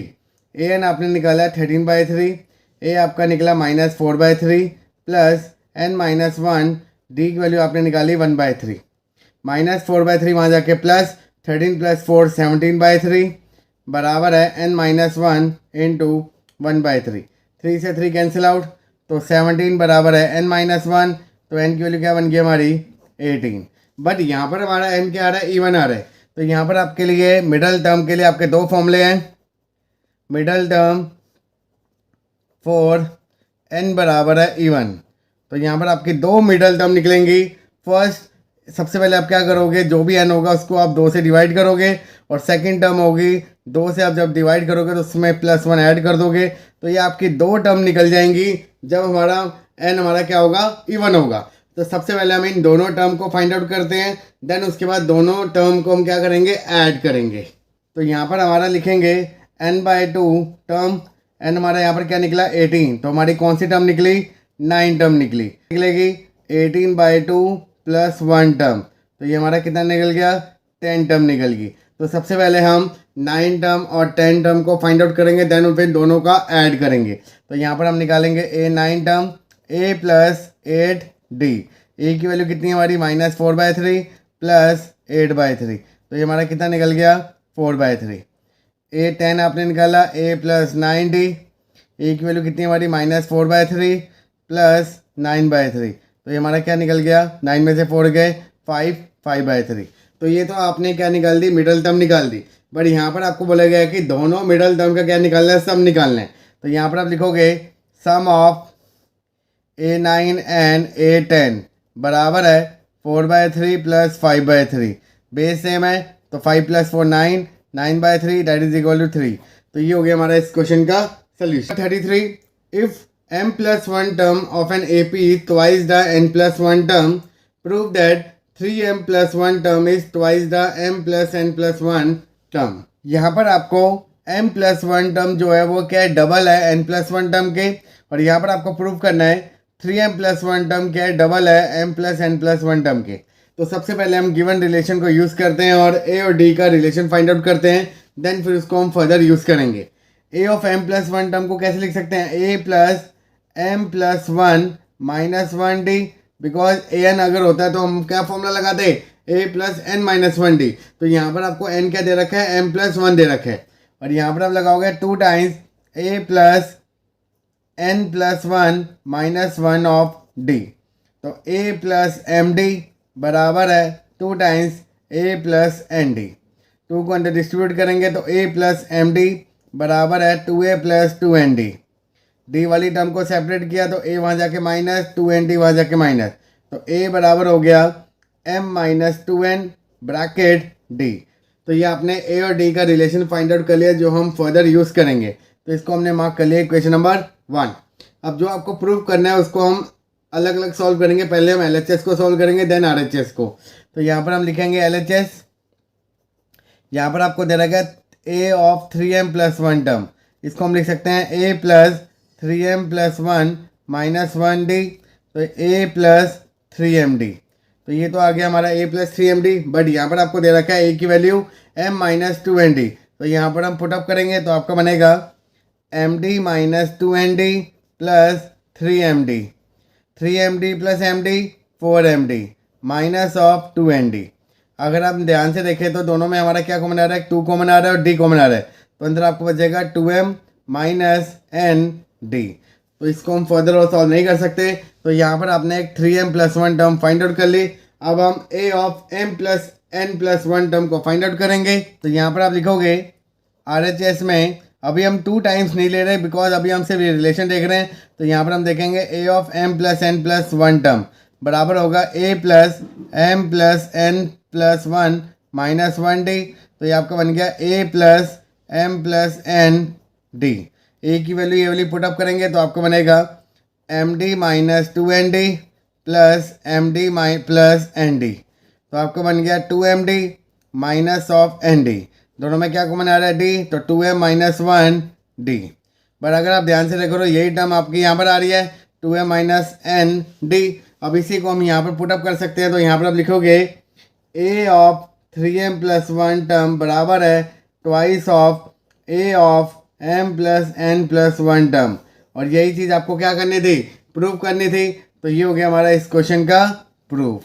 S1: an आपने निकाला 13/3, a आपका निकला -4/3 प्लस n-1 d की वैल्यू आपने निकाली 1/3। -4/3 वहाँ जाके प्लस 13 प्लस 4 17/3 बराबर है n-1 इंटू 1/3। 3 से 3 कैंसिल आउट, तो 17 बराबर है n-1, तो n की वैल्यू क्या बन गई हमारी 18। बट यहाँ पर हमारा n क्या आ रहा है, इवन आ रहा है। तो यहाँ पर आपके लिए मिडल टर्म के लिए आपके दो फॉर्मूले हैं। मिडल टर्म फॉर n बराबर है इवन, तो यहाँ पर आपकी दो मिडल टर्म निकलेंगी। फर्स्ट सबसे पहले आप क्या करोगे, जो भी n होगा उसको आप 2 से डिवाइड करोगे और सेकंड टर्म होगी 2 से आप जब डिवाइड करोगे तो उसमें +1 ऐड कर दोगे। तो ये आपकी दो टर्म निकल जाएंगी जब हमारा n हमारा क्या होगा, इवन होगा। तो सबसे पहले हम इन दोनों टर्म को फाइंड आउट करते हैं, देन उसके बाद दोनों टर्म को हम क्या करेंगे, ऐड करेंगे। तो यहाँ पर हमारा लिखेंगे n/2 टर्म, n हमारा यहाँ पर क्या निकला 18, तो हमारी कौन सी टर्म निकली, 9 टर्म निकलेगी 18/2 प्लस 1 टर्म, तो ये हमारा कितना निकल गया 10 टर्म निकल गई। तो सबसे पहले हम 9 टर्म और 10 टर्म को फाइंड आउट करेंगे, देन फिर दोनों का ऐड करेंगे। तो यहाँ पर हम निकालेंगे a 9 term a plus 8d, a की वैल्यू कितनी है हमारी -4/3 प्लस 8/3, तो ये हमारा कितना निकल गया 4/3। a 10 आपने निकाला a प्लस 9d, a की वैल्यू कितनी है हमारी -4/3 प्लस 9/3, तो ये हमारा क्या निकल गया, 9 में से 4 गए 5/3। तो ये तो आपने क्या निकाल दी, मिडल टर्म निकाल दी। बट यहाँ पर आपको बोला गया है कि दोनों मिडल टर्म का क्या निकालना है, सम निकालना है। तो यहाँ पर आप लिखोगे सम ऑफ a9 एंड a10 बराबर है 4/3 प्लस 5/3। बेस सेम है तो 5 plus 4 9, 9/3 that is equal to 3। तो ये हो गया हमारा इस क्वेश्चन का solution. 33, if m+1 term of an AP is twice the n+1 term, prove that 3m+1 term is twice the m+n+1 term। यहाँ पर आपको m+1 टर्म जो है वो क्या है, डबल है n+1 टर्म के, और यहाँ पर आपको प्रूव करना है 3m+1 टर्म क्या है, डबल है m+n+1 टर्म के। तो सबसे पहले हम गिवन रिलेशन को यूज़ करते हैं और a और d का रिलेशन फाइंड आउट करते हैं, देन फिर उसको हम फर्दर यूज़ करेंगे। a ऑफ m+1 टर्म को कैसे लिख सकते हैं, a plus m+1 -1d, because an अगर होता है तो हम क्या फॉर्मूला लगाते हैं, a प्लस n-1d। तो यहाँ पर आपको n क्या दे रखा है, m+1 दे रखा है, और यहाँ पर आप लगाओगे 2 times a plus n+1 -1 of d, तो a प्लस md बराबर है 2 टाइम्स a प्लस nd। 2 को अंदर डिस्ट्रीब्यूट करेंगे तो a प्लस md बराबर है 2a प्लस 2nd। d वाली टर्म को सेपरेट किया तो a वहाँ जाके माइनस, 2nd वहाँ जाके माइनस, तो a बराबर हो गया m-2n ब्रैकेट d। तो ये आपने a और d का रिलेशन फाइंड आउट कर लिया जो हम फर्दर यूज़ करेंगे। तो इसको हमने मार्क कर लिया क्वेश्चन नंबर 1। अब जो आपको प्रूव करना है उसको हम अलग अलग सॉल्व करेंगे। पहले हम LHS को सॉल्व करेंगे, देन RHS को। तो यहाँ पर हम लिखेंगे LHS, यहाँ पर आपको दे रखा है a ऑफ 3m+1 टर्म, इसको हम लिख सकते हैं a प्लस 3m+1 -1d, तो a प्लस 3md। तो ये तो आ गया हमारा a प्लस 3md, बट यहाँ पर आपको दे रखा है a की वैल्यू m माइनस 2nd। तो यहाँ पर हम पुटअप करेंगे तो आपका बनेगा md minus 2nd plus 3md, 3md plus md 4md minus of 2nd। अगर आप ध्यान से देखें तो दोनों में हमारा क्या कॉमन आ रहा है, 2 कॉमन आ रहा है और d कॉमन आ रहा है, तो अंदर आपको बचेगा 2m माइनस n d। तो इसको हम फर्दर और सॉल्व नहीं कर सकते, तो यहाँ पर आपने एक 3m plus 1 term find out कर ली। अब हम a of m plus n plus 1 term को फाइंड आउट करेंगे। तो यहाँ पर आप लिखोगे RHS में, अभी हम 2 टाइम्स नहीं ले रहे बिकॉज अभी हम सिर्फ रिलेशन देख रहे हैं। तो यहाँ पर हम देखेंगे a of m plus n plus 1 term बराबर होगा a plus m plus n plus 1 minus 1d। तो ये आपका बन गया a plus m plus n d। a की वैल्यू ये वाली पुटअप करेंगे तो आपको बनेगा md minus 2nd plus md plus nd। तो आपको बन गया 2md माइनस ऑफ nd, दोनों में क्या कॉमन आ रहा है d, तो 2m माइनस 1d। बट अगर आप ध्यान से देखो तो यही टर्म आपकी यहाँ पर आ रही है 2m माइनस nd। अब इसी को हम यहाँ पर पुटअप कर सकते हैं। तो यहाँ पर आप लिखोगे a of 3m plus 1 term बराबर है twice of a of m plus n plus 1 term, और यही चीज़ आपको क्या करनी थी, प्रूव करनी थी। तो ये हो गया हमारा इस क्वेश्चन का proof.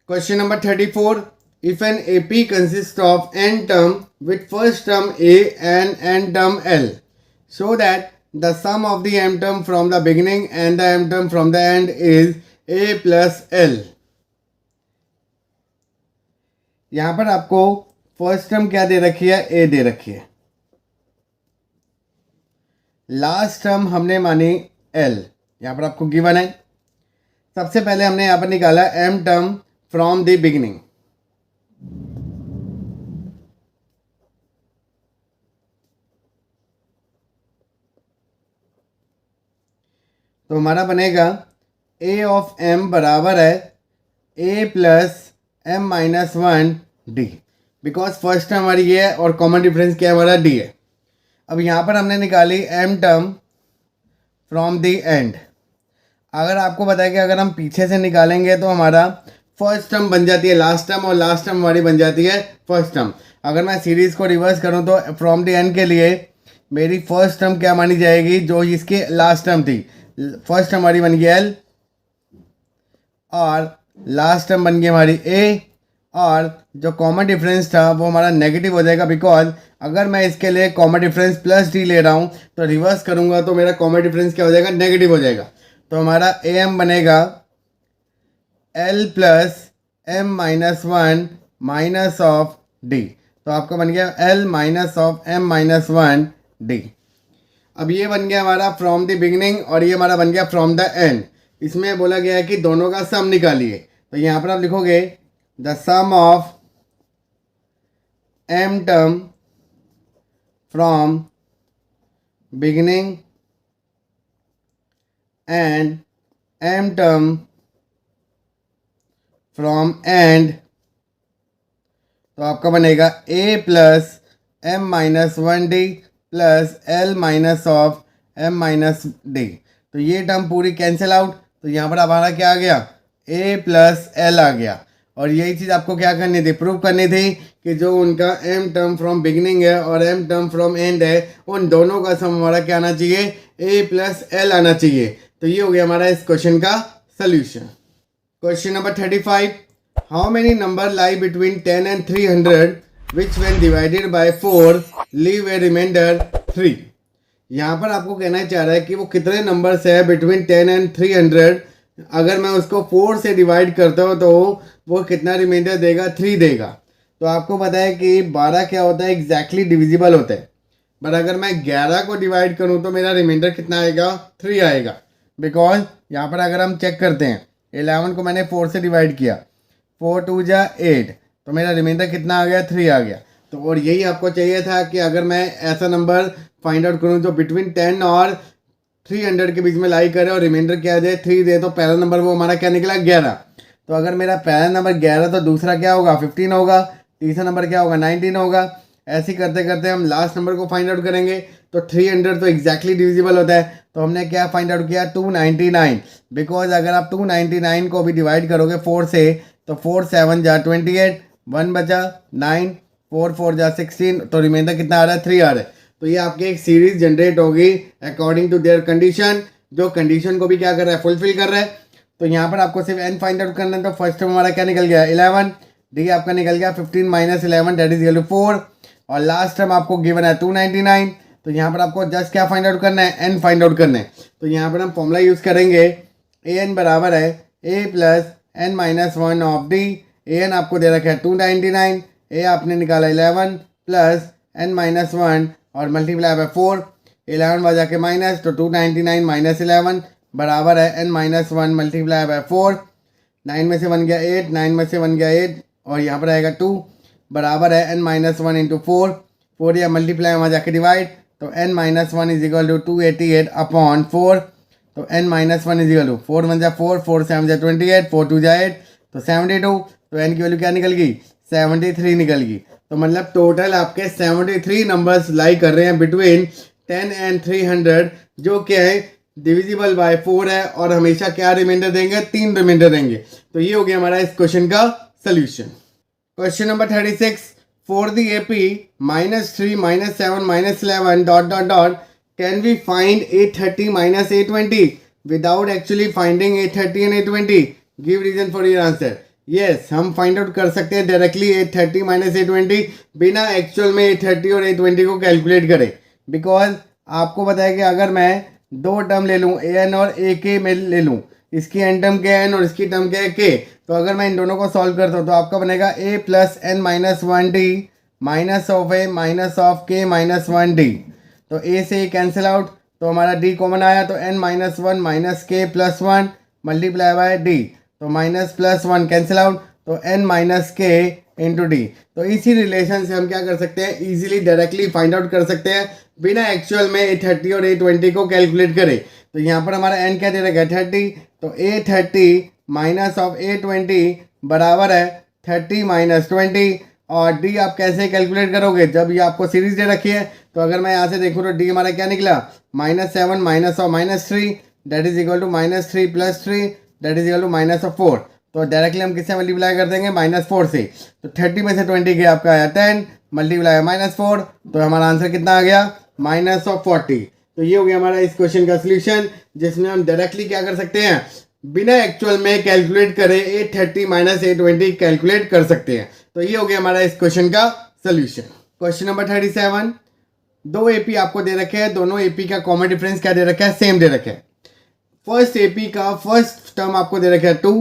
S1: Question number 34, if an AP consist of n term with first term a and n term l, so that the sum of the m term from the beginning and the m term from the end is a plus l। यहाँ पर आपको first term क्या दे रखी है, a दे रखी है, last term हमने मानी l, यहाँ पर आपको गिवन है। सबसे पहले हमने यहाँ पर निकाला m term from the beginning. तो हमारा बनेगा a ऑफ m बराबर है a plus m minus 1d, because first term हमारी ये है और कॉमन डिफरेंस क्या है हमारा d है। अब यहाँ पर हमने निकाली m term from the end. अगर आपको बताया कि अगर हम पीछे से निकालेंगे तो हमारा फर्स्ट टर्म बन जाती है लास्ट टर्म और लास्ट टर्म हमारी बन जाती है फर्स्ट टर्म। अगर मैं सीरीज़ को रिवर्स करूँ तो फ्रॉम द एंड के लिए मेरी फर्स्ट टर्म क्या मानी जाएगी, जो इसकी लास्ट टर्म थी, फर्स्ट टर्म हमारी बन गई l और लास्ट टर्म बन गई हमारी a, और जो कॉमन डिफरेंस था वो हमारा नेगेटिव हो जाएगा, बिकॉज अगर मैं इसके लिए कॉमन डिफरेंस प्लस d ले रहा हूँ तो रिवर्स करूँगा तो मेरा कॉमन डिफरेंस क्या हो जाएगा, नेगेटिव हो जाएगा। तो हमारा am बनेगा l plus m minus 1 minus of d। तो आपका बन गया l minus of m minus 1d। अब ये बन गया हमारा फ्रॉम द बिगिनिंग और ये हमारा बन गया फ्रॉम द एंड। इसमें बोला गया है कि दोनों का सम निकालिए। तो यहाँ पर आप लिखोगे the sum of m term from beginning and m term from end. तो आपका बनेगा a plus m minus 1d plus l minus of m minus d। तो ये टर्म पूरी कैंसिल आउट। तो यहाँ पर हमारा क्या आ गया, a प्लस l आ गया। और यही चीज़ आपको क्या करनी थी, प्रूव करनी थी कि जो उनका m टर्म फ्रॉम बिगिनिंग है और m टर्म फ्रॉम एंड है, उन दोनों का सम हमारा क्या आना चाहिए, a प्लस l आना चाहिए। तो ये हो गया हमारा इस क्वेश्चन का solution. Question number 35, how many number lie between 10 and 300 which when divided by 4 leave a remainder 3। यहाँ पर आपको कहना चाह रहा है कि वो कितने नंबर्स है बिटवीन 10 and 300, अगर मैं उसको 4 से डिवाइड करता हूँ तो वो कितना रिमाइंडर देगा, 3 देगा। तो आपको पता है कि 12 क्या होता है, एग्जैक्टली डिविजिबल होता है। बट अगर मैं 11 को डिवाइड करूँ तो मेरा रिमाइंडर कितना आएगा, 3 आएगा। बिकॉज यहाँ पर अगर हम चेक करते हैं 11 को मैंने 4 से डिवाइड किया, 4 2 जा 8, तो मेरा रिमाइंडर कितना आ गया, 3 आ गया। तो और यही आपको चाहिए था कि अगर मैं ऐसा नंबर फाइंड आउट करूँ जो बिटवीन 10 और 300 के बीच में लाई करे और रिमाइंडर क्या दे, 3 दे। तो पहला नंबर वो हमारा क्या निकला, 11। तो अगर मेरा पहला नंबर 11 तो दूसरा क्या होगा, 15 होगा, तीसरा नंबर क्या होगा, 19 होगा। ऐसे करते करते हम लास्ट नंबर को फाइंड आउट करेंगे। तो 300 तो एग्जैक्टली डिविजिबल होता है, तो हमने क्या फाइंड आउट किया 299, बिकॉज अगर आप 299 को भी डिवाइड करोगे 4 से तो 4 7 जा 28, 1 बचा 9, 4 4 जा 16, तो रिमाइंडर कितना आ रहा है 3 आ रहा है। तो ये आपकी एक सीरीज जनरेट होगी अकॉर्डिंग टू देयर कंडीशन, जो कंडीशन को भी क्या कर रहा है फुलफिल कर रहा है। तो यहाँ पर आपको सिर्फ n फाइंड आउट करना है, तो फर्स्ट टर्म हमारा क्या निकल गया 11, डी आपका निकल गया 15 minus 11 that is equal to 4, और लास्ट टर्म आपको गिवन है 299। तो यहाँ पर आपको जस्ट क्या फाइंड आउट करना है n फाइंड आउट करना है। तो यहाँ पर हम फॉर्मूला यूज़ करेंगे an बराबर है a plus n minus 1 of D. an आपको दे रखा है 299, a आपने निकाला 11 प्लस n माइनस 1 और मल्टीप्लाई बाय 4, 11 बजा के माइनस, तो 299 माइनस 11 बराबर है n माइनस 1 मल्टीप्लाई बाय 4, 9 में से 1 गया 8, 9 में से 1 गया 8, और यहाँ पर आएगा 2 बराबर है n माइनस 1 इंटू 4, 4 या मल्टीप्लाई वहाँ जाके डिवाइड, तो n minus 1 is equal to 288 upon 4, तो n minus 1 is equal to 4 1 जा 4, 4 7 जा 28, 4 2 जा 8, तो 72, तो n की वैल्यू क्या निकल गई 73 निकल गई। तो मतलब टोटल आपके 73 नंबर्स लाई कर रहे हैं बिटवीन 10 एंड 300, जो क्या है डिविजिबल बाय 4 है, और हमेशा क्या रिमाइंडर देंगे 3 रिमाइंडर देंगे। तो ये हो गया हमारा इस क्वेश्चन का solution. Question number 36, for the AP -3 -7 -11 dot dot dot can we find 830 minus 820 without actually finding 830 and 820, give reason for your answer. Yes, हम फाइंड आउट कर सकते हैं डायरेक्टली 830 माइनस 820 बिना एक्चुअल में 830 और 820 को कैलकुलेट करें, बिकॉज आपको बताया कि अगर मैं दो टर्म ले लूँ ए एन और ए के में ले लूँ, इसकी एन टर्म के एन और इसकी टर्म के, तो अगर मैं इन दोनों को सॉल्व करता हूँ तो आपका बनेगा a plus N minus 1 d minus of a minus of के माइनस 1 डी। तो ए से कैंसिल आउट, तो हमारा डी कॉमन आया, तो N minus 1 minus K plus 1 multiply by D, तो माइनस प्लस 1 कैंसिल आउट, तो एन माइनस के इंटू डी। तो इसी रिलेशन से हम क्या कर सकते हैं इजीली डायरेक्टली फाइंड आउट कर सकते हैं बिना एक्चुअल में 830 और 820 को कैलकुलेट करें। तो यहाँ पर हमारा एन क्या दे रखा है 30, तो 830 माइनस ऑफ 820 बराबर है 30 माइनस 20, और डी आप कैसे कैलकुलेट करोगे जब ये आपको सीरीज दे रखी है। तो अगर मैं यहाँ से देखूँ तो डी हमारा क्या निकला -7 minus of -3 that is equal to -3 plus 3 that is equal to minus of 4। तो डायरेक्टली हम किससे मल्टीप्लाई कर देंगे -4 से, तो 30 में से 20 के आपका आया 10 मल्टीप्लाई -4, तो हमारा आंसर कितना आ गया -40। तो ये हो गया हमारा इस क्वेश्चन का सोल्यूशन, जिसमें हम डायरेक्टली क्या कर सकते हैं बिना एक्चुअल में कैलकुलेट करे 830 माइनस 820 कैलकुलेट कर सकते हैं। तो ये हो गया हमारा इस क्वेश्चन का सोल्यूशन। क्वेश्चन नंबर 37, दो एपी आपको दे रखे हैं, दोनों एपी का कॉमन डिफरेंस क्या दे रखा है सेम दे रखा है। फर्स्ट एपी का फर्स्ट टर्म आपको दे रखा है 2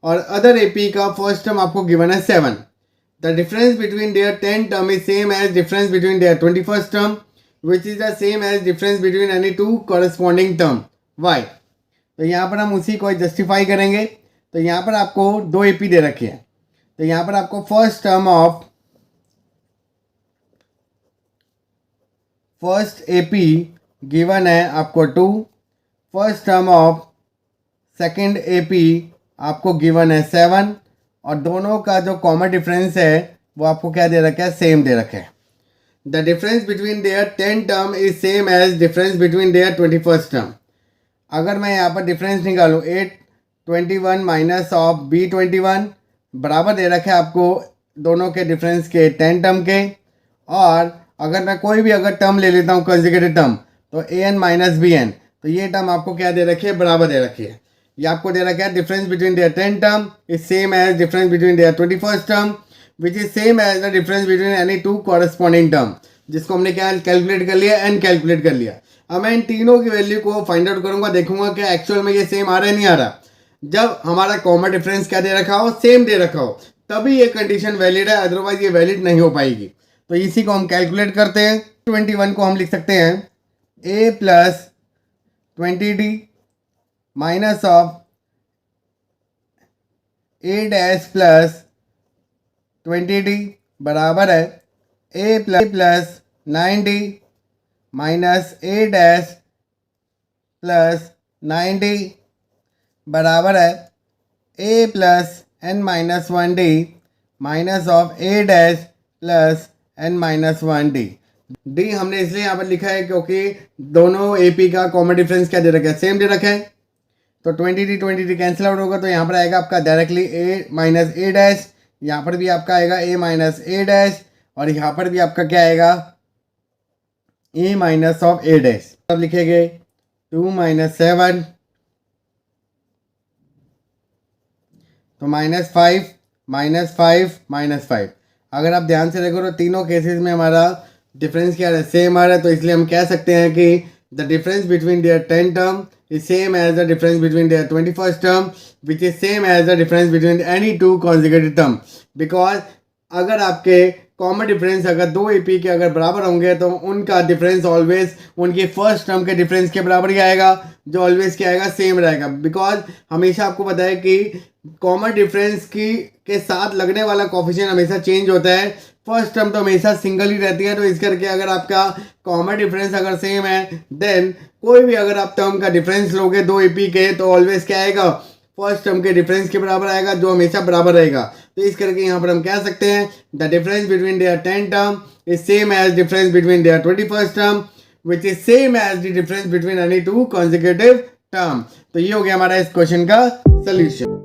S1: और अदर एपी का फर्स्ट टर्म आपको गिवन है 7। The difference between their 10 term is same as difference between their 21st term which is the same as difference between any two corresponding term वाई। तो यहाँ पर हम उसी को जस्टिफाई करेंगे। तो यहाँ पर आपको दो एपी दे रखे हैं, तो यहाँ पर आपको first term of first AP given है आपको 2, first term of second AP आपको गिवन है 7, और दोनों का जो कॉमन डिफरेंस है वो आपको क्या दे रखा है सेम दे रखा है। The difference between their 10 term is same as difference between their 21st term. अगर मैं यहाँ पर डिफरेंस निकालूँ 821 माइनस ऑफ B21 बराबर दे रखा है आपको दोनों के डिफरेंस के 10 टर्म के, और अगर मैं कोई भी अगर टर्म ले लेता हूँ कंसेक्यूटिव टर्म तो an माइनस bn, तो ये टर्म आपको क्या दे रखी है बराबर दे रखी है। ये आपको दे रखा है difference between their 10 term is same as difference between their 21st term which is same as the difference between any two corresponding term, जिसको हमने क्या कैलकुलेट कर लिया n कैलकुलेट कर लिया। अब मैं इन तीनों की वैल्यू को फाइंड आउट करूंगा, देखूंगा कि एक्चुअल में ये सेम आ रहा है नहीं आ रहा। जब हमारा कॉमन डिफरेंस क्या दे रखा हो सेम दे रखा हो तभी ये कंडीशन वैलिड है, अदरवाइज ये वैलिड नहीं हो पाएगी। तो इसी को हम कैलकुलेट करते हैं। 21 को हम लिख सकते हैं a plus 20d minus of a dash plus 20d बराबर है a plus 9d minus a dash plus 9d बराबर है a plus n minus 1d minus of a dash plus n minus 1d। D हमने इसलिए यहाँ पर लिखा है क्योंकि दोनों एपी का कॉमन डिफरेंस क्या दे रखा है, सेम दे रखा है। तो 20 कैंसिल आउट होगा, तो यहाँ पर आएगा आपका डायरेक्टली ए माइनस ए डैश, यहाँ पर भी आपका आएगा ए माइनस ए डैश, और यहाँ पर भी आपका क्या आएगा ए माइनस ऑफ ए डैश। अब लिखेंगे 2 माइनस 7 तो -5 -5 -5। अगर आप ध्यान से देखो तो तीनों केसेस में हमारा डिफरेंस क्या है, सेम आ रहा है। तो इसलिए हम कह सकते हैं कि the difference between their 10 term is same as the difference between their 21st term which is same as the difference between any two consecutive term. Because अगर आपके कॉमन डिफरेंस अगर दो एपी के अगर बराबर होंगे तो उनका डिफरेंस ऑलवेज उनके फर्स्ट टर्म के डिफरेंस के बराबर ही आएगा, जो ऑलवेज क्या आएगा, सेम रहेगा। बिकॉज हमेशा आपको पता है कि कॉमन डिफरेंस के साथ लगने वाला कोफिशिएंट हमेशा चेंज होता है, फर्स्ट टर्म तो हमेशा सिंगल ही रहती है। तो इस करके अगर आपका कॉमन डिफरेंस अगर सेम है देन कोई भी अगर आप टर्म का डिफरेंस लोगे दो एपी के तो ऑलवेज क्या आएगा, फर्स्ट टर्म के डिफरेंस के बराबर आएगा, जो हमेशा बराबर रहेगा। तो इस करके यहाँ पर हम कह सकते हैं the difference between their 10 term is same as difference between their 21st term which is same as the difference between any two consecutive term. तो ये हो गया हमारा इस क्वेश्चन का सोल्यूशन।